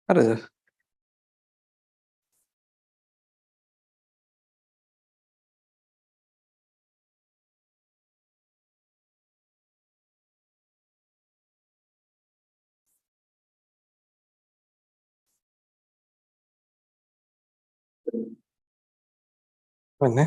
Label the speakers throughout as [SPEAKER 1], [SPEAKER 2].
[SPEAKER 1] හරිද? වෙන්නේ.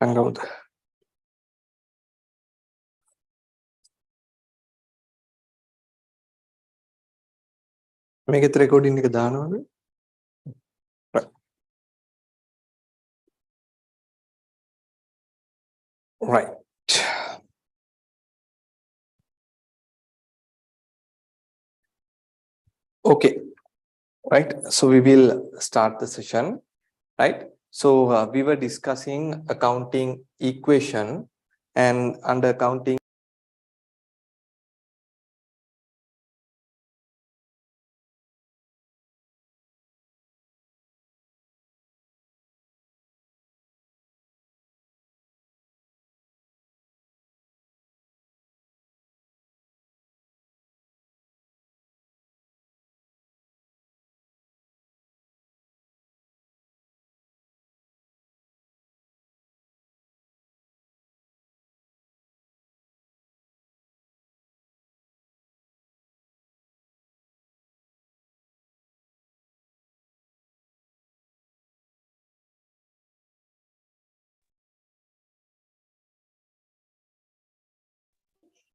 [SPEAKER 1] අංගවද? මේකෙත් රෙකෝඩින් එක දානවද? Right. Okay. Right. So we will start the session. Right. So we were discussing accounting equation, and under accounting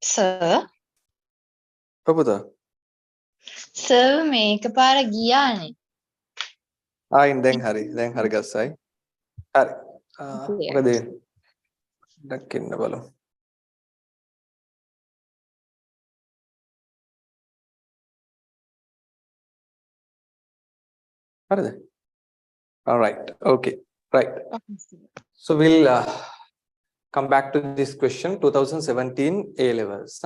[SPEAKER 2] Sir,
[SPEAKER 1] ප්‍රබුදා
[SPEAKER 2] sir මේක පාර ගියානේ.
[SPEAKER 1] දැන් හරි ගස්සයි. හරි. මොකද දකින්න බලමු. හරිද? All right. Okay. Right. So we'll come back to this question. 2017 A levels.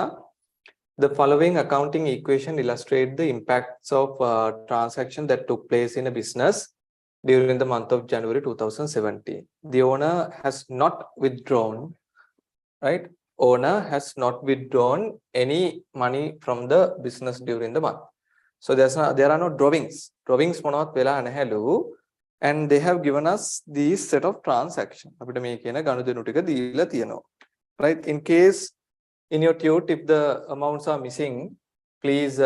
[SPEAKER 1] The following accounting equation illustrate the impacts of transaction that took place in a business during the month of January 2017. The owner has not withdrawn, right? Owner has not withdrawn any money from the business during the month. So there are no drawings. Drawings මොනවත් වෙලා නැහැලු, and they have given us these set of transaction. අපිට මේ කියන ගනුදෙනු ටික දීලා තියෙනවා. Right? In case in your tute, if the amounts are missing, please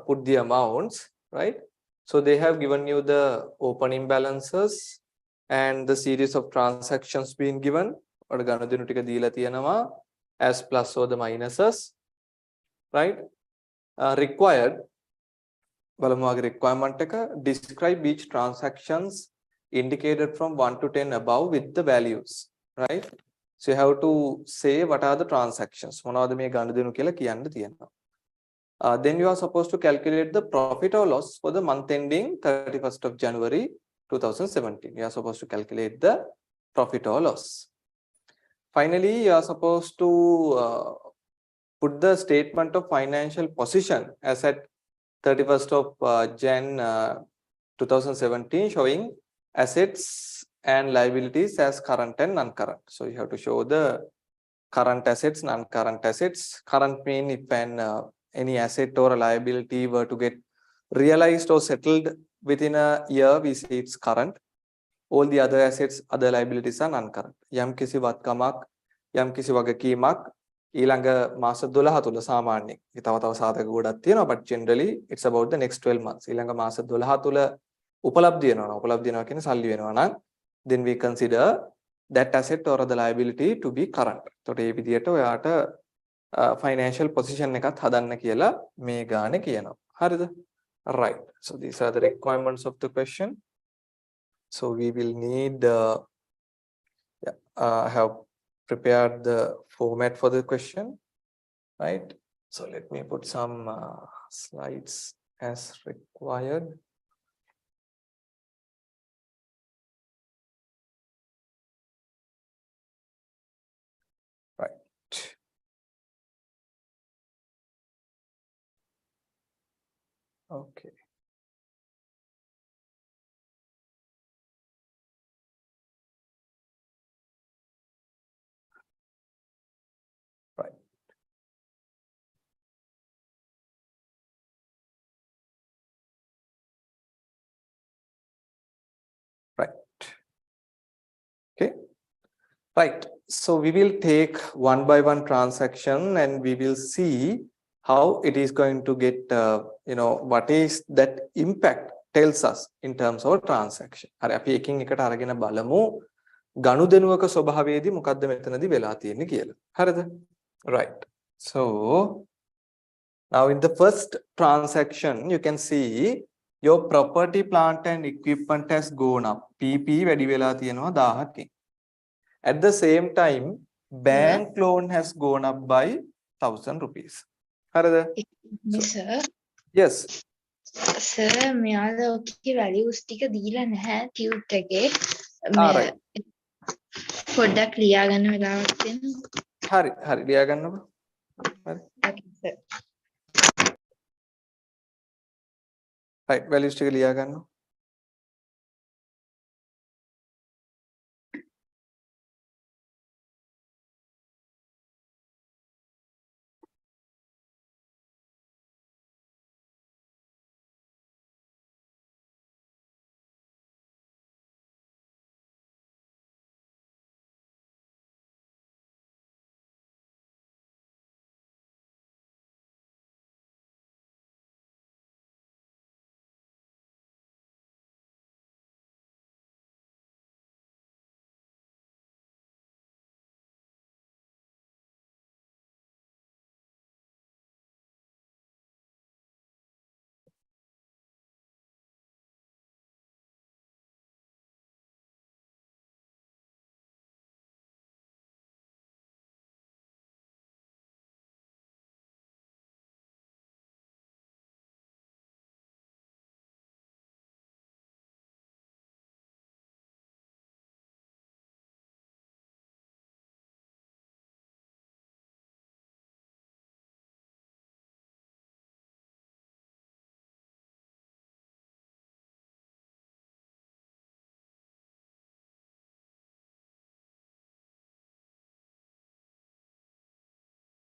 [SPEAKER 1] put the amounts, right? So they have given you the opening balances and the series of transactions being given. As plus or the minuses, right? Required. Requirement describe each transactions indicated from 1 to 10 above with the values, right? So you have to say what are the transactions. Then you are supposed to calculate the profit or loss for the month ending 31st of January 2017. You are supposed to calculate the profit or loss. Finally, you are supposed to put the statement of financial position as at 31st of Jan 2017, showing assets and liabilities as current and non-current. So you have to show the current assets, non-current assets. Current mean if any asset or a liability were to get realized or settled within a year, we say it's current. All the other assets, other liabilities are non-current. යම් කිසි වත්කමක් යම් කිසි වගකීමක් ඊළඟ මාස 12 තුල සාමාන්‍යයෙන් තව සාධක ගොඩක් තියෙනවා but generally it's about the next 12 months ඊළඟ මාස 12 තුල උපලබ්ධි වෙනවා කියන්නේ සල්ලි වෙනවා නම් then we consider that asset or the liability to be current. එතකොට මේ විදිහට ඔයාට financial position එකත් හදන්න කියලා මේ ගානේ කියනවා. හරිද? Right. So these are the requirements of the question. So we will need have prepared the format for the question, right? So let me put some slides as required. Right. Okay. Right. Right. Okay. Right. So we will take one by one transaction and we will see how it is going to get, what is that impact tells us in terms of transaction. හරි අපි එකින් එකට අරගෙන බලමු ගනුදෙනුවක ස්වභාවයේදී මොකද්ද මෙතනදී වෙලා තියෙන්නේ කියලා. හරිද? Right. So now in the first transaction you can see your property plant and equipment has gone up. PP වැඩි වෙලා තියෙනවා 1000කින්. At the same time, bank loan has gone up by 1,000 rupees. Harada?
[SPEAKER 2] sir.
[SPEAKER 1] Yes.
[SPEAKER 2] Sir, මෙයාලා okay values ටික දීලා නැහැ tute එකේ.
[SPEAKER 1] Right.
[SPEAKER 2] පොඩ්ඩක් ලියා ගන්න වෙලාවක් දෙන්න.
[SPEAKER 1] හරි ලියා ගන්නකො. හරි.
[SPEAKER 2] Okay, sir.
[SPEAKER 1] Right, values ටික ලියා ගන්නවා.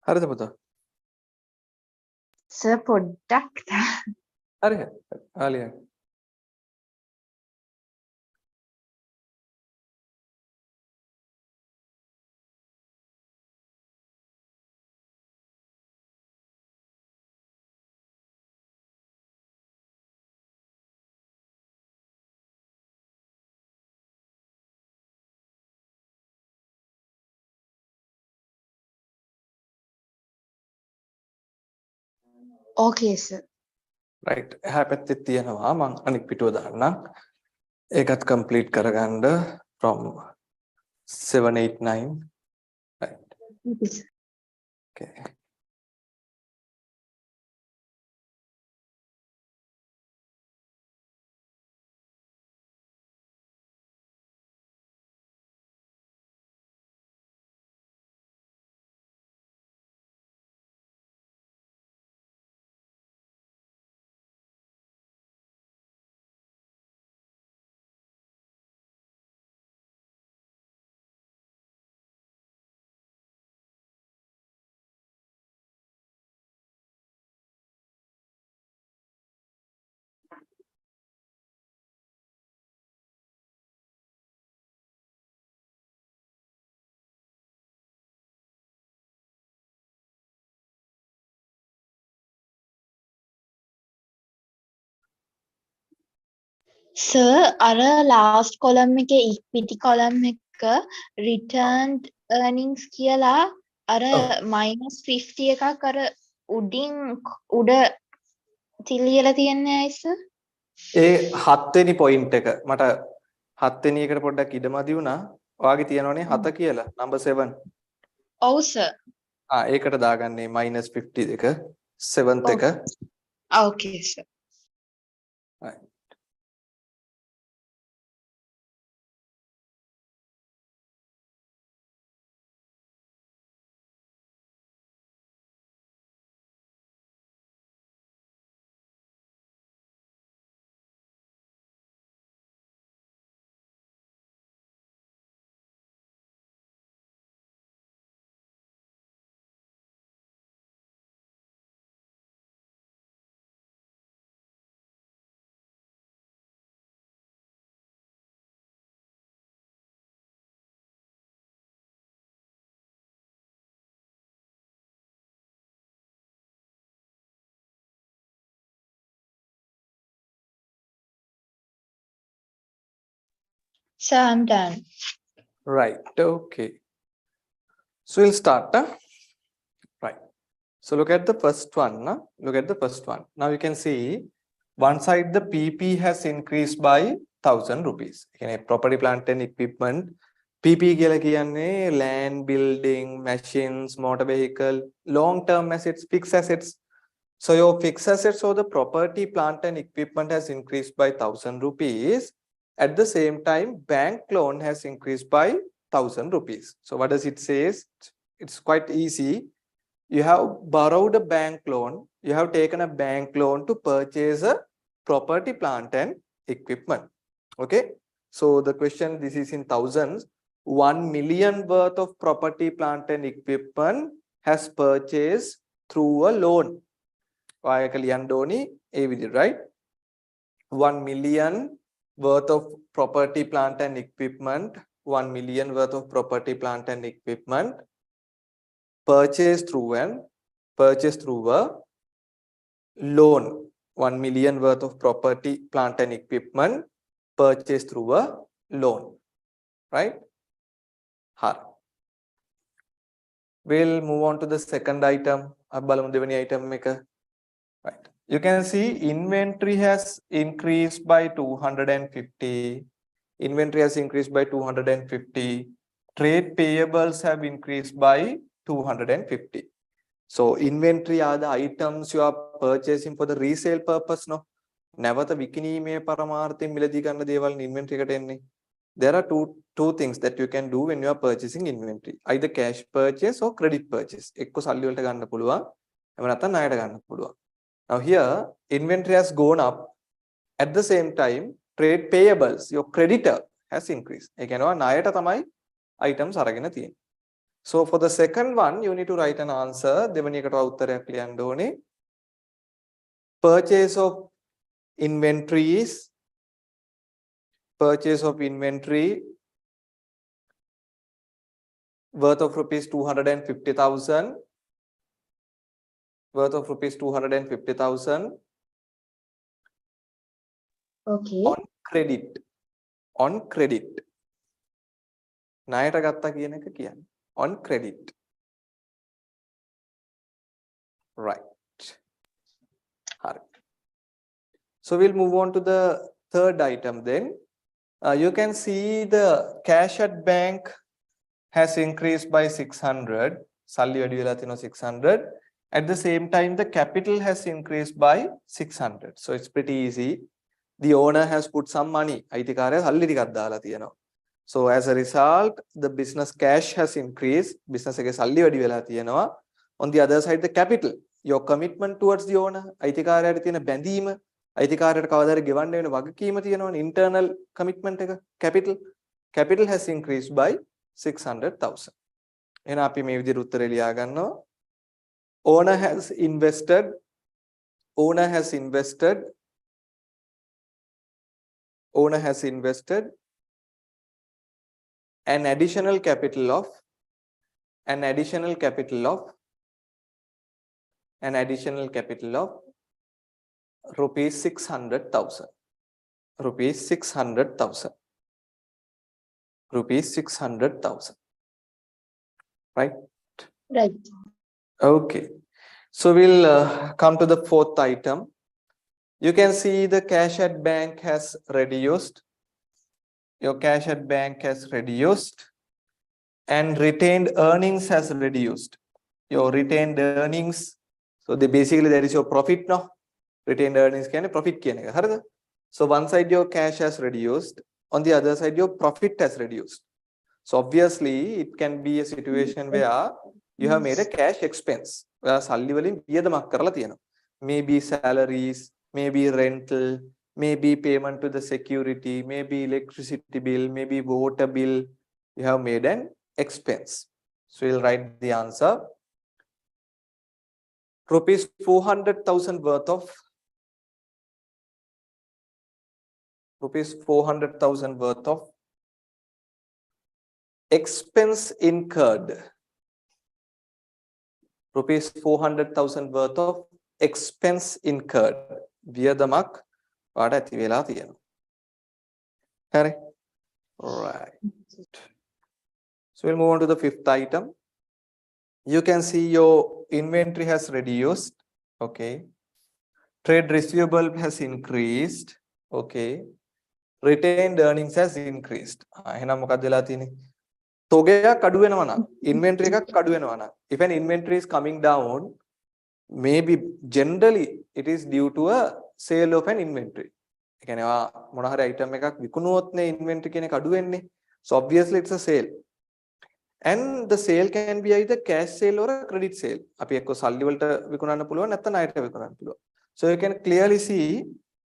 [SPEAKER 1] හරිද පුතා?
[SPEAKER 2] Sir, පොඩ්ඩක්
[SPEAKER 1] හරි. ආලියා.
[SPEAKER 2] Okay, sir.
[SPEAKER 1] Right. එහා පැත්තේ තියෙනවා මම අනිත් පිටුව දාන්නම්. ඒකත් complete කරගන්න from 789. Right.
[SPEAKER 2] Okay, sir.
[SPEAKER 1] Okay.
[SPEAKER 2] Sir, අර last column එකේ equity column එක returned earnings කියලා අර -50 එකක් අර උඩින් උඩ තියලා තියන්නේ ඇයි sir?
[SPEAKER 1] ඒ 7 වෙනි පොයින්ට් එක මට 7 වෙනි එකට පොඩ්ඩක් ඉඩමදි වුණා. ඔයාගේ තියෙනවනේ 7 කියලා number 7.
[SPEAKER 2] ඔව් sir.
[SPEAKER 1] ඒකට දාගන්නේ -50 එක 7th එක.
[SPEAKER 2] Okay sir.
[SPEAKER 1] Right.
[SPEAKER 2] Sir, I'm done.
[SPEAKER 1] Right. Okay. So we'll start. Right. So look at the first one. Look at the first one. Now you can see one side the PP has increased by 1,000 rupees. Property, plant and equipment. PP කියලා කියන්නේ land, building, machines, motor vehicle, long-term assets, fixed assets. So your fixed assets or the property, plant and equipment has increased by 1,000 rupees. At the same time, bank loan has increased by 1,000 rupees. So what does it say? It's quite easy. You have borrowed a bank loan. You have taken a bank loan to purchase a property, plant and equipment. Okay. So the question, this is in thousands. 1 million worth of property, plant and equipment has purchased through a loan. Right? 1 million worth of property, plant and equipment. 1 million worth of property, plant and equipment purchased through a loan. 1 million worth of property, plant and equipment purchased through a loan. Right? We'll move on to the second item. Right. You can see inventory has increased by 250. Inventory has increased by 250. Trade payables have increased by 250. So inventory are the items you are purchasing for the resale purpose, no? Never විකිණීමේ පරමාර්ථයෙන් මිලදී ගන්න දේවල් inventory එකට එන්නේ. There are two things that you can do when you are purchasing inventory. Either cash purchase or credit purchase. එක්ක සල්ලි වලට ගන්න පුළුවන්. එහෙම නැත්නම් ණයට ගන්න පුළුවන්. Now here inventory has gone up. At the same time, trade payables, your creditor has increased. ඒ කියනවා ණයට තමයි items අරගෙන තියෙන්නේ. So for the second one, you need to write an answer. දෙවෙනි එකට උත්තරයක් ලියන්න ඕනේ. Purchase of inventories. Purchase of inventory worth of rupees 250,000. Worth of rupees 250,000.
[SPEAKER 2] Okay.
[SPEAKER 1] On credit. On credit. ණයට ගත්තා කියන එක කියන්නේ. On credit. Right. So we'll move on to the third item then. You can see the cash at bank has increased by 600. සල්ලි වැඩි වෙලා තියෙනවා 600. At the same time, the capital has increased by 600. So it's pretty easy. The owner has put some money. අයිතිකාරයා සල්ලි ටිකක් දාලා තියෙනවා. So as a result, the business cash has increased. Business එකේ සල්ලි වැඩි වෙලා තියෙනවා. On the other side, the capital, your commitment towards the owner, අයිතිකාරයාට තියෙන බැඳීම, අයිතිකාරයාට කවදාද ගෙවන්න වෙන වගකීම තියෙනවනේ, internal commitment එක, capital has increased by 600,000. එහෙනම් අපි මේ විදිහට උත්තරේ ලියා ගන්නවා. Owner has invested an additional capital of rupees 600,000. rupees 600,000. Rupees 600,000. Right?
[SPEAKER 2] Right.
[SPEAKER 1] Okay. So we'll come to the fourth item. You can see the cash at bank has reduced. Your cash at bank has reduced and retained earnings has reduced. Your retained earnings, so basically there is your profit now. Retained earnings can profit kiyaneka. So one side your cash has reduced, on the other side your profit has reduced. So obviously it can be a situation where you have made a cash expense. Maybe salaries, maybe rental, maybe payment to the security, maybe electricity bill, maybe water bill. You have made an expense. So you'll write the answer. Rupees 400,000 worth of expense incurred. Rupees 400,000 worth of expense incurred. Viyadamak වඩ ඇති වෙලා තියෙනවා. හරි. Right. So we'll move on to the fifth item. You can see your inventory has reduced. Okay. Trade receivable has increased. Okay. Retained earnings has increased. එහෙනම් මොකක්ද වෙලා තියෙන්නේ? තොගයක් අඩු වෙනවා නම් inventory එකක් අඩු වෙනවා නම් if an inventory is coming down, maybe generally it is due to a sale of an inventory. ඒ කියන්නේ මොන හරි item එකක් විකුණුවොත් නේ inventory කියන එක අඩු වෙන්නේ. So obviously it's a sale. And the sale can be either cash sale or a credit sale. අපි එක්ක සල්ලි වලට විකුණන්න පුළුවන් නැත්නම් ණයට විකුණන්න පුළුවන්. So you can clearly see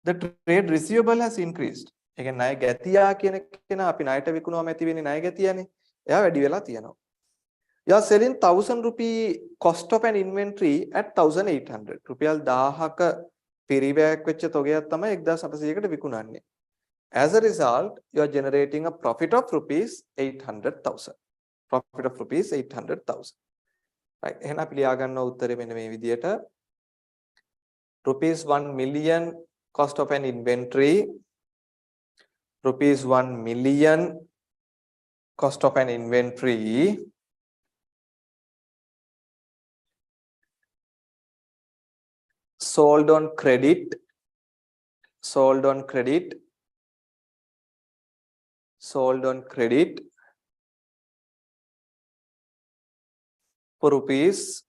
[SPEAKER 1] the trade receivable has increased. ඒ කියන්නේ ණය ගැතියා කියන කෙනා අපි ණයට විකුණුවාම ඇති වෙන්නේ ණය ගැතියානේ. එයා වැඩි වෙලා තියෙනවා. You are selling 1,000 rupee cost of an inventory at 1,800. රුපියල් 1000ක පිරිවැයක් වෙච්ච තොගයක් තමයි 1,800කට විකුණන්නේ. As a result, you are generating a profit of rupees 800,000. Profit of rupees 800,000. Right. එහෙනම් අපි ලියා ගන්නවා උත්තරේ මෙන්න මේ විදියට. Rupees 1 million cost of an inventory. Rupees 1 million cost of an inventory. Sold on credit. Sold on credit. Sold on credit. For rupees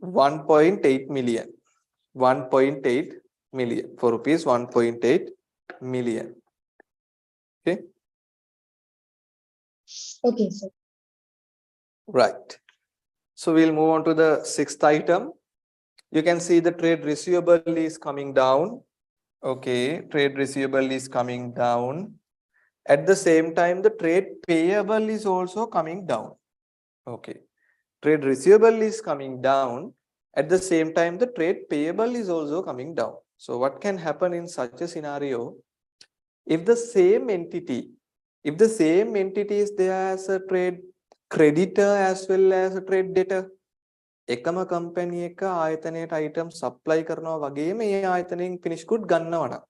[SPEAKER 1] 1.8 million. 1.8 million. For rupees 1.8 million. Okay.
[SPEAKER 2] Okay, sir.
[SPEAKER 1] Right. So we'll move on to the sixth item. You can see the trade receivable is coming down. Okay. Trade receivable is coming down. At the same time, the trade payable is also coming down. Okay. Trade receivable is coming down. At the same time, the trade payable is also coming down. So what can happen in such a scenario? If the same entity is there as a trade creditor as well as a trade debtor, එකම company එක ආයතනයට item supply කරනවා වගේම මේ ආයතනයෙන් finished good ගන්නවා නම්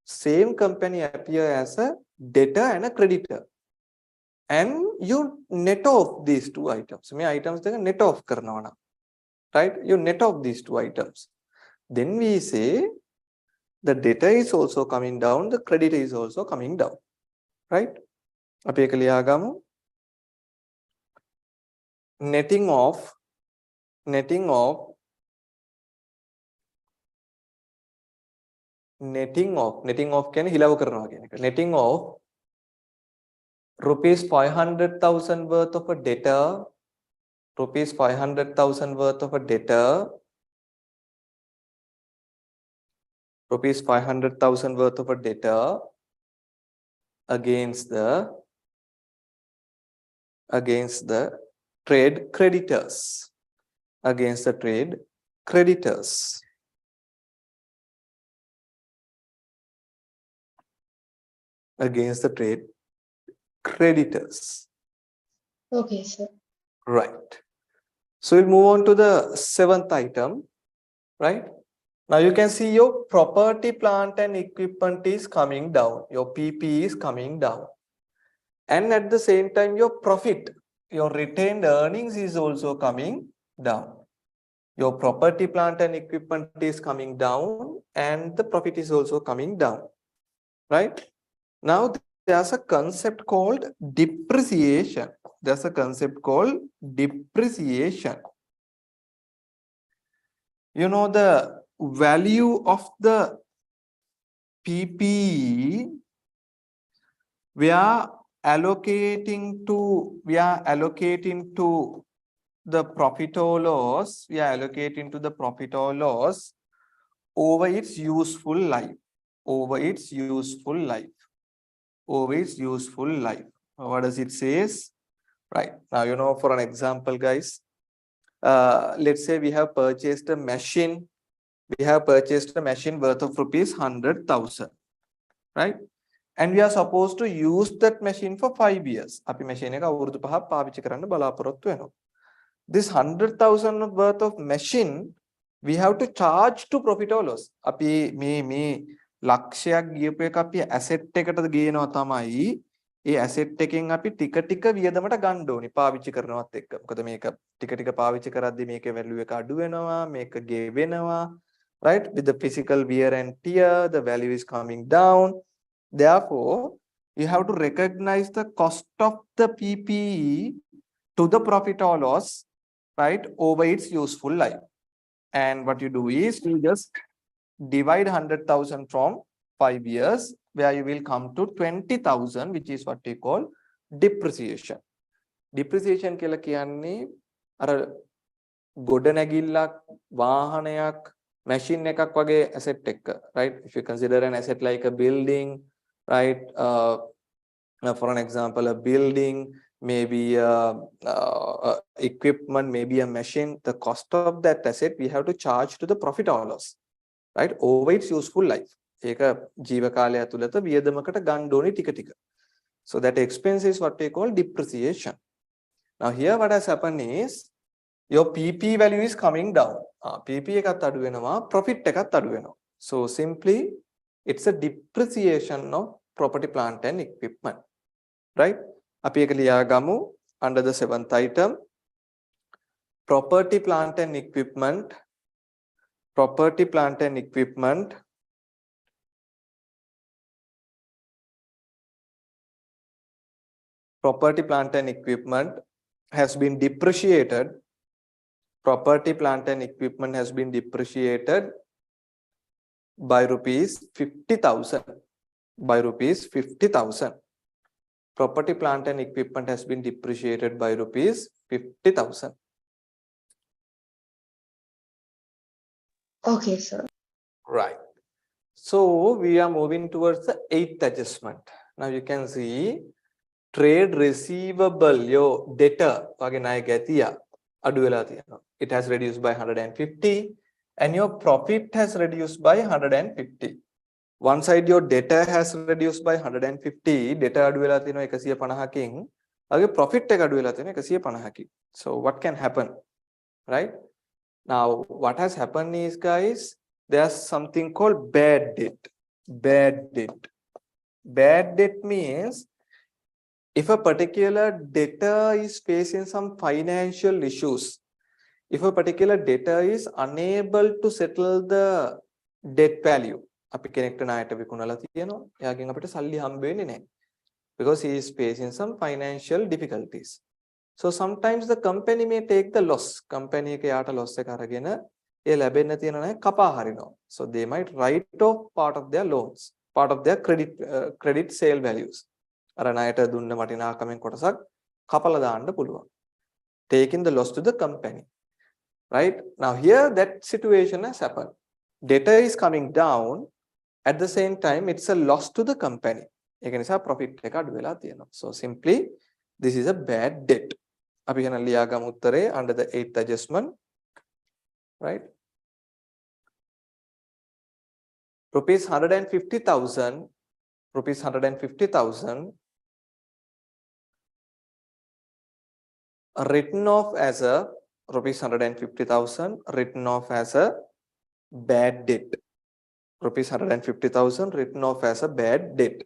[SPEAKER 1] same company appear as a debtor and a creditor. And you net off these two items. මේ items දෙක net off කරනවා නම්, right? You net off these two items. Then we say the debtor is also coming down, the creditor is also coming down, right? අපි ඒක ලියා ගමු. Netting off කියන්නේ හිලව කරනවා කියන එක. Netting off rupees 500,000 worth of a debtor, rupees 500,000 worth of a debtor, rupees 500,000 worth of a debtor against the trade creditors. Against the trade creditors. Against the trade creditors.
[SPEAKER 2] Okay, sir.
[SPEAKER 1] Right. So we'll move on to the seventh item, right? Now you can see your property, plant and equipment is coming down. Your PP is coming down. And at the same time, your profit, your retained earnings is also coming down. Your property, plant and equipment is coming down and the profit is also coming down. Right? Now there's a concept called depreciation. There's a concept called depreciation. You know, the value of the PPE we are allocating to the profit or loss. We are allocating to the profit or loss over its useful life. Over its useful life. Over its useful life. What does it says? Right. Now, you know, for an example, guys, let's say we have purchased a machine. We have purchased a machine worth of rupees 100,000. Right? And we are supposed to use that machine for 5 years. Api machine එක අවුරුදු 5ක් පාවිච්චි කරන්න බලාපොරොත්තු වෙනවා. This 100,000 worth of machine we have to charge to profit or loss. අපි මේ ලක්ෂයක් ගියපු එක අපි asset එකටද ගේනවා තමයි. ඒ asset එකෙන් අපි ටික ටික වියදමට ගන්න ඕනි පාවිච්චි කරනවත් එක්ක. මොකද මේක ටික ටික පාවිච්චි කරද්දී මේකේ value එක අඩු වෙනවා, මේක ගෙවෙනවා. Right? With the physical wear and tear, the value is coming down. Therefore, you have to recognize the cost of the PPE to the profit or loss, right, over its useful life. And what you do is you just divide 100,000 from 5 years, where you will come to 20,000, which is what we call depreciation. Depreciation කියලා කියන්නේ අර ගොඩනැගිල්ලක් වාහනයක් machine එකක් වගේ asset එක, right? If you consider an asset like a building, right, for an example, a building, maybe equipment, maybe a machine, the cost of that asset we have to charge to the profit or loss, right, over its useful life. ඒක ජීව කාලය ඇතුළත වියදමකට ගන්න ඕනේ ටික ටික. So that expense is what we call depreciation. Now here what has happened is your PP value is coming down. PP එකත් අඩු වෙනවා, profit එකත් අඩු වෙනවා. So simply it's a depreciation of property, plant and equipment. Right? අපි ඒක ලියාගමු under the 7th item. Property, plant and equipment. Property, plant and equipment. Property, plant and equipment has been depreciated. Property, plant and equipment has been depreciated by rupees 50,000. By rupees 50,000. Property, plant and equipment has been depreciated by rupees 50,000.
[SPEAKER 2] Okay, sir.
[SPEAKER 1] Right. So we are moving towards the 8th adjustment. Now you can see trade receivable, your debtor, වගේ ණය ගැතියා අඩු වෙලා තියෙනවා. It has reduced by 150 and your profit has reduced by 150. One side your debtor has reduced by 150, debtor අඩු වෙලා තියෙනවා 150කින්, අගේ profit එක අඩු වෙලා තියෙනවා 150කින්. So what can happen, right? Now what has happened is, guys, there's something called bad debt. Bad debt. Bad debt means if a particular debtor is facing some financial issues, if a particular debtor is unable to settle the debt value, අපි කෙනෙක්ට ණයට විකුණලා තියෙනවා, එයාගෙන් අපිට සල්ලි හම්බ වෙන්නේ නැහැ, because he is facing some financial difficulties. So sometimes the company may take the loss. Company එක යාට loss එක අරගෙන ඒ ලැබෙන්න තියෙන ණය කපා හරිනවා. So they might write off part of their loans, part of their credit sale values. අර ණයට දුන්න වටිනාකමෙන් කොටසක් කපලා දාන්න පුළුවන්. Taking the loss to the company. Right? Now here that situation has happened. Debtor is coming down, at the same time it's a loss to the company. ඒක නිසා profit එක අඩු වෙලා තියෙනවා. So simply this is a bad debt. අපි කියන ලියාගමු උත්තරේ under the 8th adjustment. Right? Rupees 150,000 written off as a rupees 150,000 written off as a bad debt. Rupees 150,000 written off as a bad debt.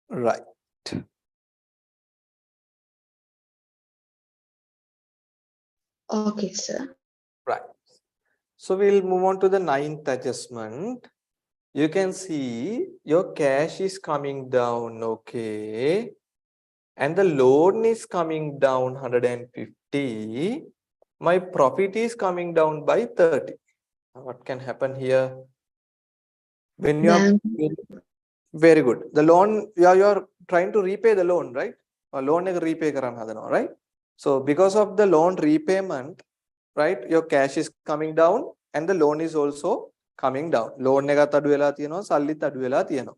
[SPEAKER 1] Right.
[SPEAKER 2] Okay, sir.
[SPEAKER 1] Right. So we'll move on to the 9th adjustment. You can see your cash is coming down, okay, and the loan is coming down 150. My profit is coming down by 30. What can happen here? When you are very good, the loan, you are trying to repay the loan, right? A loan repay right? So because of the loan repayment, right, your cash is coming down and the loan is also coming down. Loan එක තඩු වෙලා තියෙනවා, සල්ලිත් අඩු වෙලා තියෙනවා.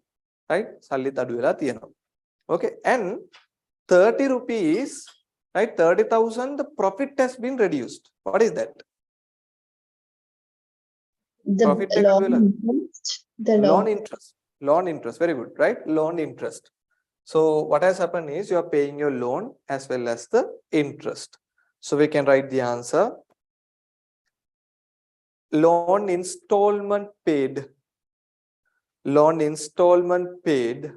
[SPEAKER 1] Right? සල්ලිත් අඩු වෙලා තියෙනවා. Okay, and 30 rupees, right, 30,000, the profit has been reduced. What is that?
[SPEAKER 2] The
[SPEAKER 1] Profit
[SPEAKER 2] loan interest. The
[SPEAKER 1] loan interest. Loan interest. Very good, right? Loan interest. So what has happened is you are paying your loan as well as the interest. So we can write the answer. Loan installment paid. Loan installment paid.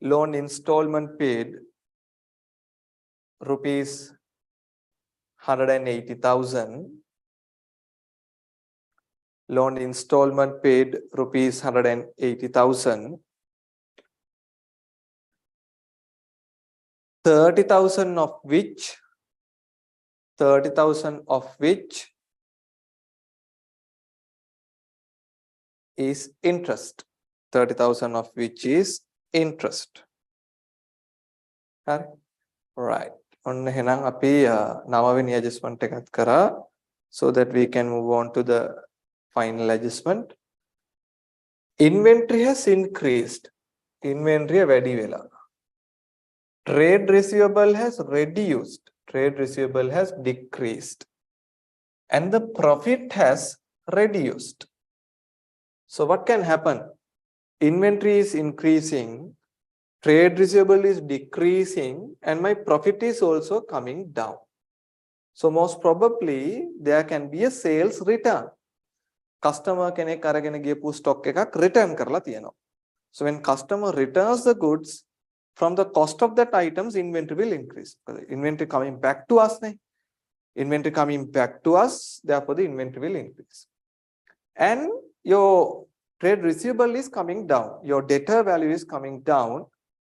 [SPEAKER 1] Loan installment paid. Rupees 180,000. Loan installment paid rupees 180,000. 30,000 of which 30,000 of which is interest. 30,000 of which is interest. Right. On henang api namaweni adjustment එකත් කරා, so that we can move on to the final adjustment. Inventory has increased. Inventory වැඩි වෙලා. Trade receivable has reduced. Trade receivable has decreased. And the profit has reduced. So what can happen? Inventory is increasing, trade receivable is decreasing, and my profit is also coming down. So most probably there can be a sales return. Customer කෙනෙක් අරගෙන ගියපු stock එකක් return කරලා තියෙනවා. So when customer returns the goods, from the cost of that items, inventory will increase. Inventory coming back to us, inventory coming back to us, therefore the inventory will increase. And your trade receivable is coming down. Your debtor value is coming down,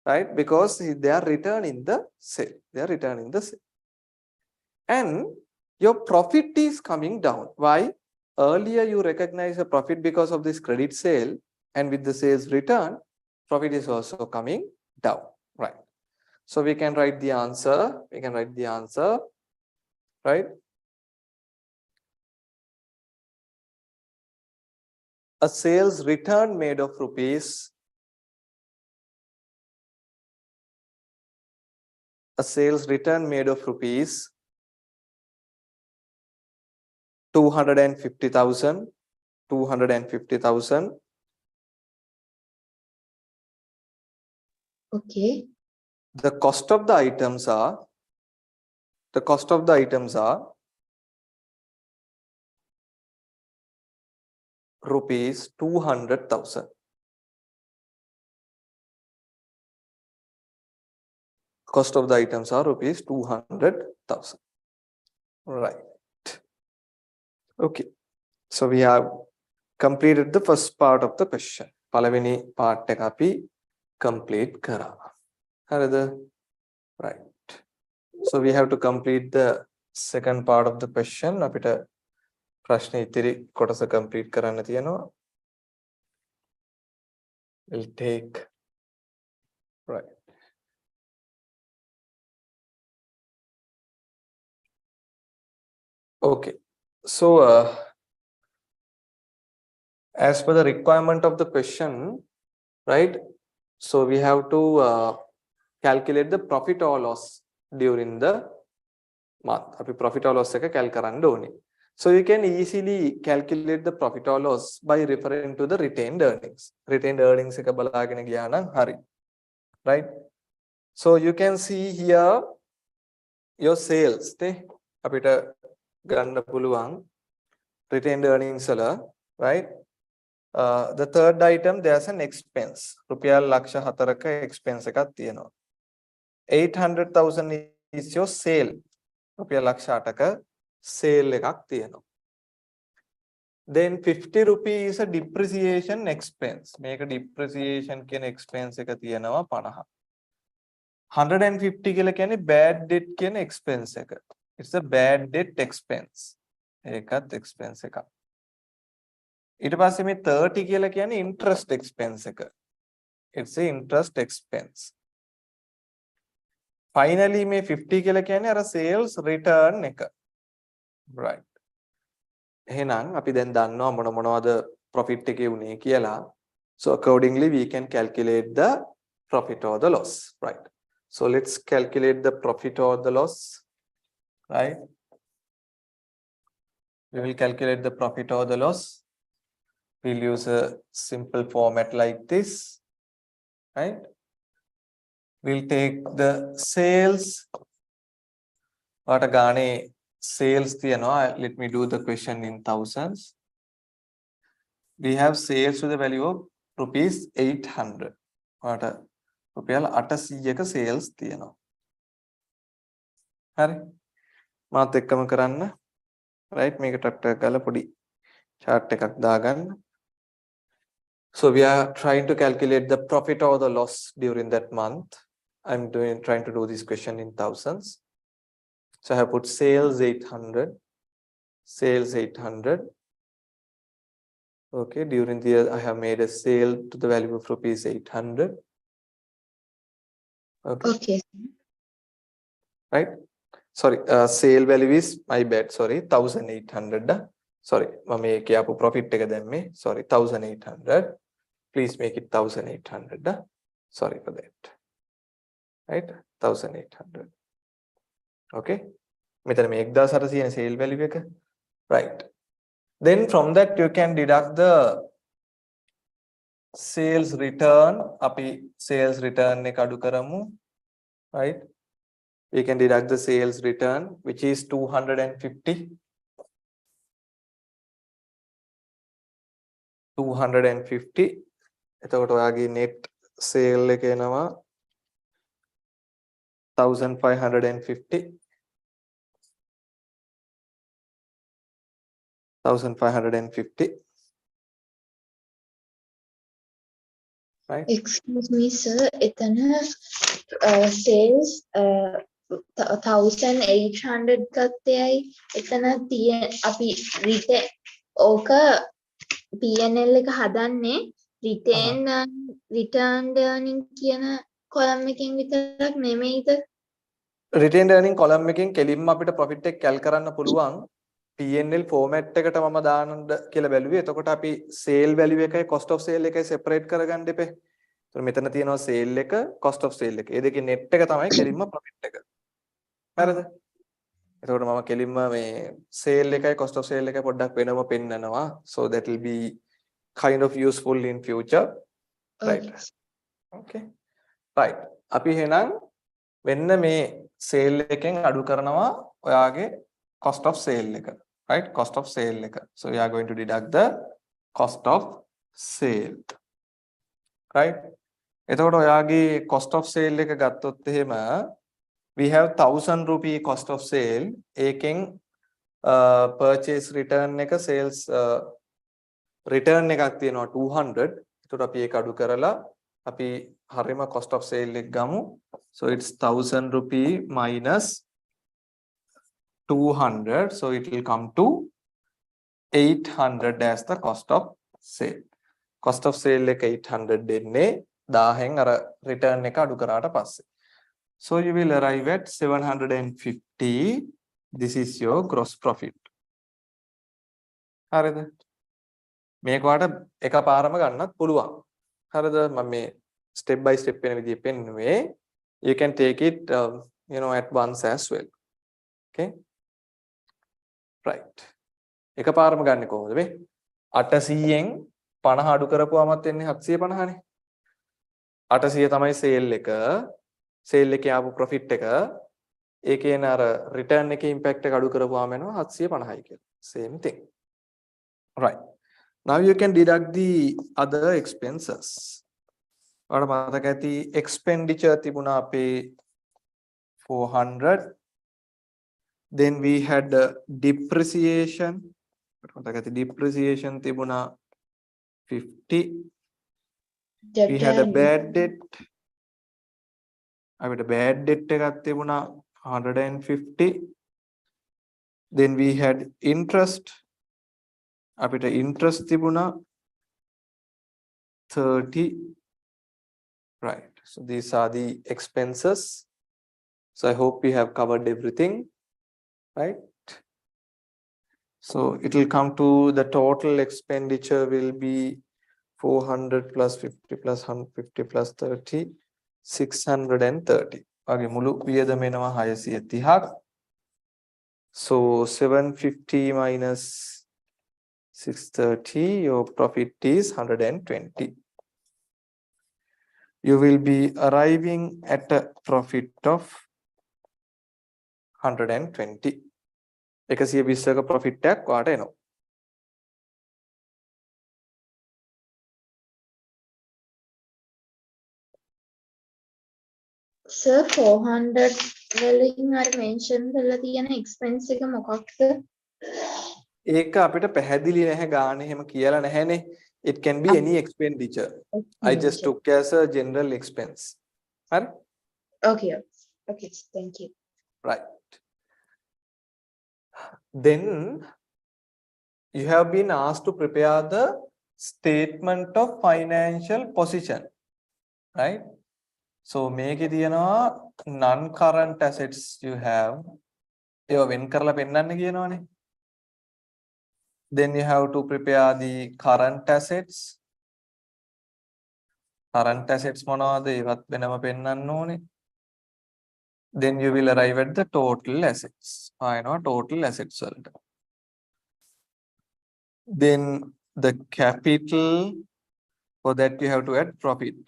[SPEAKER 1] right? Because they are returning the sale. They are returning the sale. And your profit is coming down. Why? Earlier you recognize a profit because of this credit sale, and with the sales return, profit is also coming down, right? So we can write the answer. We can write the answer, right? A sales return made of rupees. A sales return made of rupees 250,000. 250,000.
[SPEAKER 2] Okay.
[SPEAKER 1] The cost of the items are. The cost of the items are rupees 200,000. Cost of the items are rupees 200,000. Right. Okay. So we have completed the first part of the question. පළවෙනි part එක අපි complete කරා. හරිද? Right. So we have to complete the second part of the question. අපිට ප්‍රශ්න ඉතිරි කොටස complete කරන්න තියෙනවා. We'll take, right. Okay. So as per the requirement of the question, right? So we have to calculate the profit or loss during the month. අපි profit or loss එක calculate කරන්න ඕනේ. So you can easily calculate the profit or loss by referring to the retained earnings. Retained earnings එක බලාගෙන ගියා නම් හරි. Right? So you can see here your sales. අපිට ගන්න පුළුවන් retained earnings වල right. The third item there's an expense. රුපියල් ලක්ෂ 4ක expense එකක් තියෙනවා. 800,000 is your sale. රුපියල් ලක්ෂ 8ක sale එකක් තියෙනවා. Then 50 rupees is a depreciation expense. මේක depreciation කියන expense එක තියෙනවා 50. 150 කියලා කියන්නේ bad debt කියන expense එක. It's a bad debt expense. ඒකත් expense එකක්. ඊට පස්සේ මේ 30 කියලා කියන්නේ interest expense එක. It's a interest expense. Finally මේ 50 කියලා කියන්නේ අර sales return එක. Right. එහෙනම් අපි දැන් දන්නවා මොනවද profit එකේ උනේ කියලා. So accordingly we can calculate the profit or the loss. Right. So let's calculate the profit or the loss. Right. We will calculate the profit or the loss. We'll use a simple format like this. Right. We'll take the sales. What gane sales තියනවා. Let me do the question in thousands. We have sales with the value of rupees 800. What රුපියල් 800ක sales තියෙනවා. හරි. මාත් එක්කම කරන්න. right මේක ටක් ටක් ගාලා පොඩි chart එකක් දාගන්න. So we are trying to calculate the profit or the loss during that month. I'm trying to do this question in thousands. So I have put sales 800. Sales 800. Okay, during the year I have made a sale to the value of rupees 800. Okay. Right. Sorry, sale value is my bad. Sorry, 1,800. Sorry, මම කියපු profit එක දැම්මේ. Sorry, 1,800. Please make it 1,800. Sorry for that. Right, 1,800. Okay. මෙතන මේ 1,800 කියන sale value එක. Right. Then from that you can deduct the sales return. අපි sales return එක අඩු කරමු. Right. We can deduct the sales return, which is 250. 250. එතකොට ඔයාගේ net sale එක එනවා 1,550. 1,550. Right.
[SPEAKER 2] Excuse me, sir. එතන sales 1,800 ගත්තේයි. එතන අපි ඕක P&L එක හදන්නේ returned earning කියන column එකකින් විතරක් නෙමෙයිද?
[SPEAKER 1] Retained earning column එකකින් කෙලින්ම අපිට profit එක cal කරන්න පුළුවන්. P&L format එකට මම දාන්න කියලා බැලුවේ. එතකොට අපි sale value එකයි cost of sale එකයි separate කරගන්න දෙපේ. ඒතර මෙතන තියෙනවා sale එක cost of sale එක. ඒ දෙකේ net එක තමයි කෙලින්ම profit එක. හරිද? එතකොට මම කෙලින්ම මේ sale එකයි cost of sale එකයි පොඩ්ඩක් වෙනම පෙන්නනවා. So that will be kind of useful in future. Right. Okay. Right. අපි එහෙනම් වෙන්න මේ sale එකෙන් අඩු කරනවා ඔයාගේ cost of sale එක. Right, cost of sale එක. So we are going to deduct the cost of sale. Right. එතකොට ඔයාගේ cost of sale එක ගත්තොත් එහෙම we have 1,000 rupee cost of sale. ඒකෙන් purchase return එක sales return එකක් තියෙනවා 200. එතකොට අපි ඒක අඩු කරලා අපි හරියම cost of sale එක ගමු. So it's 1,000 rupee minus 200. So it will come to 800 as the cost of sale. Cost of sale එක 800 දෙන්නේ 1000න් අර return එක අඩු කරාට පස්සේ. So you will arrive at 750. This is your gross profit. හරිද? මේක වාට එකපාරම ගන්නත් පුළුවන්. හරිද? මම මේ step by step වෙන විදිහට පෙන්නුවේ. You can take it at once as well. Okay? Right. එකපාරම ගන්න කොහොමද මේ 800න් 50 අඩු කරපුවාමත් එන්නේ 750නේ. 800 තමයි sale එක. Sale එකේ ආපු profit එක. ඒකේ අර return එකේ impact එක අඩු කරපුවාම එනවා 750යි කියලා. Same thing. Right. Now you can deduct the other expenses. ඔයාලට මතක ඇති expenditure තිබුණා අපේ 400. Then we had depreciation. මතක ඇති depreciation තිබුණා 50. We had a bad debt. අපිට bad debt එකක් තිබුණා 150. Then we had interest. අපිට interest තිබුණා 30. Right. So these are the expenses. So I hope we have covered everything. Right. So it will come to the total expenditure will be 400 plus 50 plus 150 plus 30, 630. Okay, මුළු වියදම එනවා 630ක්. So 750 minus 630, your profit is 120. You will be arriving at a profit of 120. 120ක profit එකක් ඔයාට එනවා.
[SPEAKER 2] Sir 400 වලින් අර mention කරලා තියෙන expense එක මොකක්ද?
[SPEAKER 1] ඒක අපිට පැහැදිලි නැහැ ගානේ එහෙම කියලා නැහැනේ. It can be any expenditure. I just took as a general expense. Right?
[SPEAKER 2] Okay. Okay, thank you.
[SPEAKER 1] Right. Then you have been asked to prepare the statement of financial position. Right? So මේකේ තියෙනවා non-current assets you have. ඒවා වෙන් කරලා පෙන්නන්න කියනවනේ. Then you have to prepare the current assets. Current assets මොනවද? ඒවත් වෙනම පෙන්නන්න ඕනේ. Then you will arrive at the total assets. know total assets වලට. Then the capital, for that you have to add profit.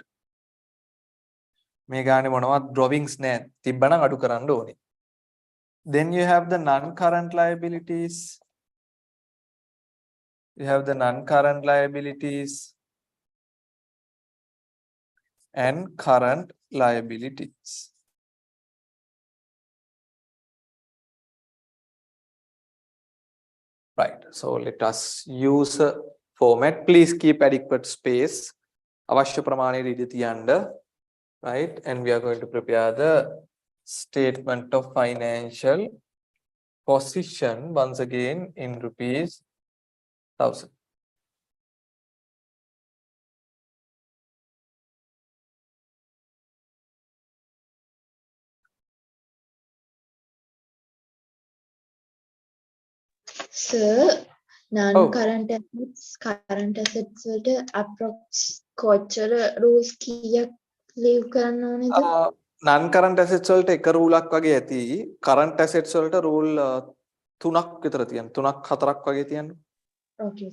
[SPEAKER 1] මේ ගානේ මොනවත් drawings නැහැ. තිබ්බනම් අඩු කරන්න ඕනේ. Then you have the non-current liabilities. You have the non-current liabilities and current liabilities. Right. So let us use a format. Please keep adequate space. අවශ්‍ය ප්‍රමාණයට ඉඳ තියන්න. Right. And we are going to prepare the statement of financial position once again in rupees 1000.
[SPEAKER 2] Sir, non-current assets, current assets වලට approx කොච්චර rules කීයක් leave කරන්න ඕනේද?
[SPEAKER 1] Non-current assets වලට එක rule එකක් වගේ ඇති. Current assets වලට rule 3ක් විතර තියෙනවා. 3ක් 4ක් වගේ තියෙනවා.
[SPEAKER 2] Okay.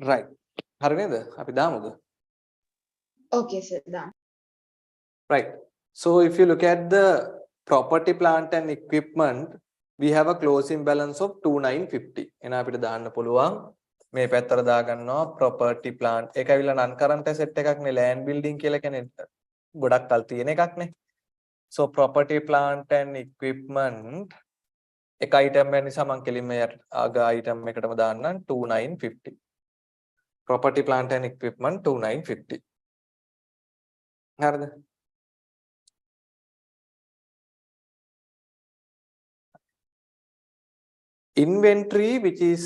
[SPEAKER 1] Right. හරි නේද? අපි දාමුද?
[SPEAKER 2] Okay, sir. Done.
[SPEAKER 1] Right. So if you look at the property, plant and equipment, we have a closing balance of 2950. එහෙනම් අපිට දාන්න පුළුවන් මේ පැත්තට දාගන්නවා property, plant. ඒක ඇවිල්ලා non current asset එකක් නේ, land building කියලා කියන්නේ ගොඩක් කල් තියෙන එකක් නේ. So property, plant and equipment එක item එක නිසා මම කෙලින්ම අග item එකටම දාන්නම් 2950. Property, plant and equipment 2950. හරිද? Inventory which is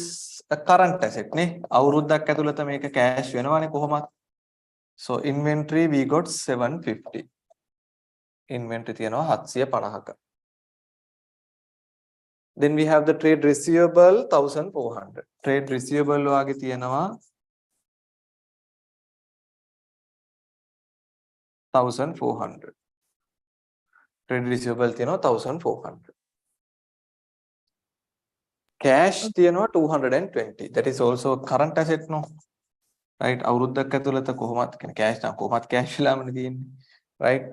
[SPEAKER 1] a current asset නේ. අවුරුද්දක් ඇතුළත මේක cash වෙනවානේ කොහොමද? So inventory we got 750. Inventory තියනවා 750ක. Then we have the trade receivable 1400. Trade receivable වාගේ තියෙනවා 1400. Trade receivable තියෙනවා 1400. Cash තියෙනවා 220. That is also current asset no. Right? අවුරුද්දක් ඇතුළත කොහොමද කියන්නේ cash නම් කොහොමද cash වෙලාමනේ තියෙන්නේ. Right?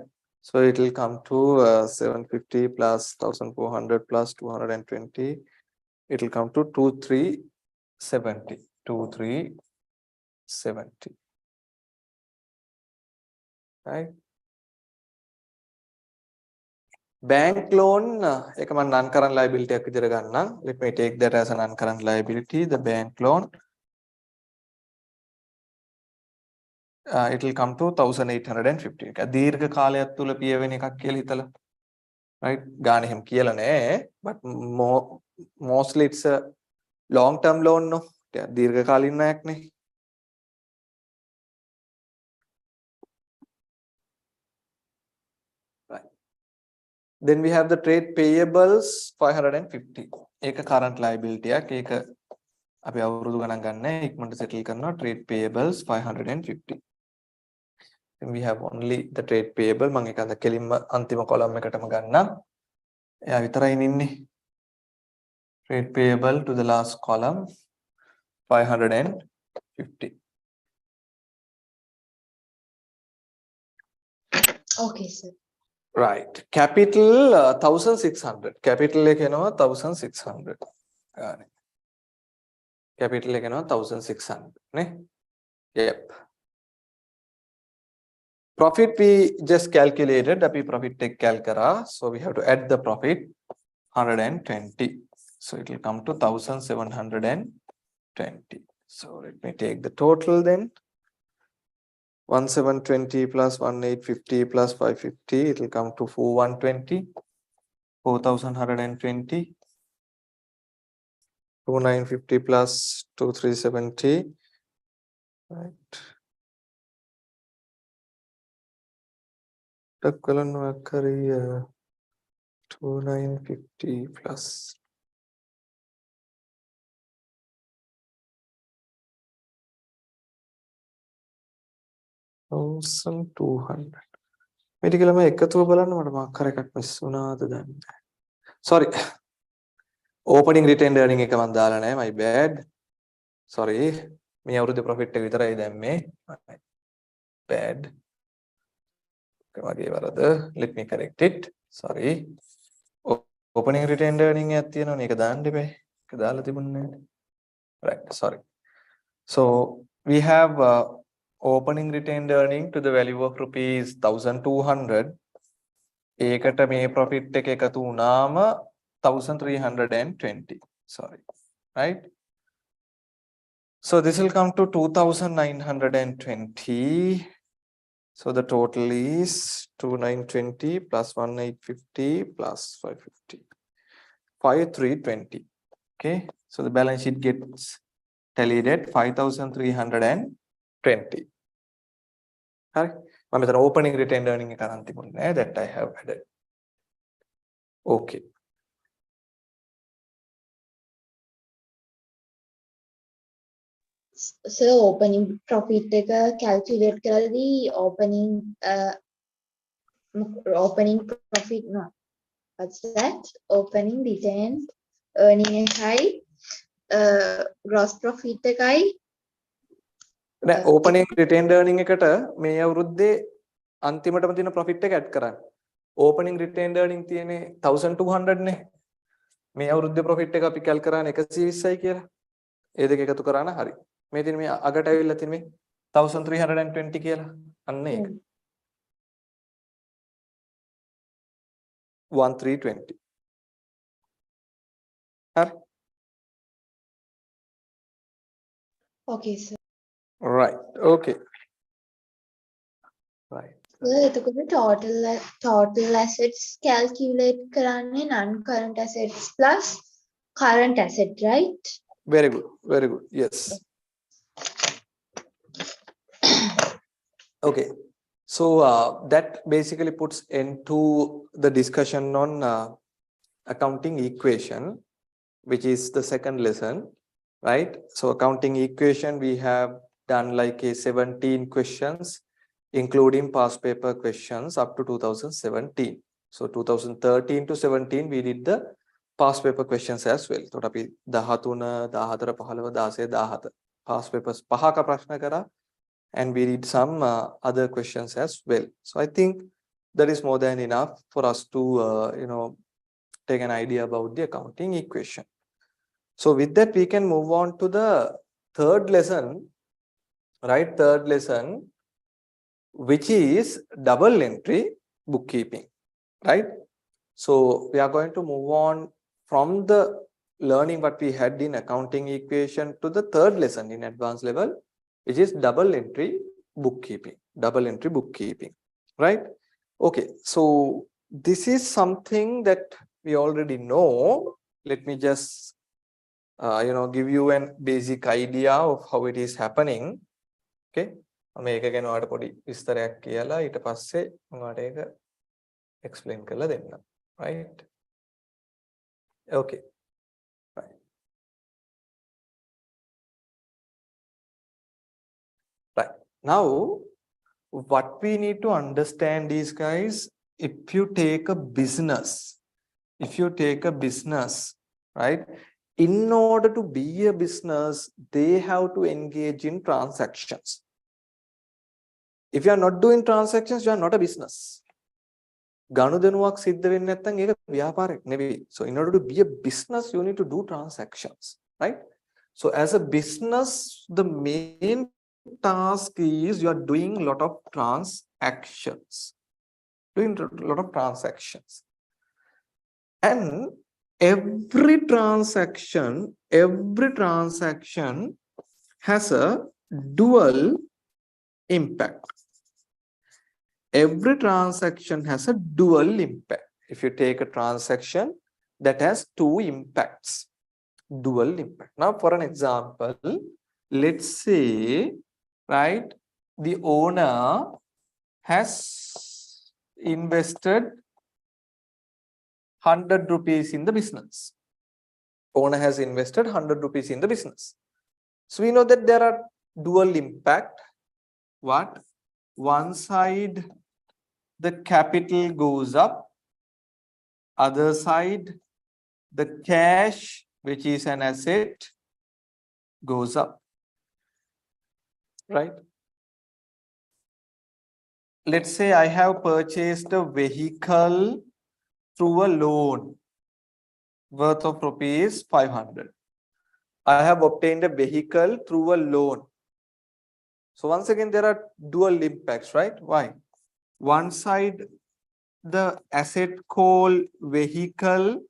[SPEAKER 1] So it will come to 750 plus 1400 plus 220. It will come to 2370. 2370. Right? Bank loan එක මම non current liability එකක් විදිහට ගන්නම්. Let me take that as a non current liability. The bank loan it will come to 1850. එක දීර්ඝ කාලයක් තුල පියවෙන එකක් කියලා හිතලා. Right? ගාන එහෙම කියලා නෑ. But mostly it's a long term loan no. දීර්ඝ කාලින ණයක් නේ. Right. Then we have the trade payables 550. ඒක current liability එකක්. ඒක අපි අවුරුදු ගණන් ගන්න ඉක්මනට settle කරනවා trade payables 550. Then we have only the trade payable මම ඒක අද කෙලින්ම අන්තිම column එකටම ගන්නම්. එයා විතරයි ඉන්නේ. Trade payable to the last column 550.
[SPEAKER 2] Okay, sir.
[SPEAKER 1] Right. Capital 1600. Capital එක එනවා 1600. ගානේ. Capital එක එනවා 1600 නේ. Yep. Profit we just calculated. අපි profit take cal කරා. So we have to add the profit 120. So it will come to 1720. So let me take the total then. 1720 plus 1850 plus 550. It will come to 4120. 4120. 2950 plus 2370. Right. Takkalan wakariya 2950 plus 1200. මේටිකලම එකතුව බලන්න මට mark කර එකක් miss වුණාද දැන්. Sorry. Opening retained earning එක මම දාලා නැහැ. My bad. Sorry. මේ අවුරුද්දේ profit එක විතරයි දැම්මේ. Bad. වගේ වරද. Let me correct it. Sorry. Opening retained earning එකක් තියෙනවනේ. ඒක දාන්න එපා. ඒක දාලා තිබුණේ නැහැ. Right. Sorry. So we have opening retained earning to the value of rupees 1200. ඒකට මේ profit එක එකතු වුණාම 1320. Sorry. Right? So this will come to 2920. So the total is 2920 plus 1850 plus 550. 5320. Okay. So the balance sheet gets tallied at 5320. Right? මම මෙතන opening retained earning එක අරන් තිබුණේ that I have added. Okay.
[SPEAKER 2] So opening profit එක calculate කරද්දී opening profit no. What's that? Opening retained earning එකයි gross profit එකයි
[SPEAKER 1] නෑ opening retained earning එකට මේ අවුරුද්දේ අන්තිමටම තියෙන profit එක add කරන්න. Opening retained earning තියෙන්නේ 1200 නේ. මේ අවුරුද්දේ profit එක අපි cal කරානේ 120යි කියලා. ඒ දෙක එකතු කරා නම් හරි. මේ තියෙන මේ අගට ඇවිල්ලා තියෙන මේ 1320 කියලා. අන්න ඒක. 1320. Huh?
[SPEAKER 2] Okay, sir.
[SPEAKER 1] Right. Okay. Right.
[SPEAKER 2] Total assets calculate කරන්නේ non-current assets plus current asset, right?
[SPEAKER 1] Very good. Very good. Yes. Okay. So that basically puts into the discussion on accounting equation, which is the second lesson, right? So accounting equation, we have done like a 17 questions, including past paper questions up to 2017. So 2013 to 17, we did the past paper questions as well. So අපි 13, 14, 15, 16, 17 past papers පහක ප්‍රශ්න කරා, and we did some other questions as well. So I think that is more than enough for us to take an idea about the accounting equation. So with that, we can move on to the third lesson, right? Third lesson, which is double entry bookkeeping, right? So we are going to move on from the learning what we had in accounting equation to the third lesson in advanced level, which is double entry bookkeeping. Double entry bookkeeping, right? Okay, so this is something that we already know. Let me just give you a basic idea of how it is happening. Okay, මේක ගැන ඔයාලට පොඩි විස්තරයක් කියලා ඊට පස්සේ මම ඔයාලට ඒක explain කරලා දෙන්නම්. Right? Okay. Right. Right. Now, what we need to understand is, guys, if you take a business, right? In order to be a business, they have to engage in transactions. If you are not doing transactions, you are not a business. ගනුදෙනුවක් සිද්ධ වෙන්නේ නැත්නම් ඒක ව්‍යාපාරයක් නෙවෙයි. So in order to be a business, you need to do transactions, right? So as a business, the main task is you are doing a lot of transactions. And every transaction has a dual impact. Every transaction has a dual impact. If you take a transaction that has two impacts, dual impact. Now, for an example, let's say, right, the owner has invested 100 rupees in the business. Owner has invested 100 rupees in the business. So we know that there are dual impact. What? One side, the capital goes up. Other side, the cash, which is an asset, goes up. Right? Let's say I have purchased a vehicle through a loan worth of rupees 500. I have obtained a vehicle through a loan. So once again, there are dual impacts, right? Why? One side, the asset called vehicle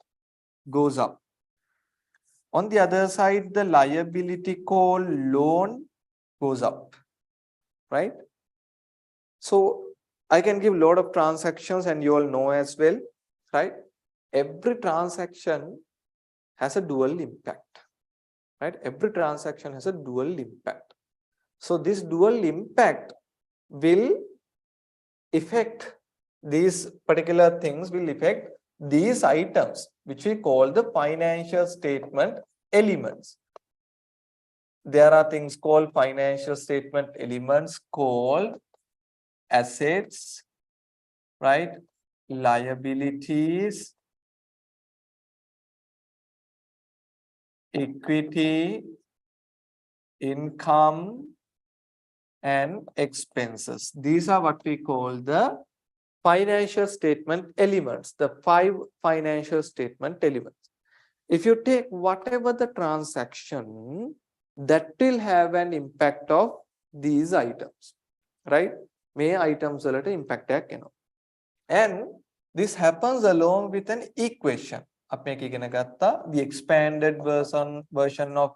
[SPEAKER 1] goes up. On the other side, the liability called loan goes up, right? So I can give a lot of transactions, and you all know as well, right? Every transaction has a dual impact, right? Every transaction has a dual impact. So this dual impact will affect these particular things, will affect these items, which we call the financial statement elements. There are things called financial statement elements called assets, right? Liabilities, equity, income, and expenses. These are what we call the financial statement elements, the 5 financial statement elements. If you take whatever the transaction, that will have an impact of these items, right? May items වලට impact එකක් එනවා. And this happens along with an equation. The expanded version of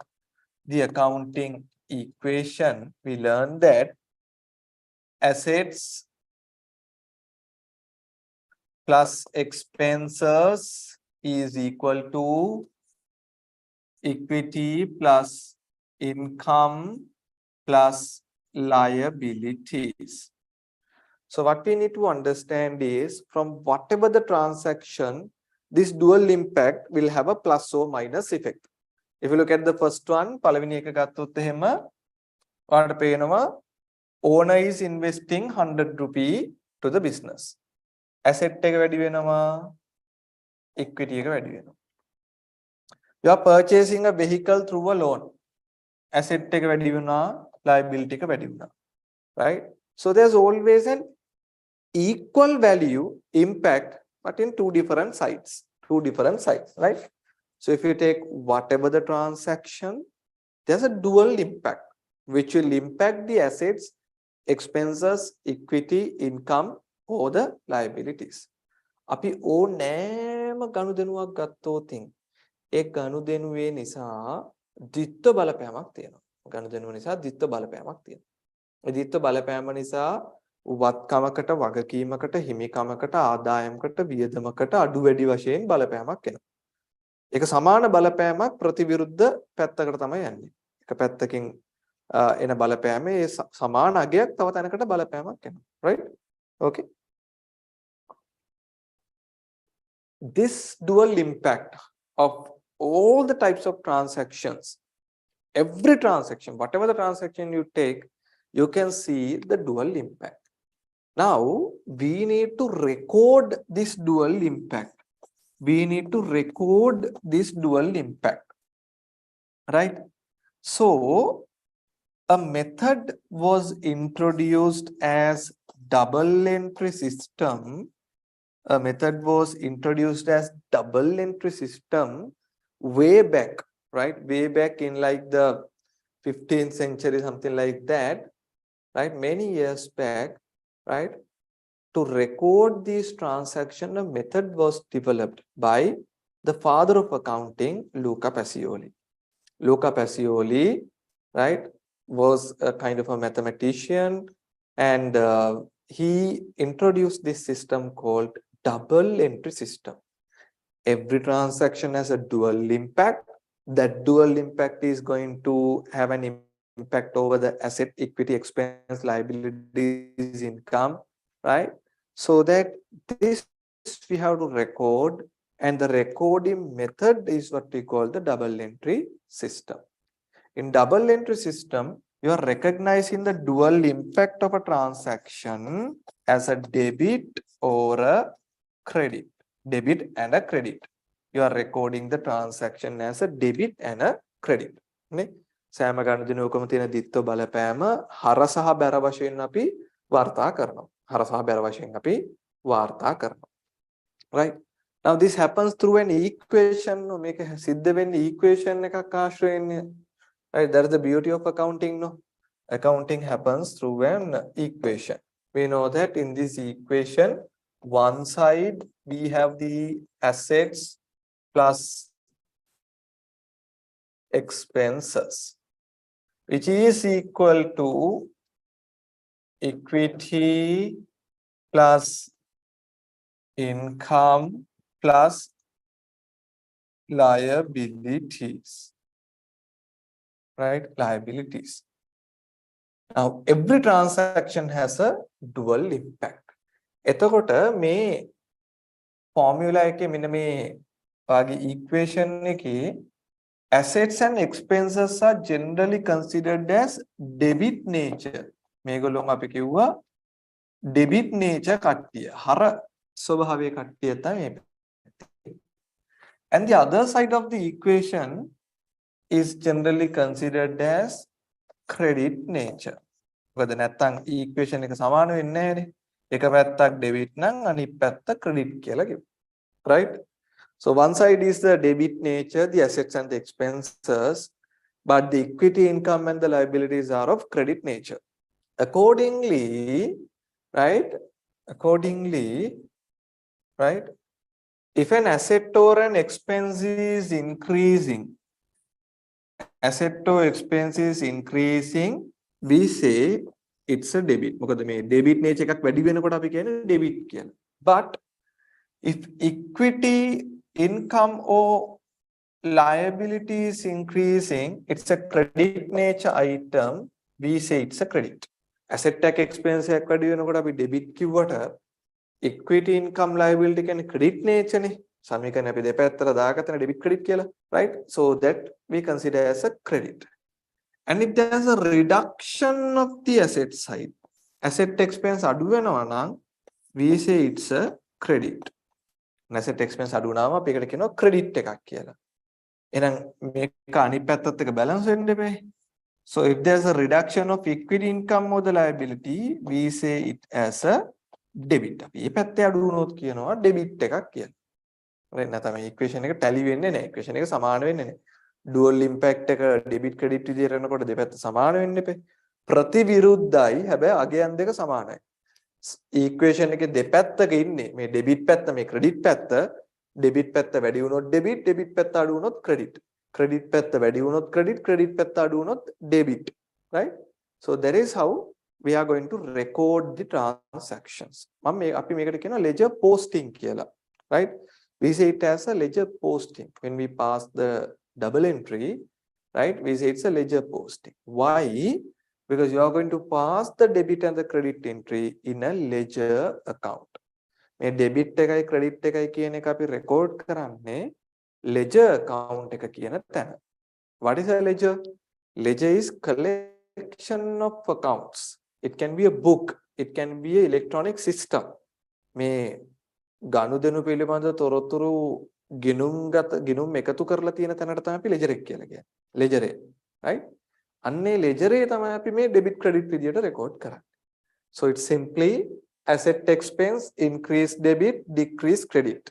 [SPEAKER 1] the accounting equation. We learned that assets plus expenses is equal to equity plus income plus liabilities. So what we need to understand is from whatever the transaction, this dual impact will have a plus or minus effect. If you look at the first one, පළවෙනි එක ගත්තොත් එහෙම ඔයාලට පේනවා owner is investing 100 rupee to the business. Asset එක වැඩි වෙනවා, equity එක වැඩි වෙනවා. You are purchasing a vehicle through a loan. Asset එක වැඩි වුණා, liability එක වැඩි වුණා. Right? So there's always an equal value impact, but in two different sides, right? So if you take whatever the transaction, there's a dual impact, which will impact the assets, expenses, equity, income, or the liabilities. අපි ඕනෑම ගනුදෙනුවක් ගත්තොත් ඒ ගනුදෙනුවේ නිසා ද්විත්ව බලපෑමක් තියෙනවා. ගනුදෙනුව නිසා ද්විත්ව බලපෑමක් තියෙනවා. ඒ ද්විත්ව බලපෑම නිසා වත්කමකට, වගකීමකට, හිමිකමකට, ආදායමකට, වියදමකට අඩු වැඩි වශයෙන් බලපෑමක් එනවා. ඒක සමාන බලපෑමක් ප්‍රතිවිරුද්ධ පැත්තකට තමයි යන්නේ. එක පැත්තකින් එන බලපෑමේ සමාන අගයක් තව තැනකට බලපෑමක් එනවා. Right? Okay. This dual impact of all the types of transactions, every transaction, whatever the transaction you take, you can see the dual impact. Now, we need to record this dual impact. Right? So, a method was introduced as double entry system. Way back, right? Way back in like the 15th century, something like that, right? Many years back, right? To record these transactions, a method was developed by the father of accounting, Luca Pacioli. Luca Pacioli, right, was a kind of a mathematician, and he introduced this system called double entry system. Every transaction has a dual impact. That dual impact is going to have an impact over the asset, equity, expense, liabilities, income, right? So that this we have to record, and the recording method is what we call the double entry system. In double entry system, you are recognizing the dual impact of a transaction as a debit or a credit. Debit and a credit. You are recording the transaction as a debit and a credit. සෑම ගනුදෙනුවකම තියෙන දිත්ව බලපෑම හර සහ බැර වශයෙන් අපි වාර්තා කරනවා. හර සහ බැර වශයෙන් අපි වාර්තා කරනවා. Right? Now this happens through an equation. මේක සිද්ධ වෙන්නේ equation එකක් ආශ්‍රයෙන්ය. Right? That is the beauty of accounting, no? Accounting happens through an equation. We know that in this equation, one side we have the assets plus expenses, which is equal to equity plus income plus liabilities. Right? Liabilities. Now, every transaction has a dual impact. එතකොට මේ formula එකේ මෙන්න මේ වාගේ equation එකේ assets and expenses are generally considered as debit nature. මේගොල්ලෝ අපි කිව්වා debit nature කට්ටිය. හර ස්වභාවයේ කට්ටිය තමයි මේ. And the other side of the equation is generally considered as credit nature. මොකද නැත්තම් equation එක සමාන වෙන්නේ නැහැනේ. එක පැත්තක් debit නම් අනිත් පැත්ත credit කියලා කිව්වා. Right? So one side is the debit nature, the assets and the expenses, but the equity, income and the liabilities are of credit nature. Accordingly, right? Accordingly, right? If an asset or an expense is increasing, asset or expense is increasing, we say it's a debit. මොකද මේ debit nature එකක් වැඩි වෙනකොට අපි කියන්නේ debit කියලා. But if equity, income or liability is increasing, it's a credit nature item, we say it's a credit. Asset එක expense එකක් වැඩි වෙනකොට අපි debit කිව්වට equity income liability කියන්නේ credit nature නේ. සමීකරණ අපි දෙපැත්තට දාගත්තනේ debit credit කියලා, right? So that we consider as a credit. And if there is a reduction of the asset side, asset expense අඩු වෙනවා නම් we say it's a credit. asset expense අඩු වුණාම අපි ඒකට කියනවා credit එකක් කියලා. එහෙනම් මේක අනිත් පැත්තත් එක්ක balance වෙන්න එපේ. So if there's a reduction of equity income or the liability, we say it as a debit. අපි මේ පැත්තේ අඩු වුණොත් කියනවා debit එකක් කියලා. right? නැත්නම් මේ equation එක tally වෙන්නේ නැහැ. equation එක සමාන වෙන්නේ නැහැ. dual impact එක debit credit විදියට කරනකොට දෙපැත්ත සමාන වෙන්න එපේ. ප්‍රතිවිරුද්ධයි. හැබැයි අගයන් දෙක සමානයි. equation එකේ දෙපැත්තක ඉන්නේ මේ debit පැත්ත මේ credit පැත්ත. debit පැත්ත වැඩි වුණොත් debit, debit පැත්ත අඩු වුණොත් credit. credit පැත්ත වැඩි වුණොත් credit, credit පැත්ත අඩු වුණොත් debit, right? So that is how we are going to record the transactions. අපි මේකට කියනවා ledger posting කියලා, right? We say it as a ledger posting. When we pass the double entry, right? We say it's a ledger posting. Why? Because you are going to pass the debit and the credit entry in a ledger account. මේ debit එකයි credit එකයි කියන එක අපි record කරන්නේ ledger account එක කියන තැන. What is a ledger? Ledger is collection of accounts. It can be a book. It can be an electronic system. මේ ගනුදෙනු පිළිබඳ තොරතුරු ගිණුම් එකතු කරලා තියෙන තැනට තමයි අපි ledger එක කියලා කියන්නේ. ledger එක, right? අන්නේ ledger එක තමයි අපි මේ debit credit විදියට record කරන්නේ. So it's simply asset expense, increase debit, decrease credit.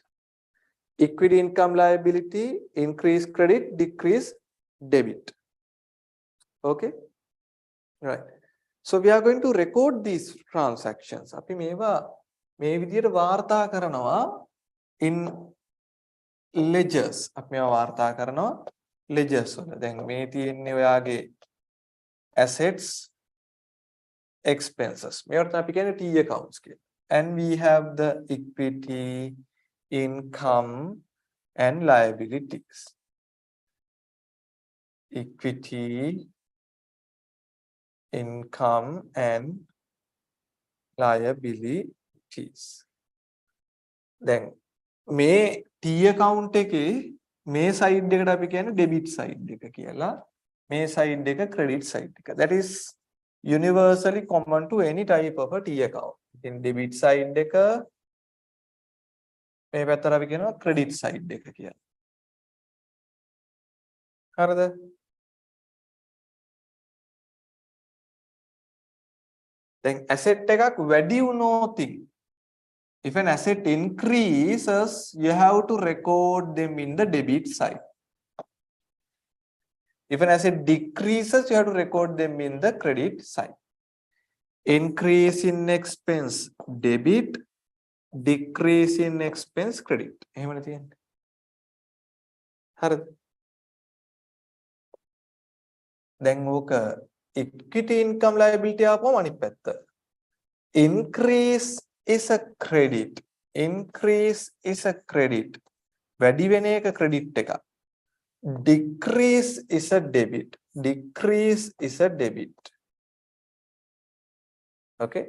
[SPEAKER 1] Equity income liability, increase credit, decrease debit. Okay? Right. So we are going to record these transactions. අපි මේවා මේ විදියට වාර්තා කරනවා in ledgers. අපි මේවා වාර්තා කරනවා ledgers වල. දැන් මේ තියෙන්නේ ඔයාගේ assets, expenses. මේවට අපි කියන්නේ T accounts කියලා. And we have the equity, income and liabilities. Equity, income and liabilities. දැන් මේ T account එකේ මේ side එකට අපි කියන්නේ debit side එක කියලා. මේ side එක credit side එක. That is universally common to any type of a T account. In debit side එක මේ පැත්තට අපි කියනවා credit side එක කියලා. හරිද? then asset එකක් වැඩි වුණොත් if an asset increases you have to record them in the debit side. If an asset decreases you have to record them in the credit side. Increase in expense debit, decrease in expense credit. එහෙමනේ තියෙන්නේ. හරිද? දැන් ඕක equity income liability ආපුවම අනිත් පැත්ත. Increase is a credit. Increase is a credit. වැඩි වෙන එක credit එක. Decrease is a debit. Decrease is a debit. Okay.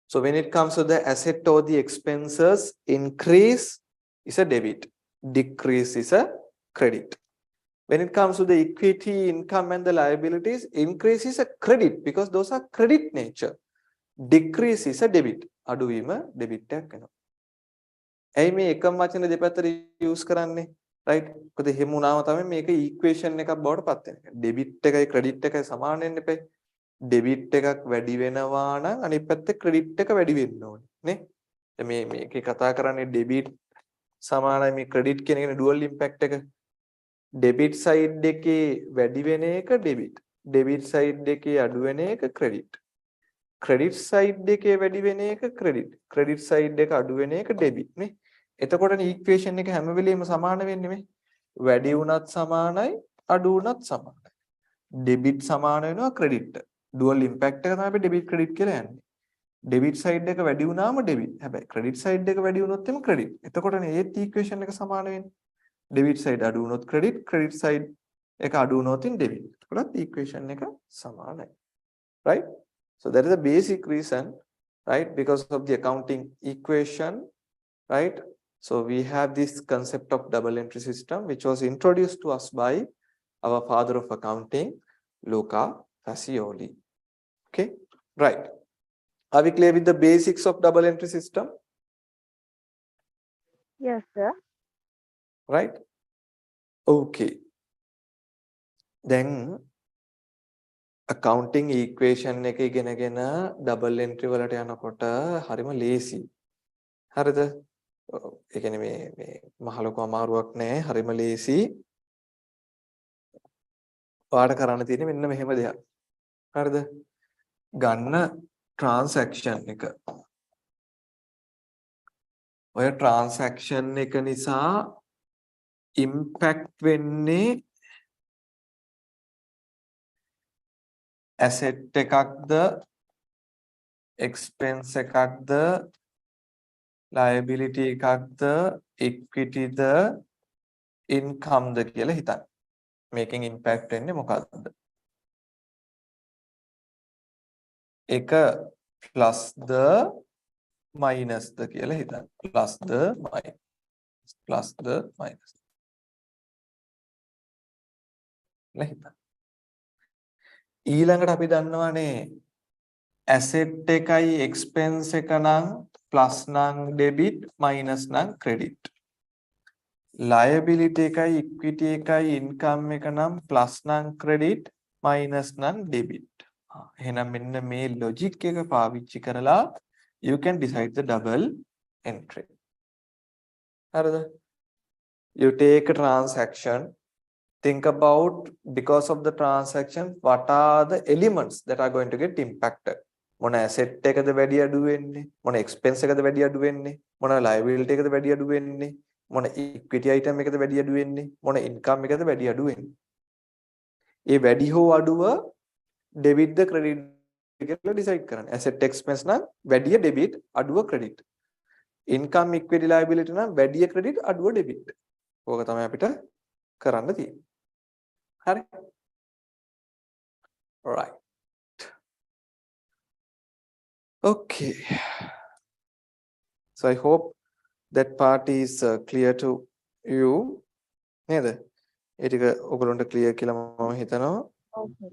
[SPEAKER 1] So when it comes to the asset or the expenses, increase is a debit. Decrease is a credit. When it comes to the equity, income and the liabilities, increase is a credit because those are credit nature. Decrease is a debit. අඩුවීම debit එකක් වෙනවා. ඇයි මේ එකම වචන දෙපැත්තට use කරන්නේ? right? මොකද එහෙම වුණාම තමයි මේක equation එකක් බවට පත් වෙන්නේ. debit එකයි credit එකයි සමාන වෙන්න එපේ. debit එකක් වැඩි වෙනවා නම් අනිත් පැත්තේ credit එක වැඩි වෙන්න ඕනේ නේ? මේකේ කතා කරන්නේ debit සමානයි මේ credit කියන එකනේ dual impact එක. debit side එකේ වැඩි වෙන එක debit. debit side එකේ අඩු වෙන එක credit. credit side එකේ වැඩි වෙන එක credit side එක අඩු වෙන එක debit නේ. එතකොටනේ equation එක හැම වෙලෙම සමාන වෙන්නේ මේ. වැඩි වුණත් සමානයි අඩු වුණත් සමානයි. debit සමාන වෙනවා credit. dual impact එක තමයි අපි debit credit කියලා යන්නේ. debit side එක වැඩි වුණාම debit. හැබැයි credit side එක වැඩි වුණොත් එම credit. එතකොටනේ ඒත් equation එක සමාන වෙන්නේ. debit side අඩු වුණොත් credit side එක අඩු වුණොත් debit. එතකොටත් equation එක සමානයි. Right? So that is the basic reason, right? Because of the accounting equation, right? So we have this concept of double entry system, which was introduced to us by our father of accounting, Luca Pacioli. Okay, right. Are we clear with the basics of double entry system?
[SPEAKER 2] Yes, sir.
[SPEAKER 1] Right? Okay. Then accounting equation එක ඉගෙනගෙන double entry වලට යනකොට හරිම ලේසි. හරිද? ඒ කියන්නේ මේ මහ ලොකු අමාරුවක් නැහැ. හරිම ලේසි. ඔයාලට කරන්න තියෙන්නේ මෙන්න මෙහෙම දෙයක්. හරිද? ගන්න transaction එක. ඔය transaction එක නිසා impact වෙන්නේ asset එකක්ද expense එකක්ද liability එකක්ද equity ද income ද කියලා හිතන්න. මේකෙන් impact වෙන්නේ මොකක්ද? එක plus ද minus ද කියලා හිතන්න. plus ද minus කියලා හිතන්න. ඊළඟට අපි දන්නවානේ asset එකයි expense එක නම් plus නම් debit minus නම් credit. liability එකයි equity එකයි income එක නම් plus නම් credit minus නම් debit. එහෙනම් මෙන්න මේ logic එක පාවිච්චි කරලා you can decide the double entry. හරිද? You take a transaction, think about because of the transaction what are the elements that are going to get impacted. මොන asset එකද වැඩි අඩු වෙන්නේ? මොන expense එකද වැඩි අඩු වෙන්නේ? මොන liability එකද වැඩි අඩු වෙන්නේ? මොන equity item එකද වැඩි අඩු වෙන්නේ? මොන income එකද වැඩි අඩු වෙන්නේ? ඒ වැඩි හෝ අඩුව debit ද credit කියලා decide කරන්න. asset expense නම් වැඩි debit අඩුව credit. income equity liability නම් වැඩි credit අඩුව debit. ඕක තමයි අපිට කරන්න තියෙන්නේ. හරි? Right. Okay. So I hope that part is clear to you. නේද? ඒ ටික ඔයගොල්ලන්ට clear කියලා මම හිතනවා.
[SPEAKER 2] Okay.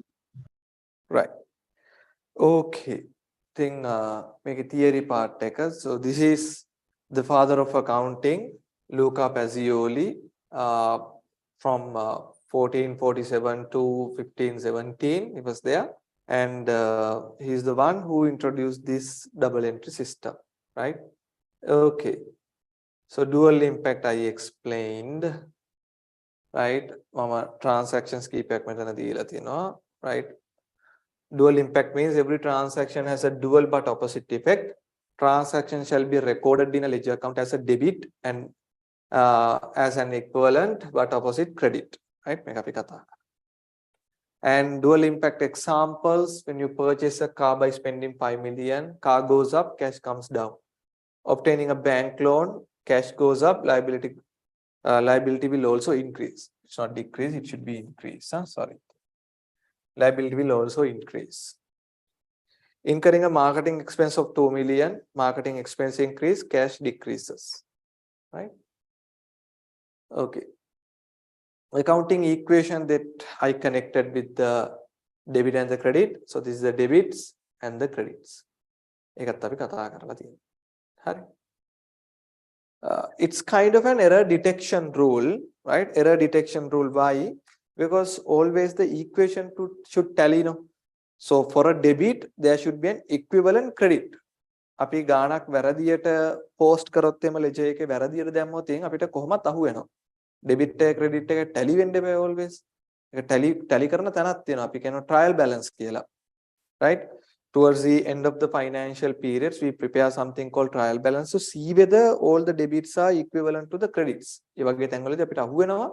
[SPEAKER 1] Right. Okay. Then make a theory part එක. So this is the father of accounting, Luca Pacioli, from 1447 to 1517. He was there, and he's the one who introduced this double entry system. Right? Okay. So dual impact I explained. Right? Mama transactions කීපයක් මෙතන දීලා තිනවා. Right? Dual impact means every transaction has a dual but opposite effect. Transaction shall be recorded in a ledger account as a debit and as an equivalent but opposite credit. Right? මේක අපි කතා කරා. And dual impact examples: when you purchase a car by spending 5 million, car goes up, cash comes down. Obtaining a bank loan, cash goes up, liability will also increase. It's not decrease, it should be increase. Sorry. Liability will also increase. Incurring a marketing expense of 2 million, marketing expense increase, cash decreases. Right? Okay. Accounting equation that I connected with the debit and the credit. So this is the debits and the credits. ඒකත් අපි කතා කරලා තියෙනවා. හරි. It's kind of an error detection rule, right? Error detection rule. Why? Because always the equation should tally, no? So for a debit, there should be an equivalent credit. අපි ගාණක් වැරදියට post කරොත් එම ledger එකේ වැරදියට දැම්මොත් එන් අපිට කොහොමත් අහු වෙනවා. debit එක credit එක tally වෙන්න බෑ always. ඒක tally කරන තැනක් තියෙනවා. අපි කියනවා trial balance කියලා. Right? towards the end of the financial periods, we prepare something called trial balance to see whether all the debits are equivalent to the credits. ඒ වගේ තැන්වලදී අපිට අහුවෙනවා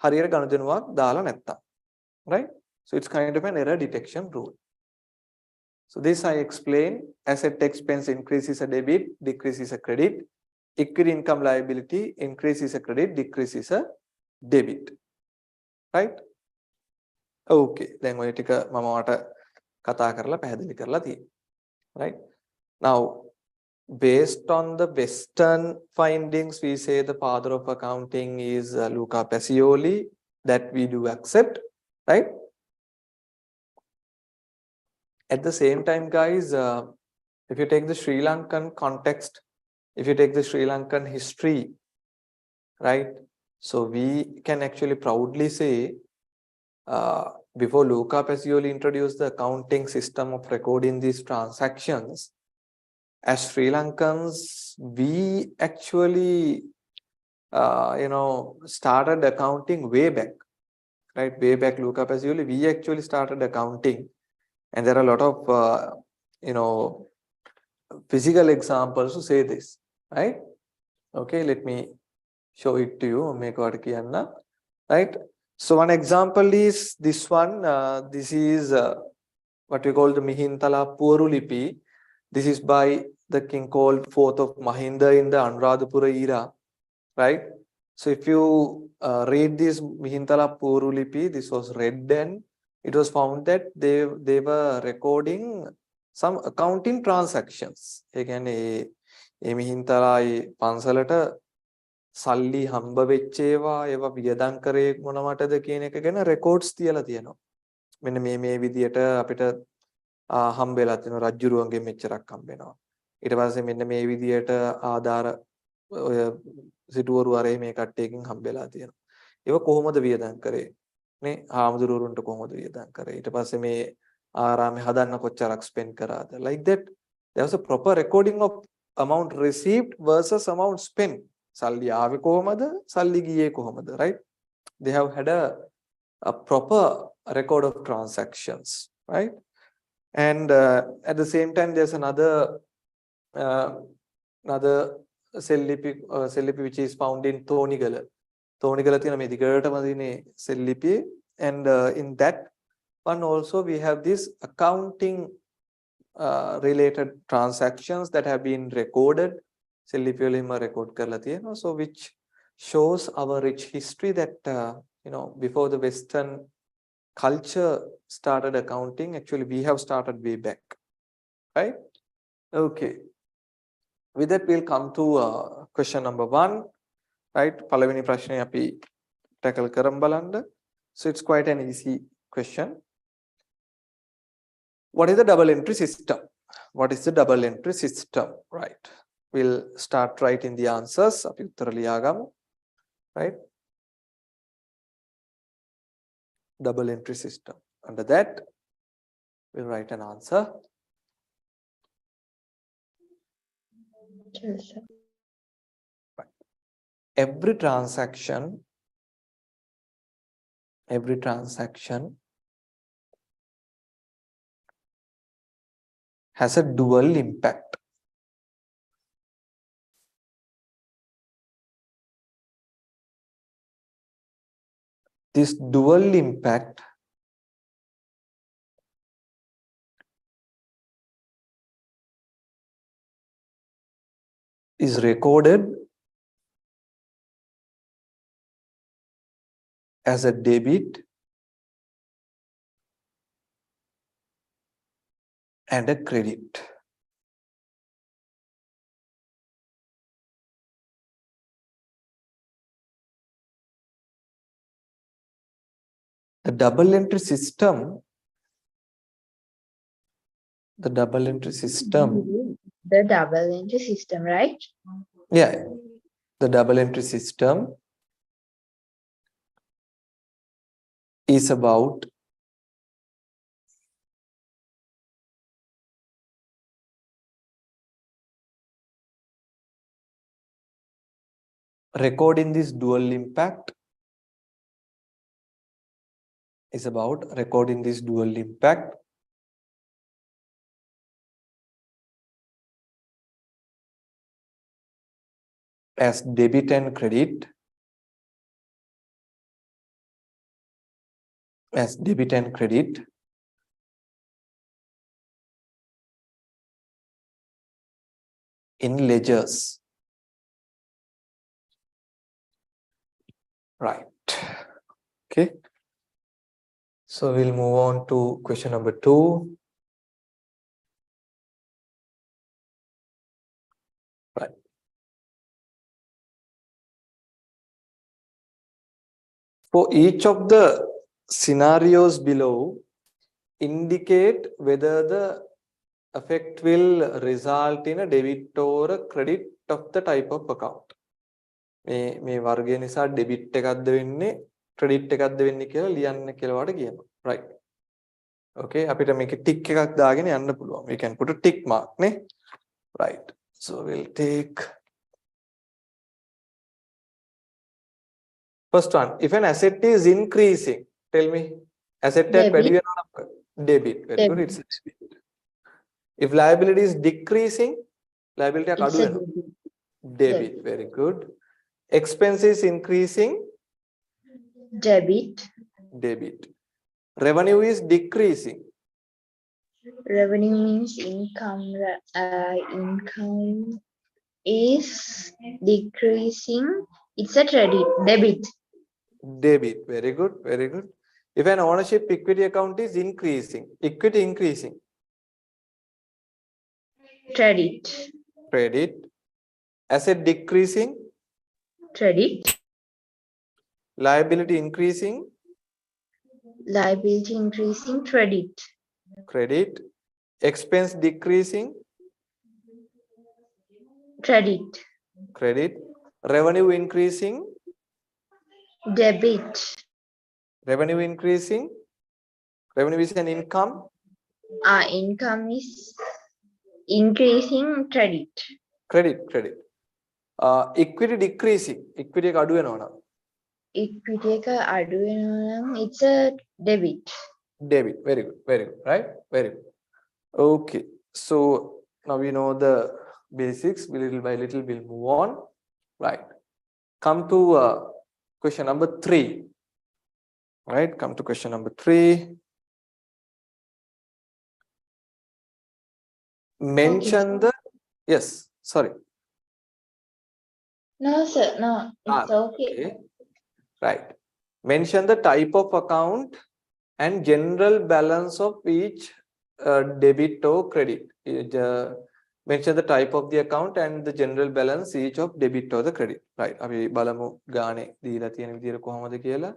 [SPEAKER 1] හරියට ගණදෙනුවක් දාලා නැත්තම්. Right? So it's kind of an error detection rule. So this I explain. Asset expense increase is a debit, decrease is a credit. Equity income liability increase is a credit, decrease is a debit. Right? Okay. දැන් ඔය ටික මම ඔයාලට කතා කරලා පැහැදිලි කරලා තියෙනවා. Right? Now, based on the Western findings, we say the father of accounting is Luca Pacioli. That we do accept. Right? At the same time, guys, if you take the Sri Lankan context, if you take the Sri Lankan history, right? So we can actually proudly say, before Luca Pacioli introduced the accounting system of recording these transactions, as Sri Lankans, we actually, started accounting way back, right? Way back, Luca Pacioli, we actually started accounting. And there are a lot of, physical examples to say this, right? Okay, let me show it to you. Right? So one example is this one. This is what we call the Mihintala Purulipi. This is by the king called 4th of Mahinda in the Anuradhapura era, right? So if you read this Mihintala Purulipi, this was read then. It was found that they were recording some accounting transactions. Again, ඒ මිහින්තලා පන්සලට සල්ලි හම්බ වෙච්ච ඒවා වියදම් කරේ මොනවටද කියන එක ගැන රෙකෝඩ්ස් තියලා තියෙනවා. මෙන්න මේ විදියට අපිට හම්බෙලා තියෙනවා රජ්ජුරුවන්ගෙන් මෙච්චරක් හම්බෙනවා. ඊට පස්සේ මෙන්න මේ විදියට ආධාර ඔය සිටුවරු අරේ මේ කට්ටියකින් හම්බෙලා තියෙනවා. ඒව කොහොමද වියදම් කරේ? නේ හාමුදුරුවරුන්ට කොහොමද වියදම් කරේ? ඊට පස්සේ මේ ආරාමේ හදන්න කොච්චරක් ස්පෙන්ඩ් කරාද? Like that, there was a proper recording of amount received versus amount spent. සල්ලි ආවේ කොහොමද? සල්ලි ගියේ කොහොමද? Right? They have had a proper record of transactions, right? And at the same time, there's another සෙල්ලිපි which is found in Thonigala. Thonigala තියෙන මේ දිගටම දිනේ සෙල්ලිපි, and in that one also we have this accounting related transactions that have been recorded. සෙල්ලිපි වලින්ම record කරලා තියෙනවා. So which shows our rich history that before the Western culture started accounting, actually we have started way back, right? Okay. With that, we'll come to question number 1, right? පළවෙනි ප්‍රශ්නේ අපි tackle කරමු බලන්න. So it's quite an easy question. What is the double entry system? What is the double entry system? Right. We'll start writing the answers. අපි උත්තර ලියාගමු. Right? Double entry system. Under that, we'll write an answer. Right. Every transaction has a dual impact. This dual impact is recorded as a debit and a credit. The double entry system, right? Yeah, the double entry system is about recording this dual impact. as debit and credit, as debit and credit, in ledgers. Right. Okay. So we'll move on to question number 2. Right. For each of the scenarios below, indicate whether the effect will result in a debit or a credit of the type of account. මේ වර්ගය නිසා debit එකක්ද වෙන්නේ credit එකක්ද වෙන්නේ කියලා ලියන්න කියලා වාට කියනවා. Right. Okay. අපිට මේකේ tick එකක් දාගෙන යන්න පුළුවන්. We can put a tick mark නේ. Right. So we'll take first one. If an asset is increasing, tell me. Asset එකක් වැඩි වෙනවා නම් debit. Very good. It's a debit. If liability is decreasing, liability එකක් අඩු වෙනවා. Debit. Very good. Expense is increasing.
[SPEAKER 2] Debit.
[SPEAKER 1] Debit. Revenue is decreasing.
[SPEAKER 2] Revenue means income. Income is decreasing. It's a credit. Debit.
[SPEAKER 1] Debit. Very good. Very good. If an ownership equity account is increasing, equity increasing.
[SPEAKER 2] Credit.
[SPEAKER 1] Credit. Asset decreasing.
[SPEAKER 2] Credit.
[SPEAKER 1] Liability increasing.
[SPEAKER 2] Liability increasing. Credit.
[SPEAKER 1] Credit. Expense decreasing.
[SPEAKER 2] Credit.
[SPEAKER 1] Credit. Revenue increasing.
[SPEAKER 2] Debit.
[SPEAKER 1] Revenue increasing. Revenue is an income.
[SPEAKER 2] Income is increasing. Credit.
[SPEAKER 1] Credit. Credit. Equity decreasing. Equity එක අඩු වෙනවා නම්
[SPEAKER 2] Equity එක අඩු වෙනවා නම් it's a debit.
[SPEAKER 1] debit. Very good. Very good. Right? Very good. Okay. So now we know the basics. Little by little we'll move on. Right. Come to question number 3. Right. Come to question number 3. Mention the yes. Sorry.
[SPEAKER 2] No, sir. No, it's okay.
[SPEAKER 1] Right. Mention the type of account and general balance of each debit or credit. Mention the type of the account and the general balance each of debit or the credit. Right. අපි බලමු ගානේ දීලා තියෙන විදිහට කොහොමද කියලා.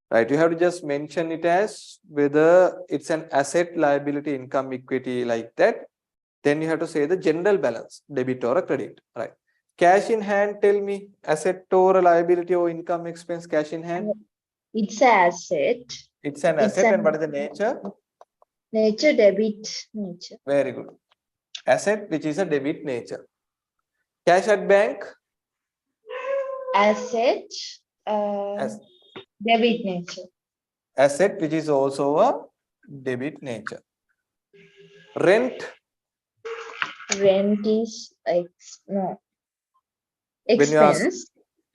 [SPEAKER 1] Right. You have to just mention it as whether it's an asset, liability, income, equity like that. Then you have to say the general balance, debit or a credit. Right. Cash in hand, tell me, asset or a liability or income, expense, cash in hand?
[SPEAKER 2] It's an asset.
[SPEAKER 1] It's an asset. And what is the nature?
[SPEAKER 2] Nature, debit nature.
[SPEAKER 1] Very good. Asset, which is a debit nature. Cash at bank?
[SPEAKER 2] Asset, debit nature.
[SPEAKER 1] Asset, which is also a debit nature. Rent?
[SPEAKER 2] Rent is expense.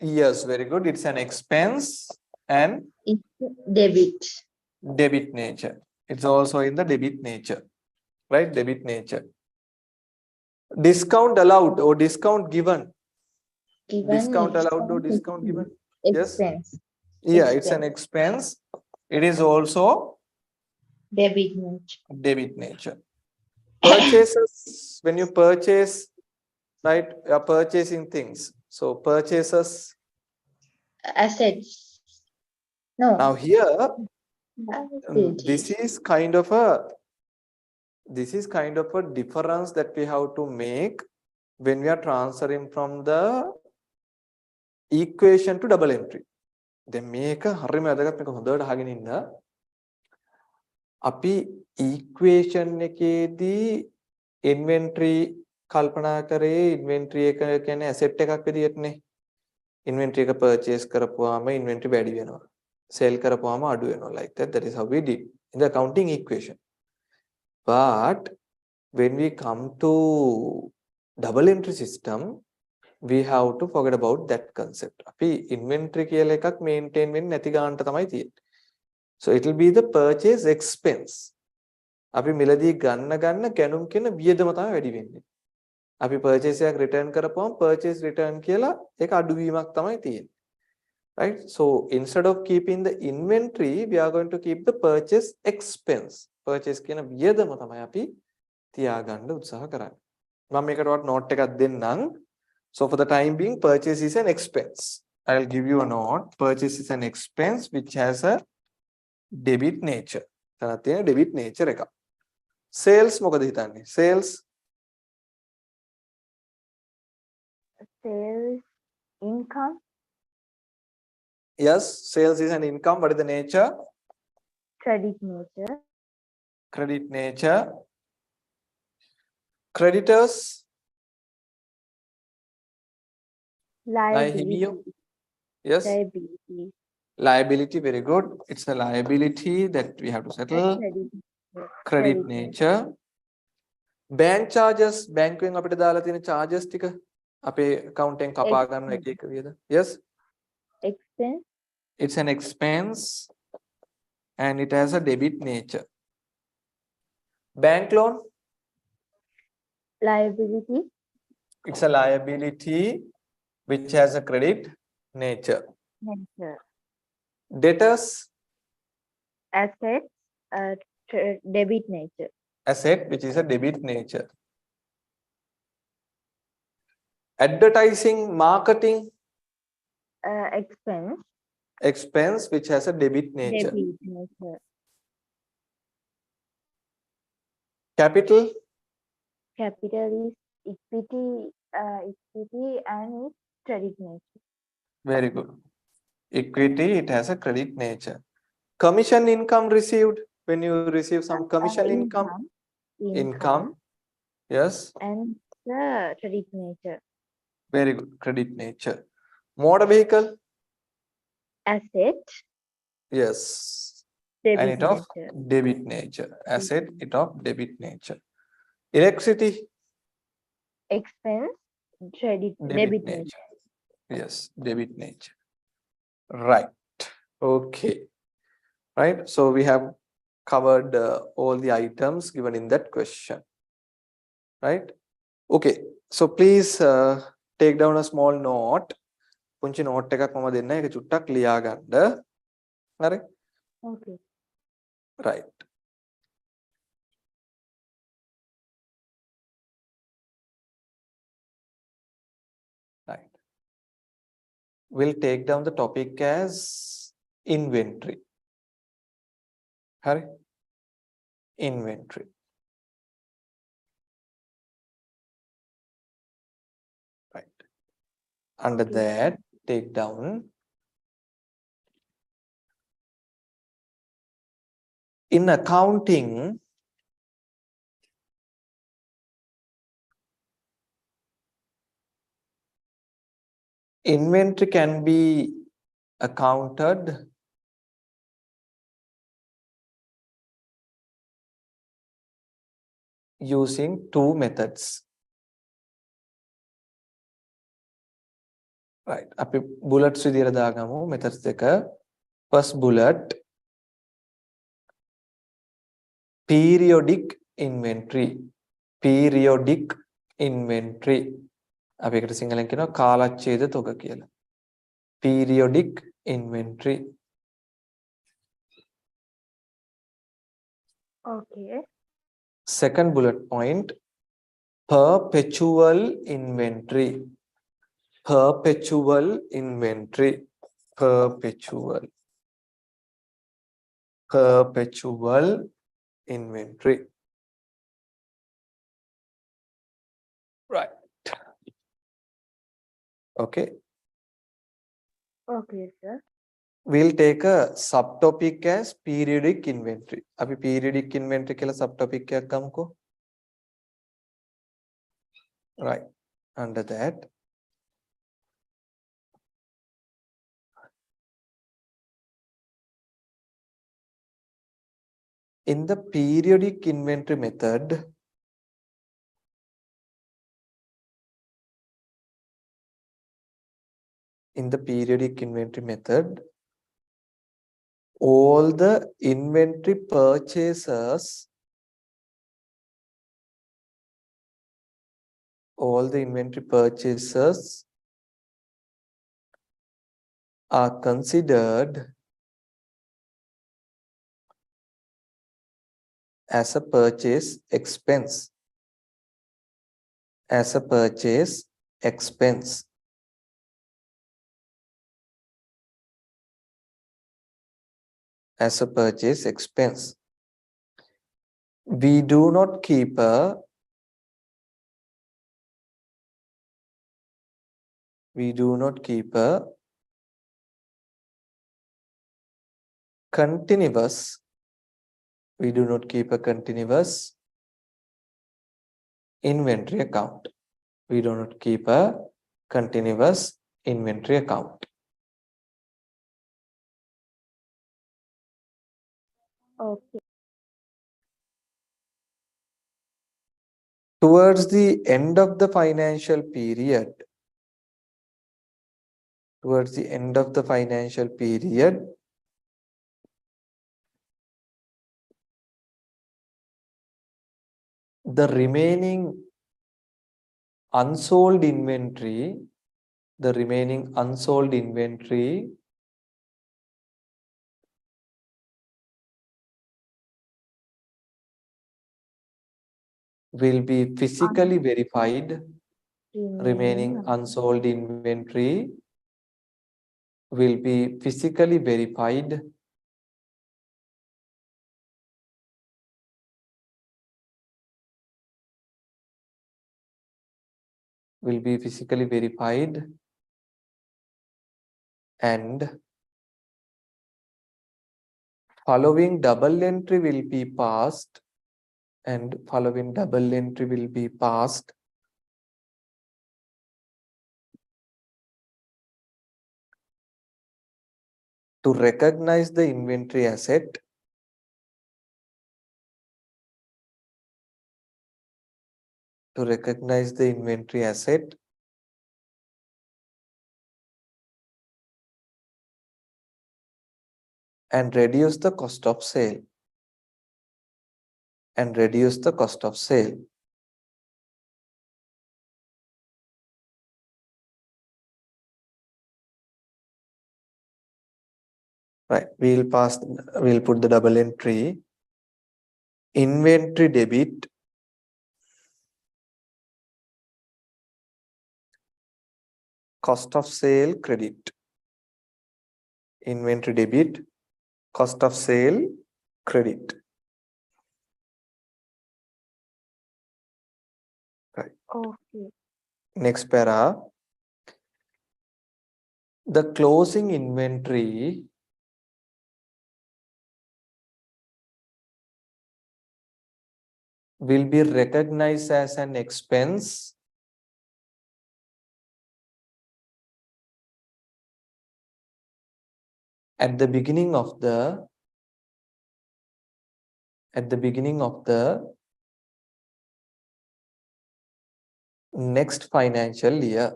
[SPEAKER 1] Yes, very good. It's an expense and
[SPEAKER 2] it's debit.
[SPEAKER 1] Debit nature. It's also in the debit nature. Right? Debit nature. Discount allowed or discount given? Discount allowed or discount given?
[SPEAKER 2] Expense.
[SPEAKER 1] Yes. Yeah, it's an expense. It is also
[SPEAKER 2] debit nature.
[SPEAKER 1] Debit nature. Purchases, when you purchase, right, you are purchasing things. So purchases.
[SPEAKER 2] Assets. No.
[SPEAKER 1] Now here, this is kind of a difference that we have to make when we are transferring from the equation to double entry. Then මේක හරියම වැදගත් මේක හොඳට අහගෙන ඉන්න. අපි equation එකේදී inventory කල්පනා කරේ inventory එක කියන්නේ asset එකක් විදියටනේ. Inventory එක purchase කරපුවාම inventory වැඩි වෙනවා. Sell කරපුවාම අඩු වෙනවා. Like that. That is how we did in the accounting equation. But when we come to double entry system, we have to forget about that concept. අපි inventory කියලා එකක් maintain වෙන්නේ නැති ගානට තමයි තියෙන්නේ. So it will be the purchase expense. අපි මිලදී ගන්න කැනුම් කියන වියදම තමයි වැඩි වෙන්නේ. අපි purchase එකක් return කරපුවම purchase return කියලා ඒක අඩුවීමක් තමයි තියෙන්නේ. Right? So instead of keeping the inventory, we are going to keep the purchase expense. Purchase කියන වියදම තමයි අපි තියාගන්න උත්සාහ කරන්නේ. මම මේකට වත් note එකක් දෙන්නම්. So for the time being, purchase is an expense. I'll give you a note. Purchase is an expense which has a debit nature. තනත් තියෙන debit nature එකක්. Sales මොකද හිතන්නේ? Sales
[SPEAKER 2] income.
[SPEAKER 1] Yes, sales is an income. What is the nature?
[SPEAKER 2] Credit nature.
[SPEAKER 1] Credit nature. Creditors.
[SPEAKER 2] Liability.
[SPEAKER 1] Yes.
[SPEAKER 2] Liability.
[SPEAKER 1] Liability, very good. It's a liability that we have to settle. Credit nature. Bank charges. Bank එකෙන් අපිට දාලා තියෙන charges ටික අපේ account එකෙන් කපා ගන්න එක එක වියද. Yes.
[SPEAKER 2] Expense.
[SPEAKER 1] It's an expense and it has a debit nature. Bank loan.
[SPEAKER 2] Liability.
[SPEAKER 1] It's a liability which has a credit nature. Debtors.
[SPEAKER 2] Asset. Debit nature.
[SPEAKER 1] Asset which is a debit nature. Advertising, marketing.
[SPEAKER 2] Expense.
[SPEAKER 1] Expense which has a debit nature.
[SPEAKER 2] Debit nature.
[SPEAKER 1] Capital.
[SPEAKER 2] Capital is equity and its credit nature.
[SPEAKER 1] Very good. Equity, it has a credit nature. Commission income received. When you receive some commission income. Yes.
[SPEAKER 2] And the credit nature.
[SPEAKER 1] Very good. Credit nature. Motor vehicle.
[SPEAKER 2] Asset.
[SPEAKER 1] Yes.
[SPEAKER 2] Debit
[SPEAKER 1] and it
[SPEAKER 2] nature.
[SPEAKER 1] of debit nature. Asset, it of debit nature. Electricity.
[SPEAKER 2] Expense. Debit nature.
[SPEAKER 1] Yes, debit nature. Right. Okay. Right. So we have covered all the items given in that question. Right. Okay. So please take down a small note. පුංචි note එකක් මම දෙන්න. ඒක චුට්ටක් ලියා ගන්න. හරි?
[SPEAKER 2] Okay.
[SPEAKER 1] Right. Right. We'll take down the topic as inventory. Hurry. Inventory. Right. Under that, take down in accounting. Inventory can be accounted using two methods. Right. අපි bullets විදියට දාගමු methods දෙක. First bullet, periodic inventory. Periodic inventory. අපි ඒකට සිංහලෙන් කියනවා කාලච්ඡේද තොග කියලා. Periodic inventory.
[SPEAKER 2] Okay.
[SPEAKER 1] Second bullet point, perpetual inventory. Perpetual inventory. Perpetual inventory. Right. Okay.
[SPEAKER 2] Okay, sir.
[SPEAKER 1] We'll take a subtopic as periodic inventory. අපි periodic inventory කියලා subtopic එකක් ගමුකෝ. Right. Under that, in the periodic inventory method, in the periodic inventory method, all the inventory purchases are considered as a purchase expense. As a purchase expense. As a purchase expense. We do not keep a continuous inventory account. We do not keep a continuous inventory account.
[SPEAKER 2] Okay.
[SPEAKER 1] Towards the end of the financial period, the remaining unsold inventory will be physically verified. Remaining unsold inventory will be physically verified and following double entry will be passed to recognize the inventory asset and reduce the cost of sale. Right, we'll put the double entry. Inventory debit cost of sale credit. Inventory debit cost of sale credit. Right.
[SPEAKER 2] Okay.
[SPEAKER 1] Next para. The closing inventory will be recognized as an expense at the beginning of the next financial year.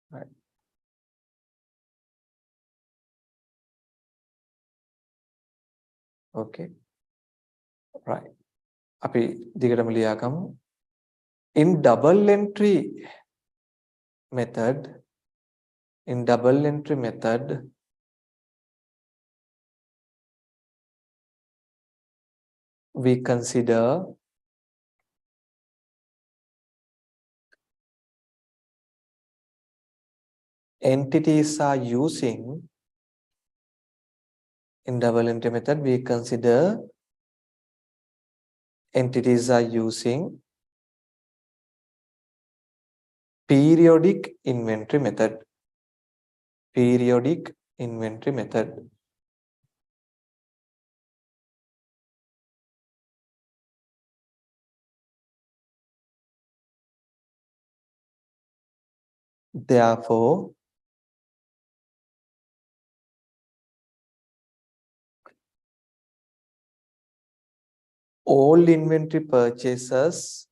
[SPEAKER 1] Right. Okay. Right. අපි දිගටම ලියාගමු. In double entry method, we consider entities are using periodic inventory method. Therefore, all inventory purchases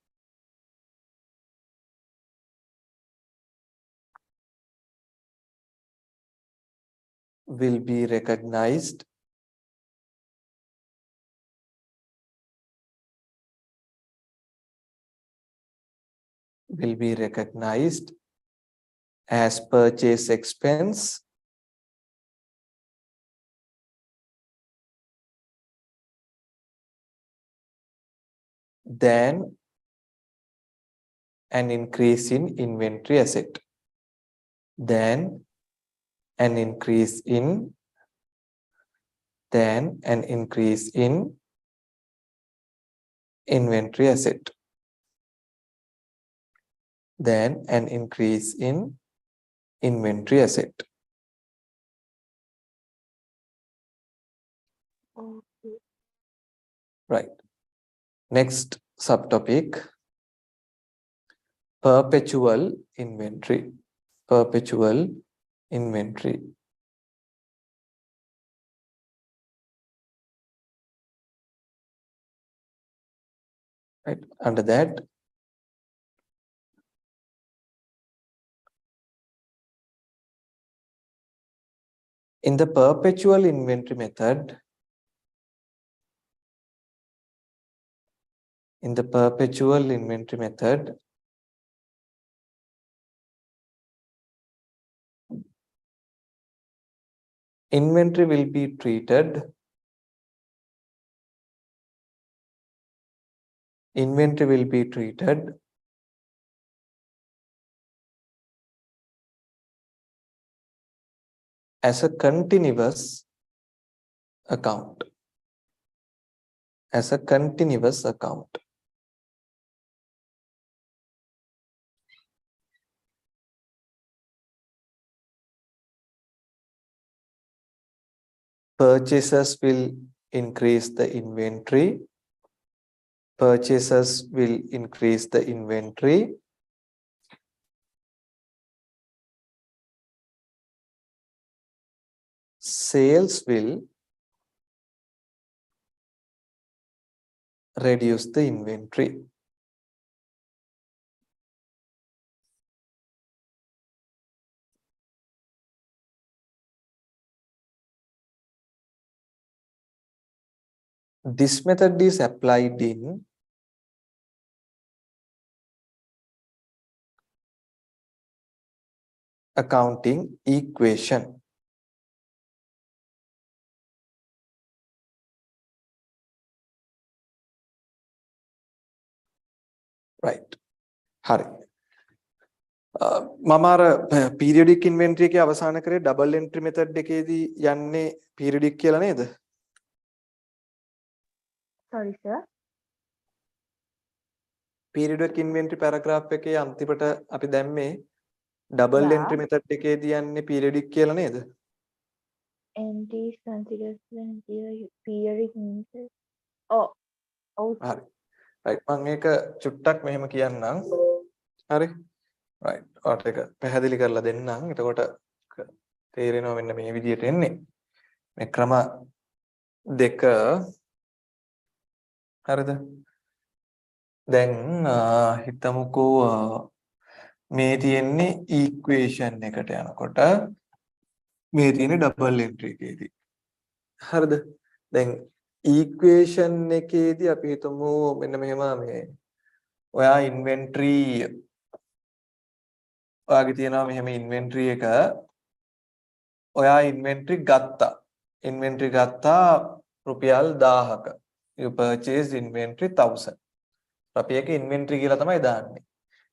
[SPEAKER 1] will be recognized as purchase expense than an increase in inventory asset. Than an increase in inventory asset. Than an increase in inventory asset.
[SPEAKER 2] Okay.
[SPEAKER 1] Right. Next subtopic, perpetual inventory. Perpetual inventory. Right. Under that, in the perpetual inventory method, inventory will be treated as a continuous account. As a continuous account. Purchases will increase the inventory. Purchases will increase the inventory. Sales will reduce the inventory. This method is applied in accounting equation. Right. Hari. මම අර periodic inventory එකේ අවසාන කරේ double entry method එකේදී යන්නේ periodic කියලා නේද?
[SPEAKER 2] Sorry, sir.
[SPEAKER 1] periodic inventory paragraph එකේ අන්තිමට අපි දැම්මේ double
[SPEAKER 2] Yeah.
[SPEAKER 1] entry method එකේදී යන්නේ periodic කියලා නේද?
[SPEAKER 2] Entries considered when periodic means. Oh,
[SPEAKER 1] හරි. right මම මේක චුට්ටක් මෙහෙම කියන්නම්. හරි. right. ඔයාලට ඒක පැහැදිලි කරලා දෙන්නම්. එතකොට තේරෙනවා මෙන්න මේ විදිහට එන්නේ. මේ ක්‍රම දෙක හරිද? දැන් හිතමුකෝ මේ තියෙන්නේ equation එකට යනකොට මේ තියෙන්නේ double entry එකේදී. හරිද? දැන් equation එකේදී අපි හිතමු මෙන්න මෙහෙම මේ ඔයා inventory ඔයාගේ තියෙනවා මෙහෙම inventory එක ඔයා inventory ගත්තා. inventory ගත්තා රුපියල් 1000ක. you purchased inventory 1000. අපි ඒක inventory කියලා තමයි දාන්නේ.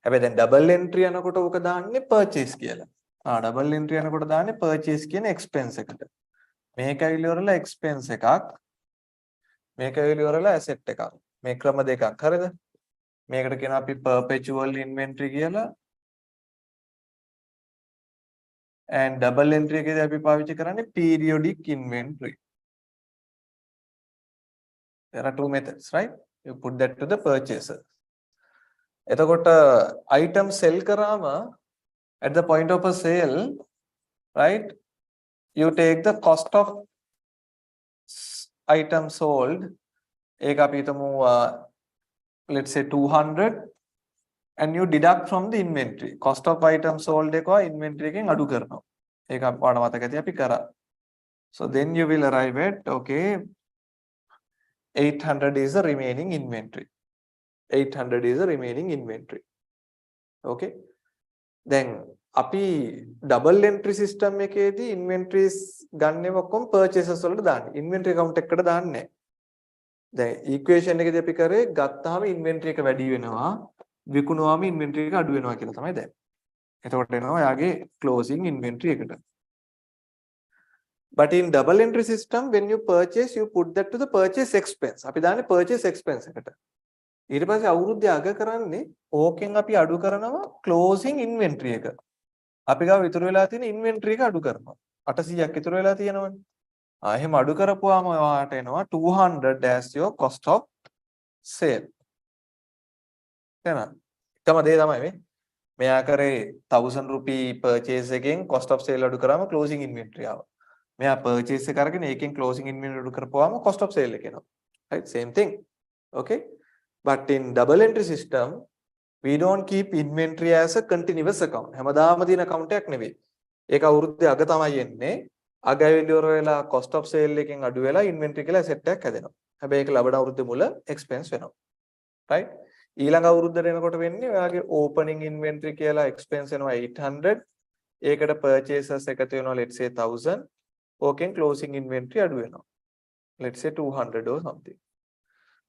[SPEAKER 1] හැබැයි දැන් double entry යනකොට ඕක දාන්නේ purchase කියලා. double entry යනකොට දාන්නේ purchase කියන expense එකට. මේක ඇවිල්ලා expense එකක්. මේක ඇවිල්ලා asset එකක්. මේ ක්‍රම දෙකක්. හරිද? මේකට කියනවා අපි perpetual inventory කියලා. and double entry එකේදී අපි පාවිච්චි කරන්නේ periodic inventory. There are two methods, right? You put that to the purchaser. එතකොට item sell කරාම at the point of a sale, right? You take the cost of item sold. ඒක අපි හිතමු let's say 200 and you deduct from the inventory. Cost of item sold එක inventory එකෙන් අඩු කරනවා. ඒක අපට මතක ඇති අපි කරා. So then you will arrive at, okay, 800 is the remaining inventory. 800 is the remaining inventory. Okay. Then අපි double entry system එකේදී inventories ගන්නෙ ඔක්කොම purchases වලට දාන්නේ. inventory account එකකට දාන්නේ නැහැ. දැන් equation එකේදී අපි කරේ ගත්තාම inventory එක වැඩි වෙනවා, විකුණුවාම inventory එක අඩු වෙනවා කියලා තමයි දැන්. එතකොට එනවා ඔයාගේ closing inventory එකට. But in double entry system, when you purchase, you put that to the purchase expense. අපි දාන්නේ purchase expense එකට. ඊට පස්සේ අවුරුද්දේ අග කරන්නේ ඕකෙන් අපි අඩු කරනවා closing inventory එක. අපි ගාව ඉතුරු වෙලා තියෙන inventory එක අඩු කරනවා. 800ක් ඉතුරු වෙලා තියෙනවනේ. එහෙම අඩු කරපුවාම ඔයාට එනවා 200 as your cost of sale. එහෙනම් එකම දේ තමයි මේ. මෙයා කරේ 1000 rupee purchase එකෙන් cost of sale අඩු කරාම closing inventory ආවා. මෙයා purchase එක අරගෙන ඒකෙන් closing inventory අඩු කරපුවාම cost of sale එක එනවා. Right, same thing. Okay, but in double entry system we don't keep inventory as a continuous account. හැමදාම තියෙන account එකක් නෙවෙයි. ඒක අවුරුද්දේ අග තමයි එන්නේ. අග ඉවර වෙලා cost of sale එකෙන් අඩු වෙලා inventory කියලා asset එකක් හැදෙනවා. හැබැයි ඒක ලබන අවුරුද්දේ මුල expense වෙනවා. Right? ඊළඟ අවුරුද්දට එනකොට වෙන්නේ ඔයාගේ opening inventory කියලා expense වෙනවා 800. ඒකට purchases එකතු වෙනවා let's say 1000. ඕකෙන් closing inventory අඩු වෙනවා. Let's say 200 or something.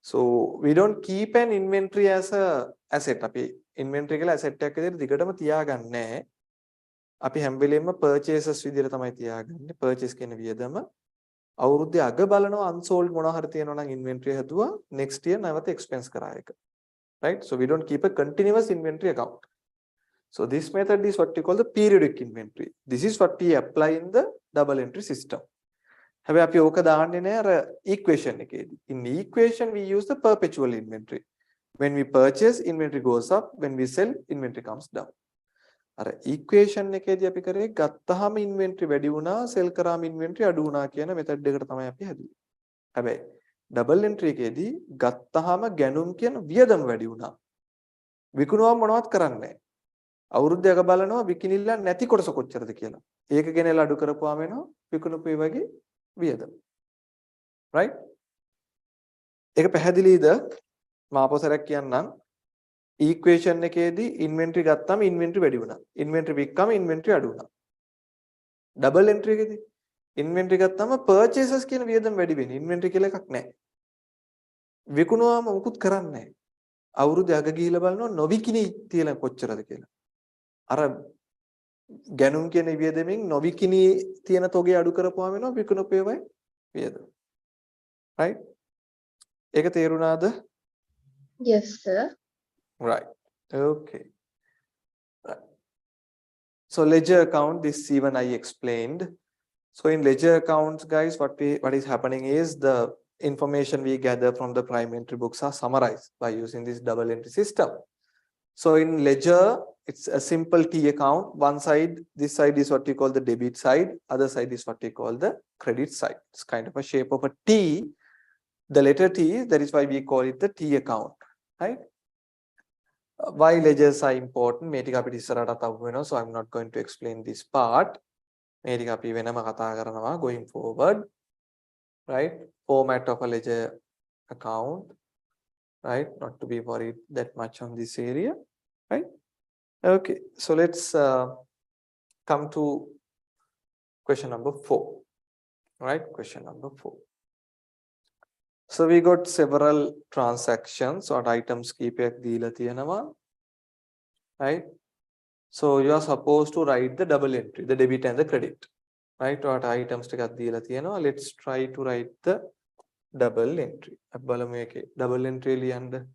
[SPEAKER 1] So we don't keep an inventory as a asset. අපි inventory කියලා asset එකක් විදිහට දිගටම තියාගන්නේ නැහැ. අපි හැම වෙලෙම purchases විදිහට තමයි තියාගන්නේ. purchase කියන වියදම අවුරුද්දේ අග බලනවා unsold මොනවා හරි තියෙනවා නම් inventory හැදුවා next year නැවත expense කරා එක. Right? So we don't keep a continuous inventory account. So this method is what we call the periodic inventory. This is what we apply in the double entry system. හැබැයි අපි ඕක දාන්නේ නැහැ අර equation එකේදී. In the equation we use the perpetual inventory. When we purchase, inventory goes up. When we sell, inventory comes down. අර equation එකේදී අපි කරේ ගත්තාම inventory වැඩි වුණා, sell කරාම inventory අඩු වුණා කියන method එකට තමයි අපි හැදුවේ. හැබැයි double entry එකේදී ගත්තාම ගැනුම් කියන වියදම වැඩි වුණා. විකුණුවම මොනවත් කරන්නේ නැහැ. අවුරුද්දයක බලනවා විකිනිල්ල නැති කොටස කොච්චරද කියලා. ඒක ගෙනලා අඩු කරපුවාම වෙනවා විකුණුපු ඒ වගේ වියදම. right? ඒක පැහැදිලිද? මම ආපස්සට කියන්නම්. equation එකේදී inventory ගත්තාම inventory වැඩි වුණා. inventory වික්කම inventory අඩු වුණා. double entry එකේදී inventory ගත්තාම purchases කියන වියදම වැඩි වෙන්නේ. inventory කියලා එකක් නැහැ. විකුණුවාම මුකුත් කරන්නේ නැහැ. අවුරුද්ද අග ගිහිලා බලනවා නොවිකිනි තියෙන කොච්චරද කියලා. අර ගැනුම් කියන වියදමෙන් නොවිකිනි තියෙන තොගේ අඩු කරපුවාම වෙනවා විකුණුපේ වයි වියදම. right? ඒක තේරුණාද?
[SPEAKER 2] Yes sir.
[SPEAKER 1] Right. Okay. Right. So ledger account, this even I explained. So in ledger accounts, guys, what is happening is the information we gather from the prime entry books are summarized by using this double entry system. So in ledger, it's a simple T account. One side, this side is what we call the debit side. Other side is what we call the credit side. It's kind of a shape of a T. The letter T, that is why we call it the T account, right? Why ledgers are important? මේ ටික අපිට ඉස්සරහට තව වෙනවා. So I'm not going to explain this part. මේ ටික අපි වෙනම කතා කරනවා going forward. Right? Format of a ledger account. Right? Not to be worried that much on this area. Right? Okay. So let's come to question number 4. Right? Question number 4. So we got several transactions or items කීපයක් දීලා තියෙනවා. Right? So you are supposed to write the double entry, the debit and the credit. Right? What items ටිකක් දීලා තියෙනවා. Let's try to write the double entry. අපි බලමු මේකේ double entry ලියන්න.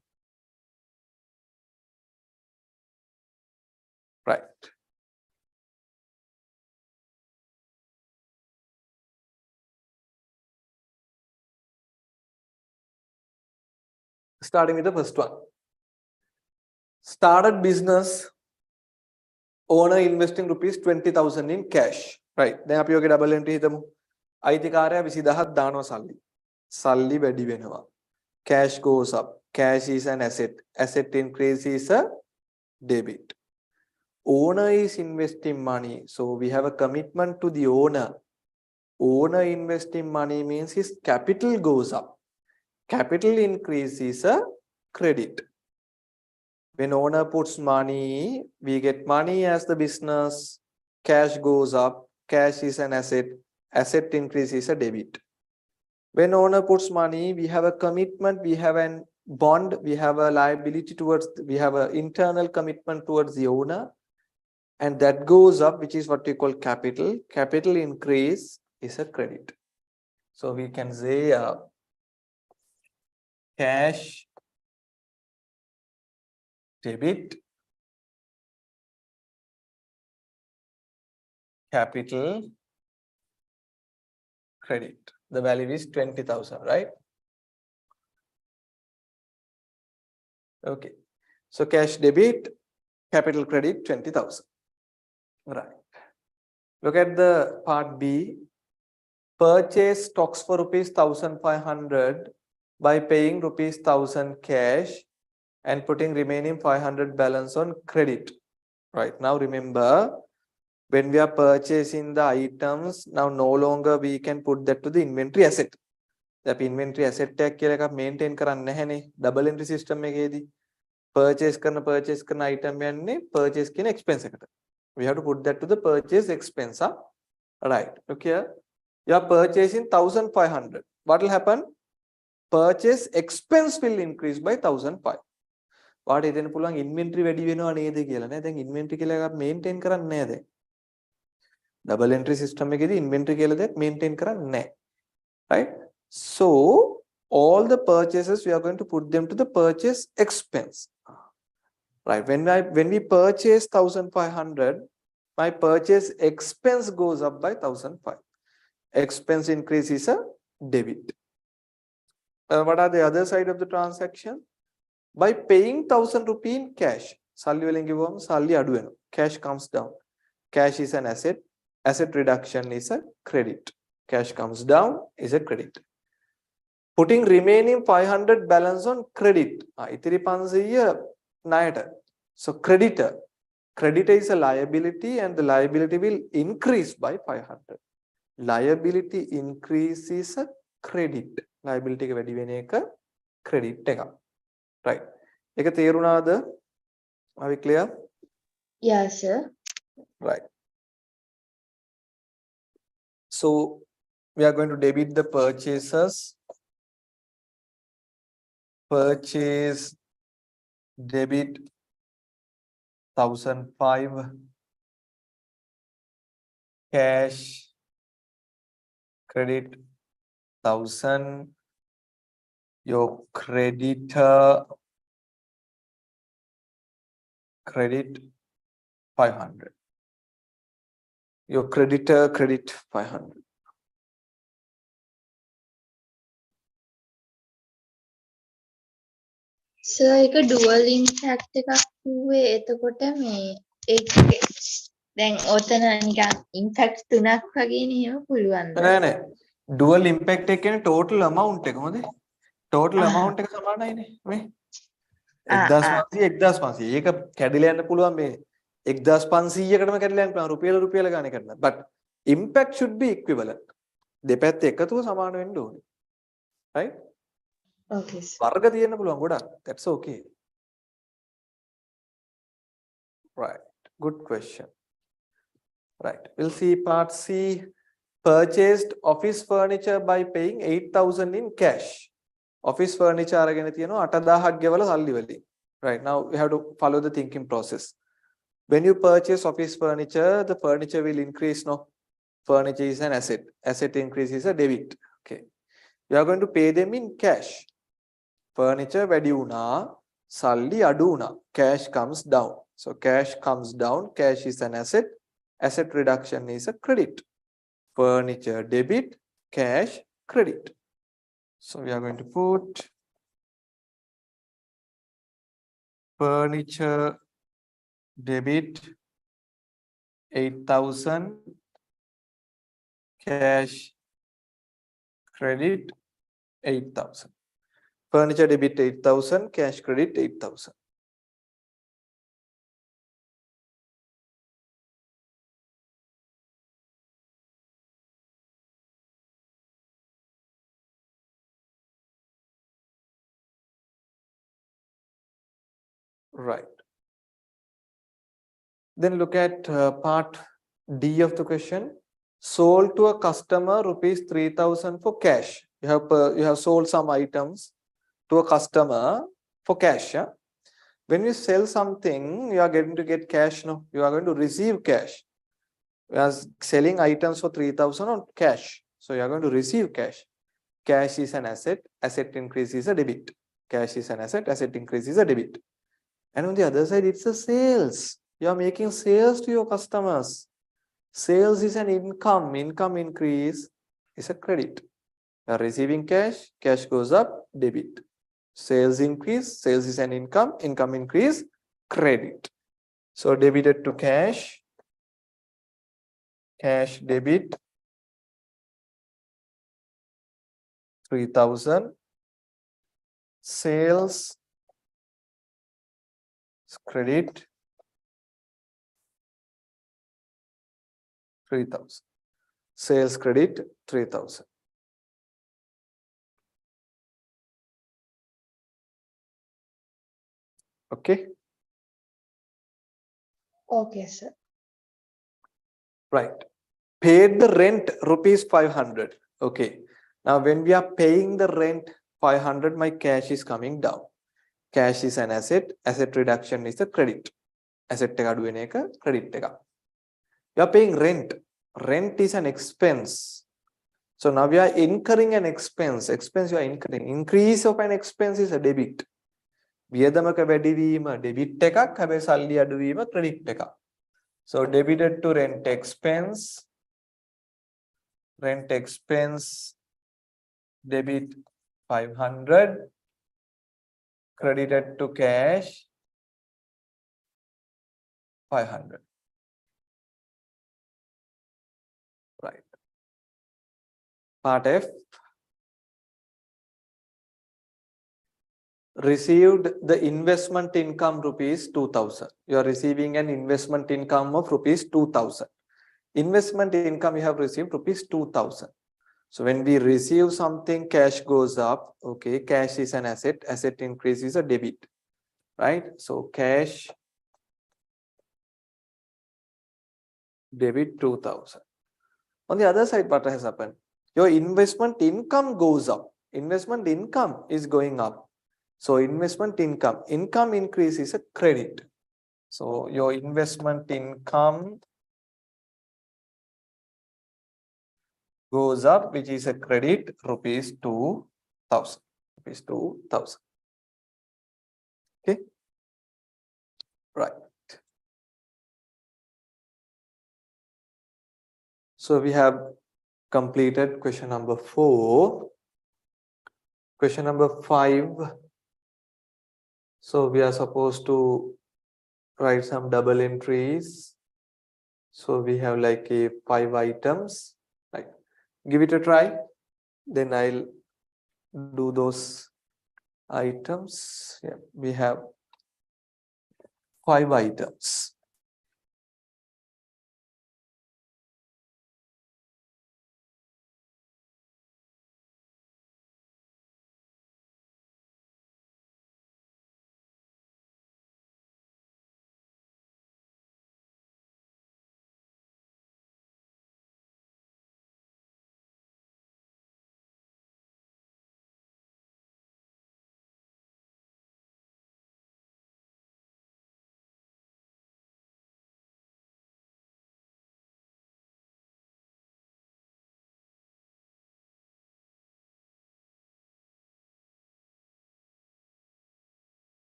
[SPEAKER 1] Right. Starting with the first one. Started business, owner investing rupees 20,000 in cash. Right. දැන් අපි ඔගේ double entry හිතමු. අයිතිකාරයා 20000ක් දානවා සල්ලි. සල්ලි වැඩි වෙනවා. Cash goes up. Cash is an asset. Asset increase is a debit. Owner is investing money. So we have a commitment to the owner. owner investing money means his capital goes up. Capital increase is a credit. When owner puts money, we get money as the business. Cash goes up. Cash is an asset. Asset increase is a debit. When owner puts money, we have a commitment, we have a bond, we have a liability towards, we have an internal commitment towards the owner, and that goes up, which is what we call capital. Capital increase is a credit. So we can say cash debit, capital credit. The value is 20,000, right? Okay. So cash debit, capital credit 20,000. Right. Look at the part B. Purchase stocks for rupees 1,500 by paying rupees 1,000 cash and putting remaining 500 balance on credit. Right. Now remember, when we are purchasing the items, now no longer we can put that to the inventory asset. The inventory asset tag කියලා maintain කරන්න නැහැනේ double entry system එකේදී. Purchase කරන item යන්නේ purchase කියන expense එකට. We have to put that to the purchase expense. Huh? Right. Okay. You are purchasing 1,500. What will happen? Purchase expense will increase by 1,500. What is then පුළුවන් inventory වැඩි වෙනවා නේද කියලා නේ. දැන් inventory කියලා එකක් maintain කරන්නේ නැහැ දැන්. Double entry system එකේදී inventory කියලා දෙයක් maintain කරන්නේ නැහැ. Right? So all the purchases we are going to put them to the purchase expense. Right. When we purchase 1,500, my purchase expense goes up by 1,500. Expense increase is a debit. What are the other side of the transaction? By paying 1,000 rupee in cash, salary වලින් ගිහුවම salary අඩු වෙනවා. Cash comes down. Cash is an asset. Asset reduction is a credit. Cash comes down is a credit. Putting remaining 500 balance on credit. ඉතිරි 500 ණයට. So creditor. Creditor is a liability and the liability will increase by 500. Liability increase is a credit. Liability එක වැඩි වෙන එක credit එකක්. Right. ඒක තේරුණාද? Are we clear?
[SPEAKER 2] Yes, sir.
[SPEAKER 1] Right. So we are going to debit the purchases. Purchase debit 1,005. Cash credit 1,000. Your creditor credit 500. Your creditor credit 500.
[SPEAKER 2] Sir ඒක dual impact එකක් කිව්වේ එතකොට මේ ඒක දැන් ඔතන නිකන් ඉම්පැක්ට් තුනක් වගේනේ එහෙම පුළුවන්ද?
[SPEAKER 1] නෑ dual impact එක කියන්නේ total amount එක හොඳේ. Total amount එක සමානයිනේ මේ 1500 1500. ඒක කැඩිලා යන්න පුළුවන් මේ 1500කටම කැඩිලා යන්න පුළුවන් රුපියල ගානේ කරනවා. But impact should be equivalent. දෙපැත්ත එකතුව සමාන වෙන්න ඕනේ. Right?
[SPEAKER 2] Okay.
[SPEAKER 1] වර්ග තියෙන්න පුළුවන් ගොඩක්. That's okay. Right. Good question. Right. We'll see part C. Purchased office furniture by paying 8,000 in cash. Office furniture අරගෙන තියෙනවා 8,000ක් ගෙවලා සල්ලි වලින්. Right. Now we have to follow the thinking process. When you purchase office furniture, the furniture will increase. No, furniture is an asset. Asset increase is a debit. Okay. You are going to pay them in cash. Furniture වැඩි වුණා, සල්ලි අඩු වුණා. Cash comes down. So cash comes down. Cash is an asset. Asset reduction is a credit. Furniture debit, cash credit. So we are going to put furniture debit 8,000, cash credit 8,000. Furniture debit 8,000, cash credit 8,000. Right. Then look at part D of the question. Sold to a customer rupees 3,000 for cash. You have sold some items to a customer for cash. Yeah? When you sell something, you are going to get cash. No, you are going to receive cash. You are selling items for 3,000 on cash. So you are going to receive cash. Cash is an asset. Asset increase is a debit. Cash is an asset. Asset increase is a debit. And on the other side, it's a sales. You are making sales to your customers. Sales is an income. Income increase is a credit. You are receiving cash. Cash goes up, debit. Sales increase. Sales is an income. Income increase, credit. So debited to cash. Cash debit 3,000. Sales credit 3,000. Sales credit 3,000. Okay.
[SPEAKER 2] Okay, sir.
[SPEAKER 1] Right. Paid the rent rupees 500. Okay. Now when we are paying the rent 500, my cash is coming down. Cash is an asset. Asset reduction is a credit. Asset එක අඩු වෙන එක credit එක. You are paying rent. Rent is an expense. So now we are incurring an expense. Expense you are incurring. Increase of an expense is a debit. වියදමක වැඩිවීම debit එකක්. හැබැයි සල්ලි අඩුවීම credit එකක්. So debited to rent expense. Rent expense debit 500. Credited to cash 500. Right. Part F. Received the investment income rupees 2,000. You are receiving an investment income of rupees 2,000. Investment income you have received rupees 2,000. So when we receive something, cash goes up. Okay, cash is an asset. Asset increase is a debit. Right? So cash debit 2,000. On the other side, what has happened? Your investment income goes up. Investment income is going up. So investment income increase is a credit. So your investment income goes up, which is a credit, rupees 2,000. Rupees 2,000. Okay. Right. So we have completed question number 4. Question number 5. So we are supposed to write some double entries. So we have like a 5 items. Right. Give it a try. Then I'll do those items. Yeah, we have 5 items.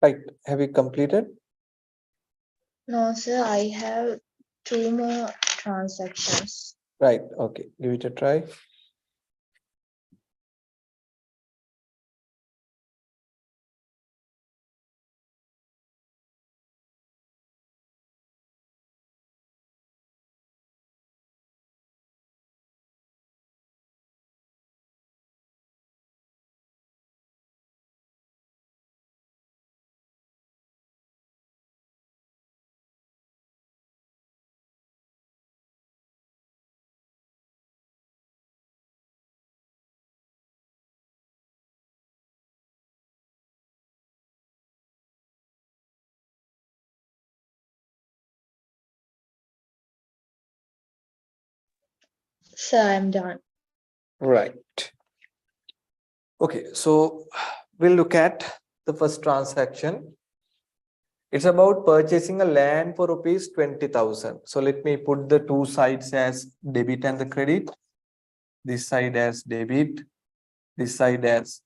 [SPEAKER 1] Right. Have you completed?
[SPEAKER 2] No, sir, I have 2 more transactions.
[SPEAKER 1] Right. Okay. Give it a try.
[SPEAKER 2] Sir, I'm done.
[SPEAKER 1] Right. Okay. So we'll look at the first transaction. It's about purchasing a land for rupees 20,000. So let me put the two sides as debit and the credit. This side as debit, this side as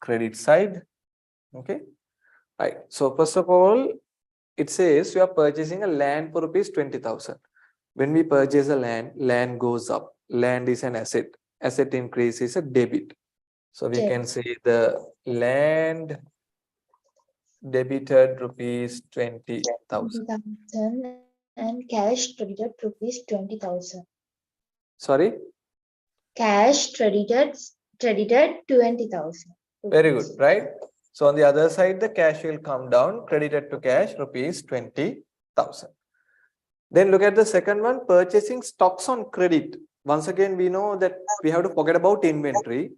[SPEAKER 1] credit side. Okay. Right. So first of all, it says you are purchasing a land for rupees 20,000. When we purchase a land goes up. Land is an asset. Asset increase is a debit. So we can say the land debited rupees 20,000.
[SPEAKER 2] 20,000 and cash credited rupees 20,000.
[SPEAKER 1] Sorry?
[SPEAKER 2] Cash credited 20,000.
[SPEAKER 1] Very good, right? So on the other side, the cash will come down, credited to cash rupees 20,000. Then look at the second one, purchasing stocks on credit. Once again, we know that we have to forget about inventory.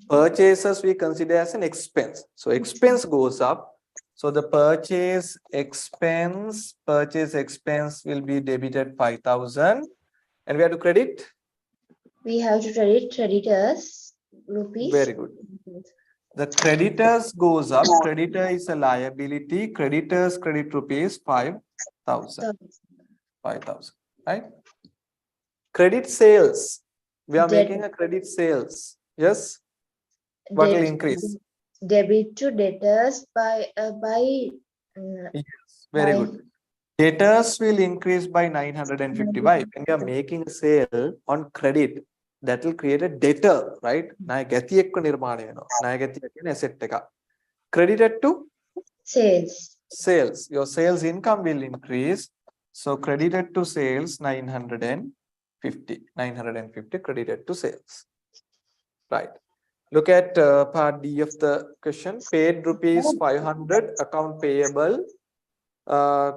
[SPEAKER 1] Purchases we consider as an expense. So expense goes up. So the purchase expense will be debited 5,000. And we have to credit?
[SPEAKER 2] We have to credit creditors rupees.
[SPEAKER 1] Very good. The creditors goes up. Creditor is a liability. Creditors credit rupees 5,000. 5,000, right? Credit sales. We are making a credit sales. Yes. What will increase?
[SPEAKER 2] Debit to debtors by
[SPEAKER 1] Yes, very good. Debtors will increase by 950. Why? When we are making a sale on credit, that will create a debtor, right? Credited to
[SPEAKER 2] sales.
[SPEAKER 1] Sales. Your sales income will increase. So credited to sales 950. 950 credited to sales. Right. Look at part D of the question. Paid rupees 500 account payable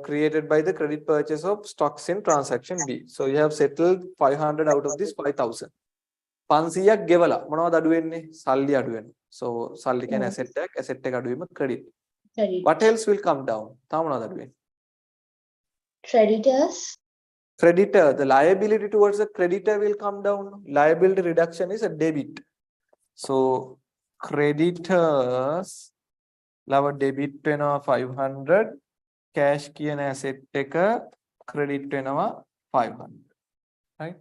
[SPEAKER 1] created by the credit purchase of stocks in transaction B. So you have settled 500 out of this 5,000. 500ක් ගෙවලා මොනවද අඩු වෙන්නේ? සල්ලි අඩු වෙනවා. So සල්ලි කියන්නේ asset එක අඩු වීම credit. What else will come down? තව මොනවද අඩු වෙන්නේ?
[SPEAKER 2] Creditors.
[SPEAKER 1] Creditor, the liability towards the creditor will come down. Liability reduction is a debit. So creditors ලව debit වෙනවා 500. Cash කියන asset එක credit වෙනවා 500. Right?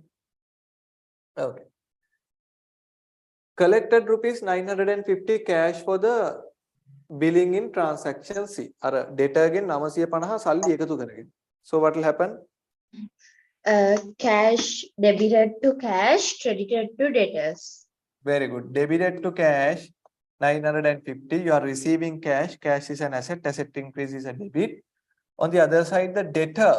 [SPEAKER 1] Okay. Collected rupees 950 cash for the billing in transaction C. අර data ගෙන් 950 සල්ලි එකතු කරගෙන. So what will happen?
[SPEAKER 2] Cash debited to cash, credited to debtors.
[SPEAKER 1] Very good. Debited to cash 950. You are receiving cash. Cash is an asset. Asset increase is a debit. On the other side, the debtor.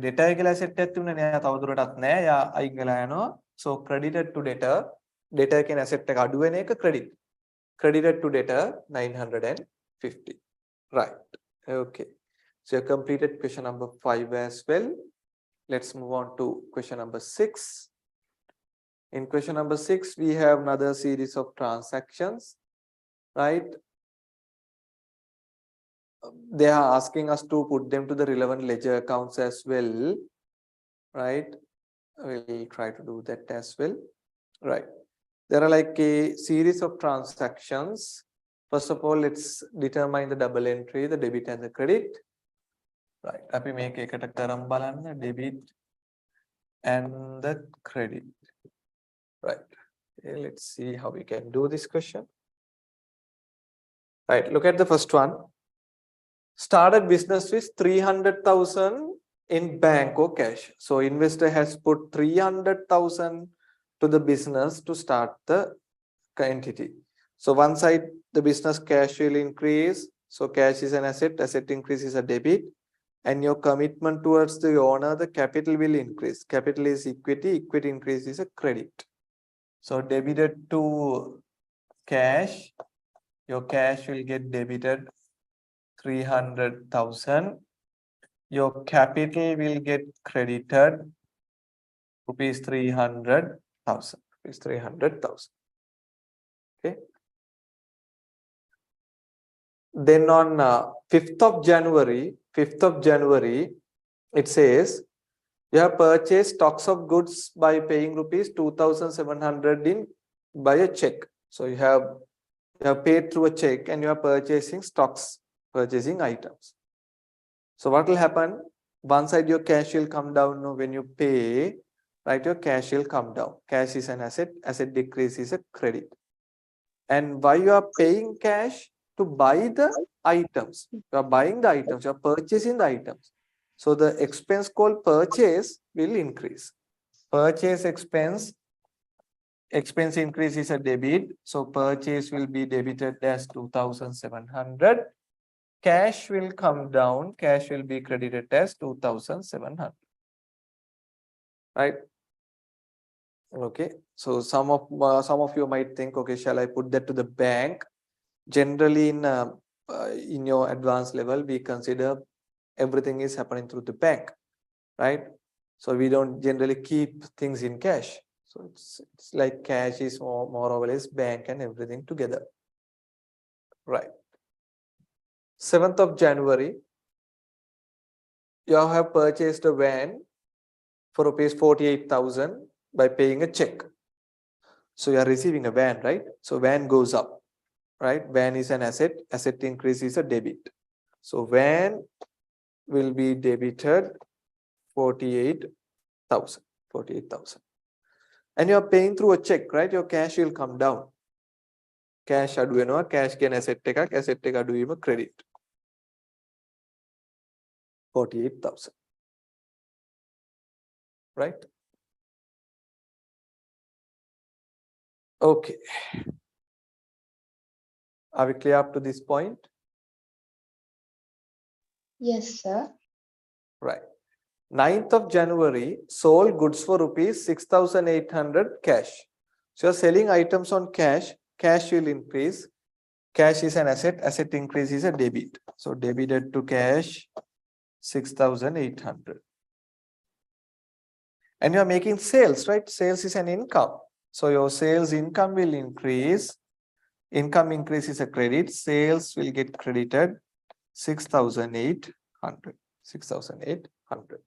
[SPEAKER 1] Debtor කියලා asset එකක් තිබුණේ නෑ තවදුරටත් නෑ. යා අයින් වෙලා යනවා. So credited to debtor. Debtor කියන asset එක අඩු වෙන එක credit. Credited to debtor 950. Right. Okay. So you completed question number 5 as well. Let's move on to question number 6. In question number 6, we have another series of transactions, right? They are asking us to put them to the relevant ledger accounts as well, right? We'll try to do that as well, right? There are like a series of transactions. First of all, let's determine the double entry, the debit and the credit. Right. අපි මේක එකට කරන් බලන්න debit and the credit. Right. Okay, let's see how we can do this question. Right, look at the first one. Started business with 300,000 in bank or cash. So investor has put 300,000 to the business to start the entity. So one side, the business cash will increase. So cash is an asset, asset increase is a debit. And your commitment towards the owner, the capital will increase. Capital is equity, equity increase is a credit. So debited to cash, your cash will get debited 300,000. Your capital will get credited rupees 300,000. Rupees 300,000. Okay. Then on 5th of January, it says you have purchased stocks of goods by paying rupees 2,700 in by a check. So you have paid through a check and you are purchasing stocks, purchasing items. So what will happen? One side your cash will come down. No, when you pay, right, your cash will come down. Cash is an asset, asset decrease is a credit. And why you are paying cash? To buy the items. You are buying the items, you are purchasing the items. So the expense called purchase will increase. Purchase expense increase is a debit. So purchase will be debited as 2,700. Cash will come down. Cash will be credited as 2,700. Right? Okay. So some of you might think, okay, shall I put that to the bank? Generally, in your advanced level, we consider everything is happening through the bank, right? So we don't generally keep things in cash. So it's like cash is more or less bank and everything together, right? 7th of January, you have purchased a van for rupees 48,000 by paying a check. So you are receiving a van, right? So van goes up, right? Van is an asset, asset increase is a debit. So van will be debited 48,000. And you are paying through a check, right? Your cash will come down. Cash aduwenawa, cash gen asset ekak, asset එක අඩුවීම credit. 48,000. Right? Okay. Are we clear up to this point?
[SPEAKER 2] Yes, sir.
[SPEAKER 1] Right. 9th of January, sold goods for rupees 6,800 cash. So you're selling items on cash, cash will increase. Cash is an asset, asset increase is a debit. So debited to cash 6,800. And you're making sales, right? Sales is an income. So your sales income will increase. Income increase is a credit. Sales will get credited 6,800. 6,800.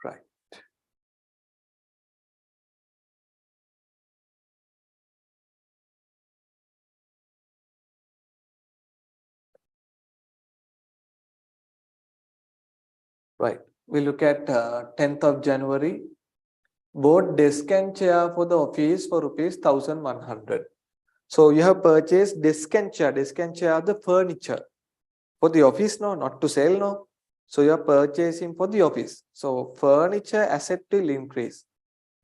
[SPEAKER 1] Right. Right. We look at 10th of January. Bought desk and chair for the office for rupees 1,100. So you have purchased desk and chair. Desk and chair are the furniture. For the office, no, not to sell, no. So you are purchasing for the office. So furniture asset will increase,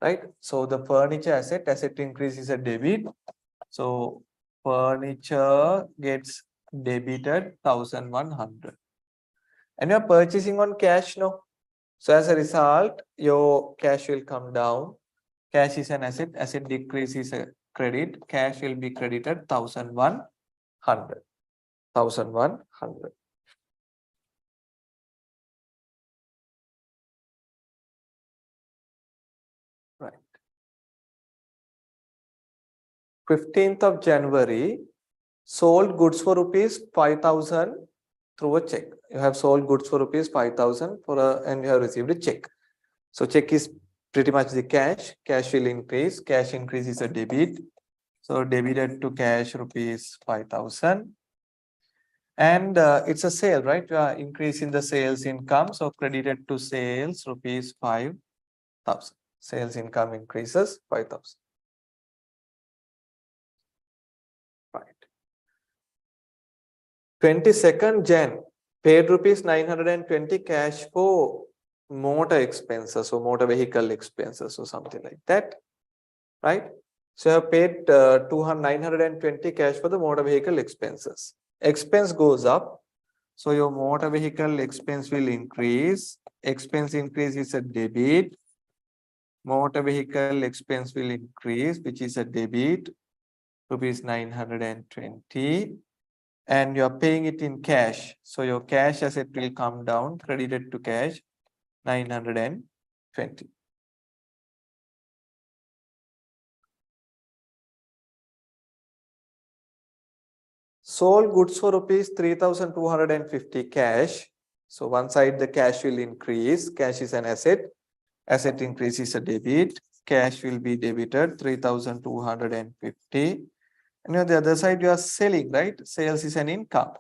[SPEAKER 1] right? So the furniture asset increase is a debit. So furniture gets debited 1,100. And you are purchasing on cash, no. So as a result, your cash will come down. Cash is an asset. Asset decrease is a credit. Cash will be credited 1,100. 1,100. Right. 15th of January, sold goods for rupees 5,000 through a check. You have sold goods for rupees 5,000 and you have received a check. So check is pretty much the cash. Cash will increase. Cash increase is a debit. So debited to cash rupees 5,000. And it's a sale, right? You are increasing the sales income. So credited to sales rupees 5,000. Sales income increases 5,000. Right. 22nd Jan, paid rupees 920 cash for motor expenses or motor vehicle expenses or something like that. Right? So you have paid 920 cash for the motor vehicle expenses. Expense goes up. So your motor vehicle expense will increase. Expense increase is a debit. Motor vehicle expense will increase, which is a debit, rupees 920. And you are paying it in cash. So your cash asset will come down, credited to cash, 920. Sold goods for rupees 3,250 cash. So one side the cash will increase. Cash is an asset. Asset increase is a debit. Cash will be debited 3,250. And on the other side you are selling, right? Sales is an income.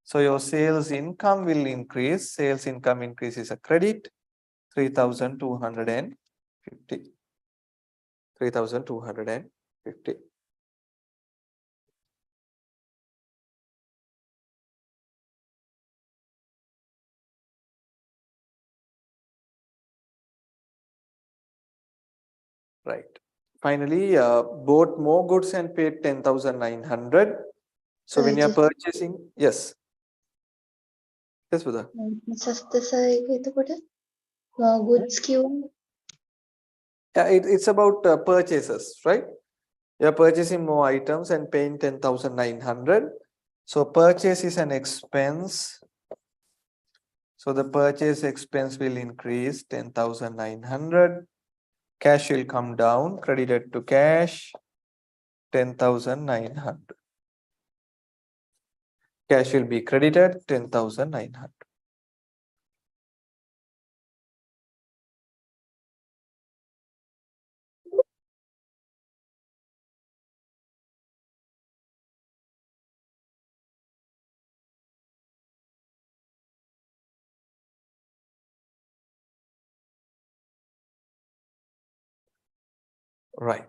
[SPEAKER 1] So your sales income will increase. Sales income increases a credit 3,250. 3,250. Right. Finally, bought more goods and paid 10,900. So when you are purchasing, yes. Yes, Buddha. Yeah, it's about purchases, right? You are purchasing more items and paying 10,900. So purchase is an expense. So the purchase expense will increase 10,900. Cash will come down, credited to cash 10,900. Cash will be credited 10,900. Right.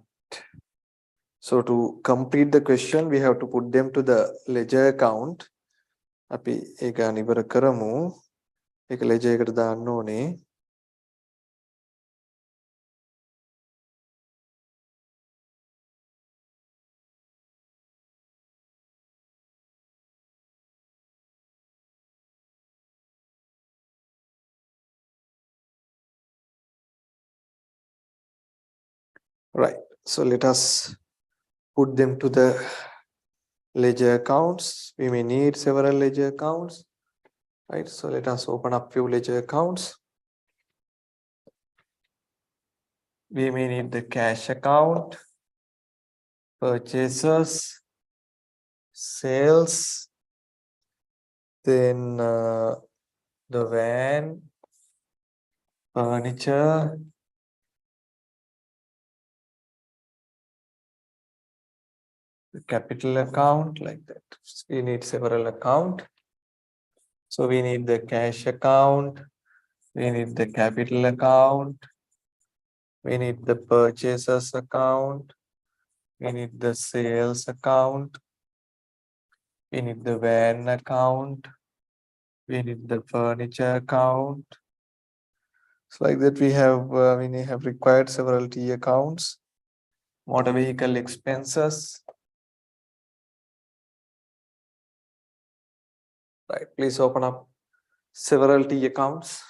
[SPEAKER 1] So to complete the question, we have to put them to the ledger account. අපි ඒක අනිවර කරමු. ඒක ledger එකට දාන්න ඕනේ. Right. So let us put them to the ledger accounts. We may need several ledger accounts. Right. So let us open up few ledger accounts. We may need the cash account, purchases, sales, then the van, furniture, the capital account, like that. We need several accounts. So we need the cash account, we need the capital account, we need the purchases account, we need the sales account, we need the van account, we need the furniture account. So like that we have required several T accounts, motor vehicle expenses. Right, please open up several T accounts.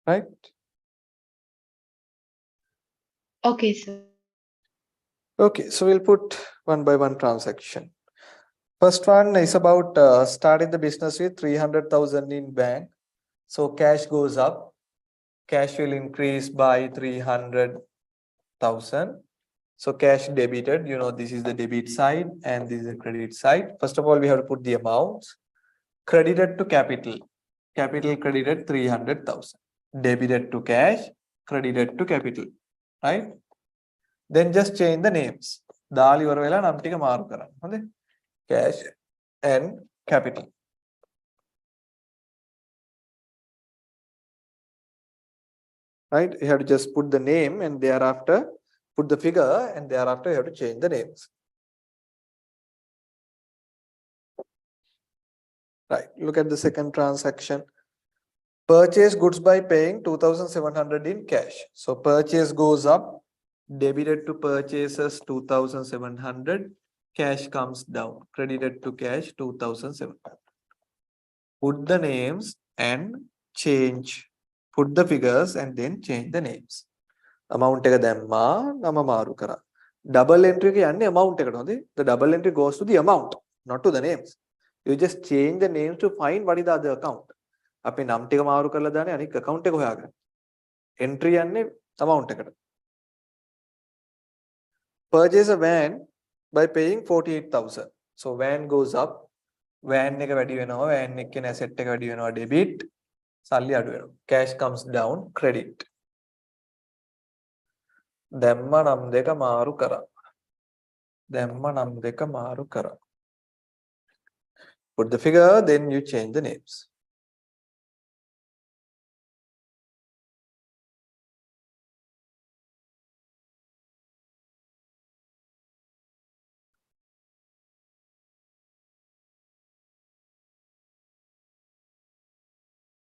[SPEAKER 1] Right.
[SPEAKER 2] Okay, sir.
[SPEAKER 1] Okay, so we'll put one by one transaction. First one is about starting the business with 300,000 in bank. So cash goes up. cash will increase by 300,000. So cash debited, this is the debit side and this is the credit side. First of all, we have to put the amounts. Credited to capital. Capital credited 300,000. Debited to cash, credited to capital. Right? Then just change the names. Dali varavela nam tika maru karan. Cash and capital. Right? You have to just put the name and thereafter put the figure and thereafter you have to change the names. Right. Look at the second transaction. Purchase goods by paying 2,700 in cash. So purchase goes up, debited to purchases 2,700, cash comes down, credited to cash 2,700. Put the names and change. Put the figures and then change the names. Amount එක දැම්මා නම මාරු කරා. Double entry එක යන්නේ amount එකට හොඳේ. The double entry goes to the amount, not to the names. You just change the names to find what is the other account. අපි නම් ටික මාරු කරලා දාන්නේ අනික account එක හොයාගන්න. Entry යන්නේ amount එකට. Purchase a van by paying 48,000. So van goes up. Van එක වැඩි වෙනවා. Van එකේ asset එක වැඩි වෙනවා debit. සල්ලි අඩු වෙනවා. Cash comes down credit. දැම්ම නම් දෙක මාරු කරා. දැම්ම නම් දෙක මාරු කරා. Put the figure, then you change the names.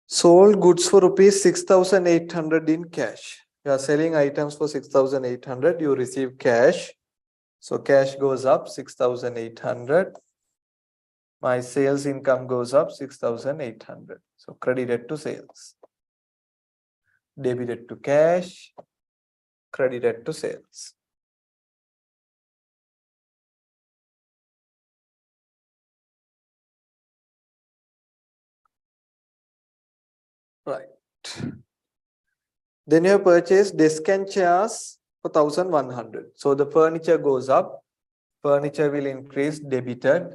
[SPEAKER 1] Sold goods for rupees 6,800 in cash. You are selling items for 6,800. You receive cash. So cash goes up 6,800. My sales income goes up 6,800. So credited to sales. Debited to cash. Credited to sales. Right. Then you have purchased desk and chairs for 1,100. So the furniture goes up. Furniture will increase debited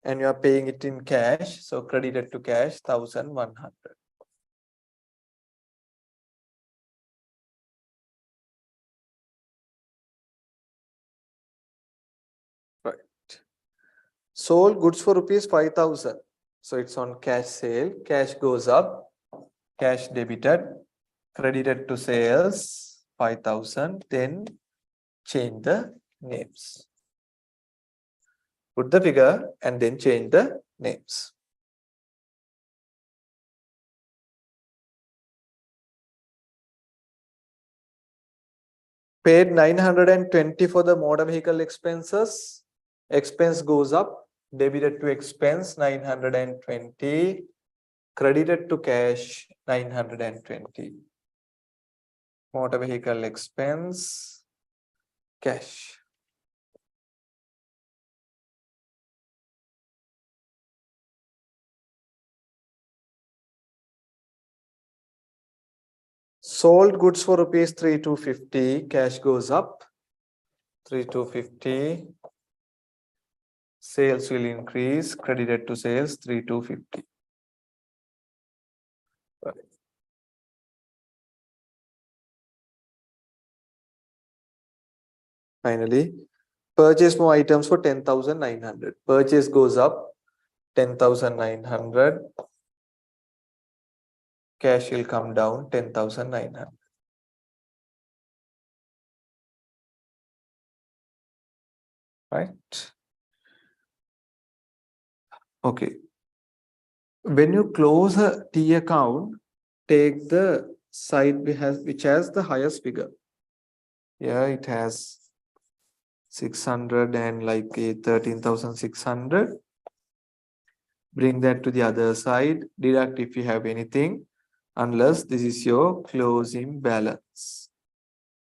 [SPEAKER 1] and you are paying it in cash. So credited to cash 1,100. Right. Sold goods for rupees 5,000. So it's on cash sale. Cash goes up. Cash debited. Credited to sales 5,000. Then change the names. Put the figure and then change the names. Paid 920 for the motor vehicle expenses. Expense goes up. Debited to expense 920. Credited to cash 920. Motor vehicle expense. Cash. Sold goods for rupees 3,250. Cash goes up. 3,250. Sales will increase. Credited to sales 3,250. Finally, purchase more items for 10,900. Purchase goes up 10,900. Cash will come down 10,900. Right? Okay. When you close a T account, take the side which has the highest figure. Yeah, it has 600 and like 13,600. Bring that to the other side. Deduct if you have anything, unless this is your closing balance.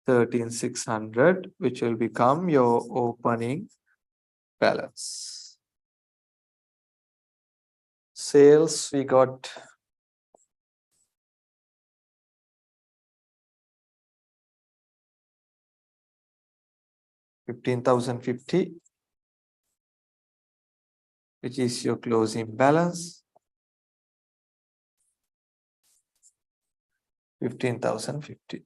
[SPEAKER 1] 13,600, which will become your opening balance. Sales, we got 15,050, which is your closing balance. 15,050.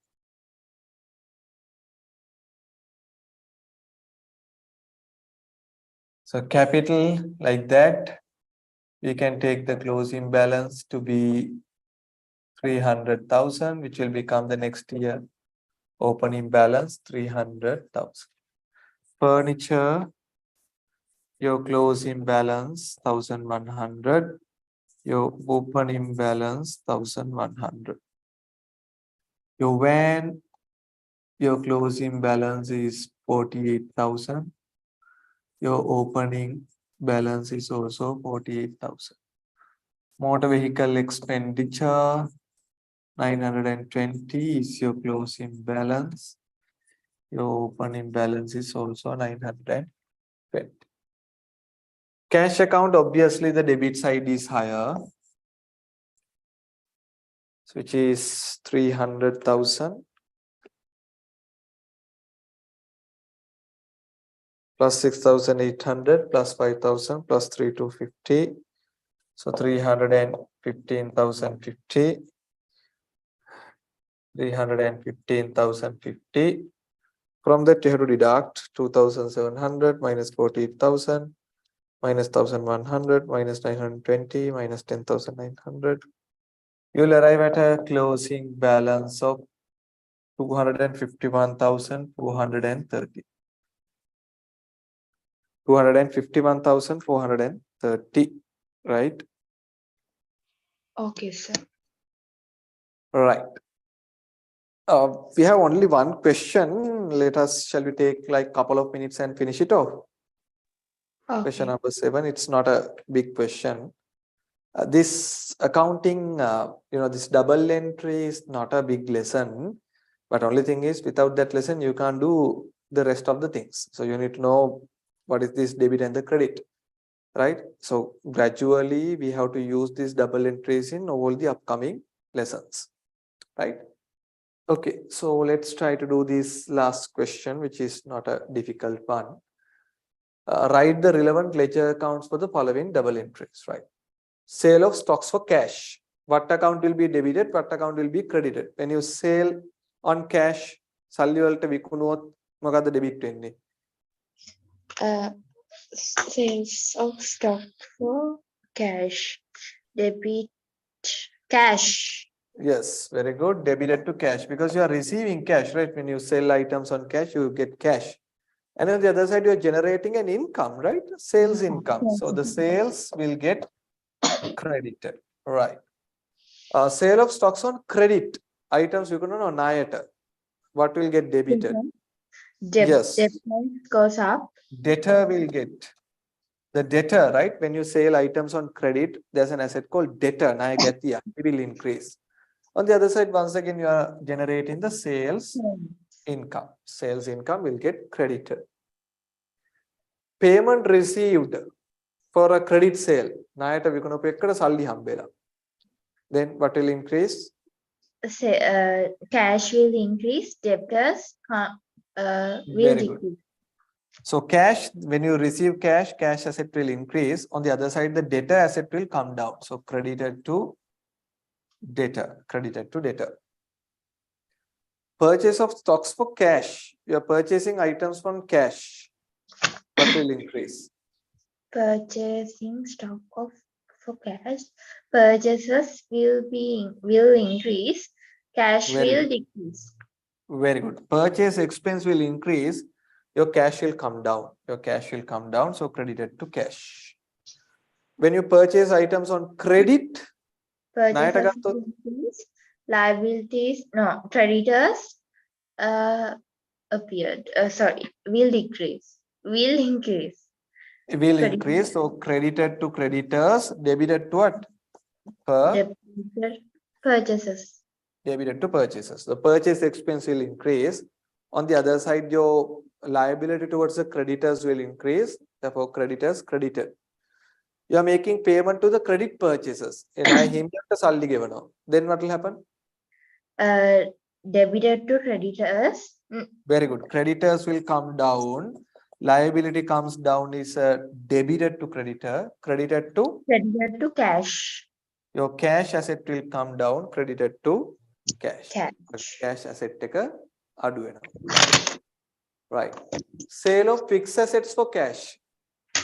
[SPEAKER 1] So capital like that, we can take the closing balance to be 300,000, which will become the next year opening balance 300,000. Furniture, your closing balance 1,100, your opening balance 1,100. Your van, your closing balance is 48,000. Your opening balance is also 48,000. Motor vehicle expenditure 920 is your closing balance. Your opening balance is also 920. Cash account, obviously the debit side is higher, which is 300,000 plus 6,800 plus 5,000 plus 3,250. So 315,050. 315,050. From that you have to deduct 2,700 minus 48,000 minus 1,100 minus 920 minus 10,900. You will arrive at a closing balance of 251,430. 251,430, right?
[SPEAKER 2] Okay, sir.
[SPEAKER 1] Right. We have only one question. Shall we take like couple of minutes and finish it off?
[SPEAKER 2] Okay.
[SPEAKER 1] Question number 7. It's not a big question. This accounting, this double entry is not a big lesson. But only thing is, without that lesson, you can't do the rest of the things. So you need to know what is this debit and the credit, right? So gradually, we have to use these double entries in all the upcoming lessons, right? Okay, so let's try to do this last question, which is not a difficult one. Write the relevant ledger accounts for the following double entries, right? Sale of stocks for cash. What account will be debited? What account will be credited? When you sell on cash, සල්ලි වලට විකුණුවොත් මොකද්ද debit වෙන්නේ?
[SPEAKER 2] Sales of stock for cash. Debit cash.
[SPEAKER 1] Yes, very good. Debited to cash because you are receiving cash, right? When you sell items on cash, you get cash. And on the other side, you are generating an income, right? Sales income. So the sales will get credited, right? Sale of stocks on credit items you can know ණයට. What will get debited? Yes.
[SPEAKER 2] Debtor goes up.
[SPEAKER 1] Debtor will get the debtor, right? When you sell items on credit, there's an asset called debtor. Nayagatiya. It will increase. On the other side, once again, you are generating the sales income. Sales income will get credited. Payment received for a credit sale. ණයට විකුණපු එකට සල්ලි හම්බෙලා. Then what will increase?
[SPEAKER 2] Cash will increase. Debtors will decrease.
[SPEAKER 1] So cash, when you receive cash, cash asset will increase. On the other side, the debtor asset will come down. So credited to debtor, credited to debtor. Purchase of stocks for cash. You are purchasing items from cash. What will increase?
[SPEAKER 2] Purchasing stock for cash. Purchases will increase. Cash will decrease.
[SPEAKER 1] Very good. Purchase expense will increase. Your cash will come down. Your cash will come down. So credited to cash. When you purchase items on credit,
[SPEAKER 2] purchases will increase. Liabilities, no, creditors appeared. Will decrease. Will increase.
[SPEAKER 1] It will increase. So credited to creditors, debited to what?
[SPEAKER 2] Purchases.
[SPEAKER 1] Debited to purchases. The purchase expense will increase. On the other side, your liability towards the creditors will increase. Therefore, creditors credited. You are making payment to the credit purchases. Then what will happen?
[SPEAKER 2] Debited to creditors.
[SPEAKER 1] Very good. Creditors will come down. Liability comes down is debited to creditor. Credited to
[SPEAKER 2] cash.
[SPEAKER 1] your cash asset will come down. Credited to cash.
[SPEAKER 2] Cash.
[SPEAKER 1] Cash asset take a adu වෙනවා. Right. Sale of fixed assets for cash.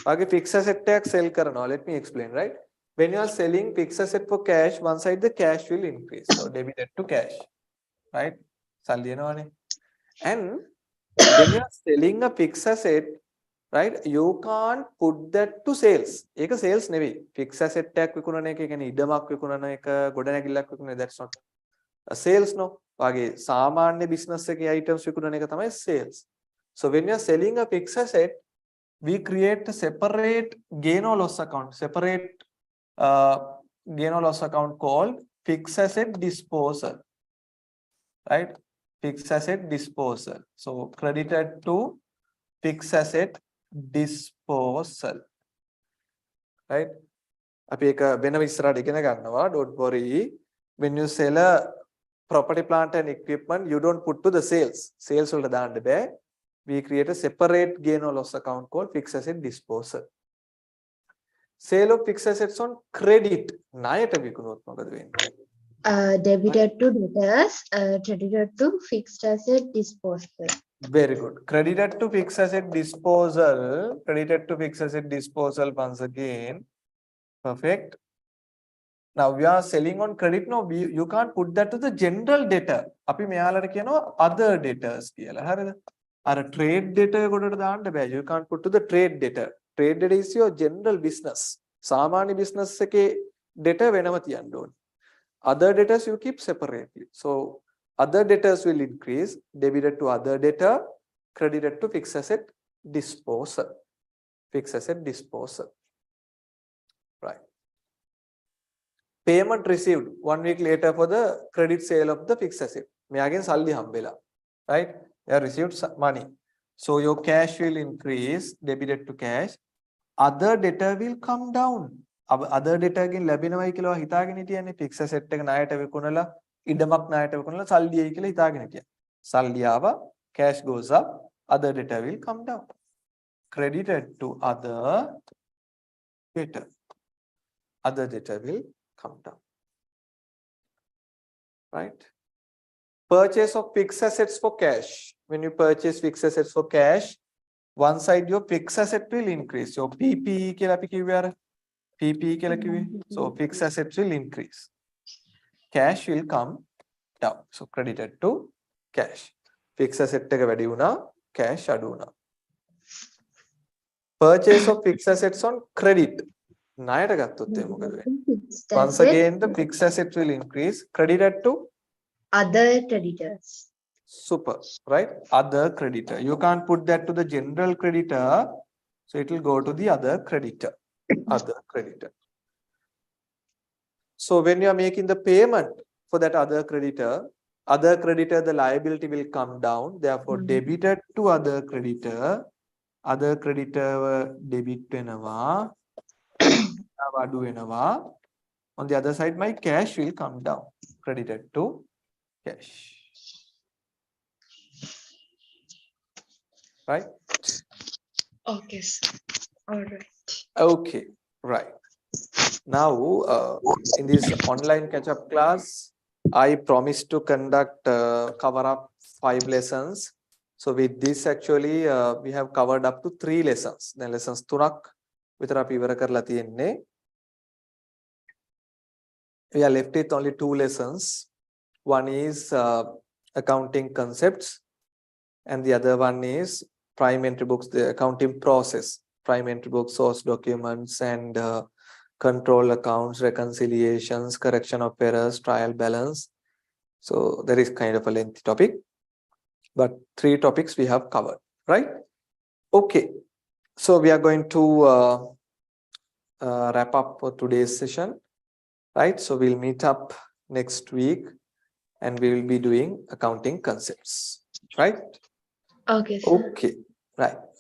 [SPEAKER 1] Wage fixed asset tag sell කරනවා. Let me explain, right? When you are selling fixed asset for cash, one side the cash will increase. So debited to cash. Right? සල්ලි එනවනේ. And when you are selling a fixed asset, right, you can't put that to sales. ඒක sales නෙවෙයි. fixed asset එකක් විකුණන එක කියන්නේ ඉඩමක් විකුණන එක, ගොඩනැගිල්ලක් විකුණන that's not a sales no. වගේ සාමාන්‍ය business එකේ items විකුණන එක තමයි sales. So when you are selling a fixed asset, we create a separate gain or loss account, separate gain or loss account called fixed asset disposal. Right? Fixed asset disposal. So credited to fixed asset disposal. Right? අපි ඒක වෙනම ඉස්සරහට ඉගෙන ගන්නවා. Don't worry. When you sell a property, plant and equipment, you don't put to the sales. Sales වලට දාන්න බෑ. We create a separate gain or loss account called fixed asset disposal. Sale of fixed assets on credit. ණයට විකුණුවොත් මොකද වෙන්නේ?
[SPEAKER 2] Debited to debtors, credited to fixed asset disposal.
[SPEAKER 1] Very good. Credited to fixed asset disposal. Credited to fixed asset disposal once again. Perfect. Now we are selling on credit. No, you can't put that to the general debtor. අපි මෙයාලට කියනවා other debtors කියලා. හරිද? අර trade debtor කොටට දාන්න බෑ. You can't put to the trade debtor. Trade debtor is your general business. සාමාන්‍ය business එකේ debtor වෙනම තියන්න ඕනේ. Other debtors you keep separately. So other debtors will increase, debited to other debtor, credited to fixed asset disposal. Fixed asset disposal. Right. Payment received 1 week later for the credit sale of the fixed asset. මෙයාගෙන් සල්ලි හම්බෙලා. Right? You have received money. So your cash will increase, debited to cash. Other debtor will come down. Other debtor ගෙන් ලැබෙනවයි කියලා හිතාගෙන හිටියනේ fixed asset එක ණයට විකුණලා ඉඩමක් ණයට විකුණලා සල්ලියයි කියලා හිතාගෙන හිටියා. සල්ලි ආවා, cash goes up, other debtor will come down. Credited to other debtor. Other debtor will come down. Right? Purchase of fixed assets for cash. When you purchase fixed assets for cash, one side your fixed asset will increase. So PPE කියලා අපි කිව්වේ අර PPE කියලා කිව්වේ. So fixed assets will increase. Cash will come down. So credited to cash. Fixed asset එක වැඩි වුණා, cash අඩු වුණා. Purchase of fixed assets on credit. ණයට ගත්තොත් එහෙනම් මොකද වෙන්නේ? Once again the fixed assets will increase, credited to
[SPEAKER 2] other creditors.
[SPEAKER 1] Super, right? Other creditor. You can't put that to the general creditor, so it will go to the other creditor. Other creditor. So when you are making the payment for that other creditor, the liability will come down. Therefore, debited to other creditor debit වෙනවා. අඩු වෙනවා. On the other side, my cash will come down. Credited to cash. Right?
[SPEAKER 2] Okay, sir. All right.
[SPEAKER 1] Okay, right. Now, in this online catch-up class, I promised to conduct, cover up 5 lessons. So with this, actually, we have covered up to 3 lessons. Then lessons 3ක් විතර අපි ඉවර කරලා තියෙන්නේ. We are left with only 2 lessons. One is accounting concepts, and the other one is prime entry books, the accounting process, prime entry books, source documents, and control accounts, reconciliations, correction of errors, trial balance. So there is kind of a lengthy topic, but 3 topics we have covered, right? Okay, so we are going to wrap up for today's session, right? So we'll meet up next week and we will be doing accounting concepts, right?
[SPEAKER 2] Okay, sir.
[SPEAKER 1] Okay, right.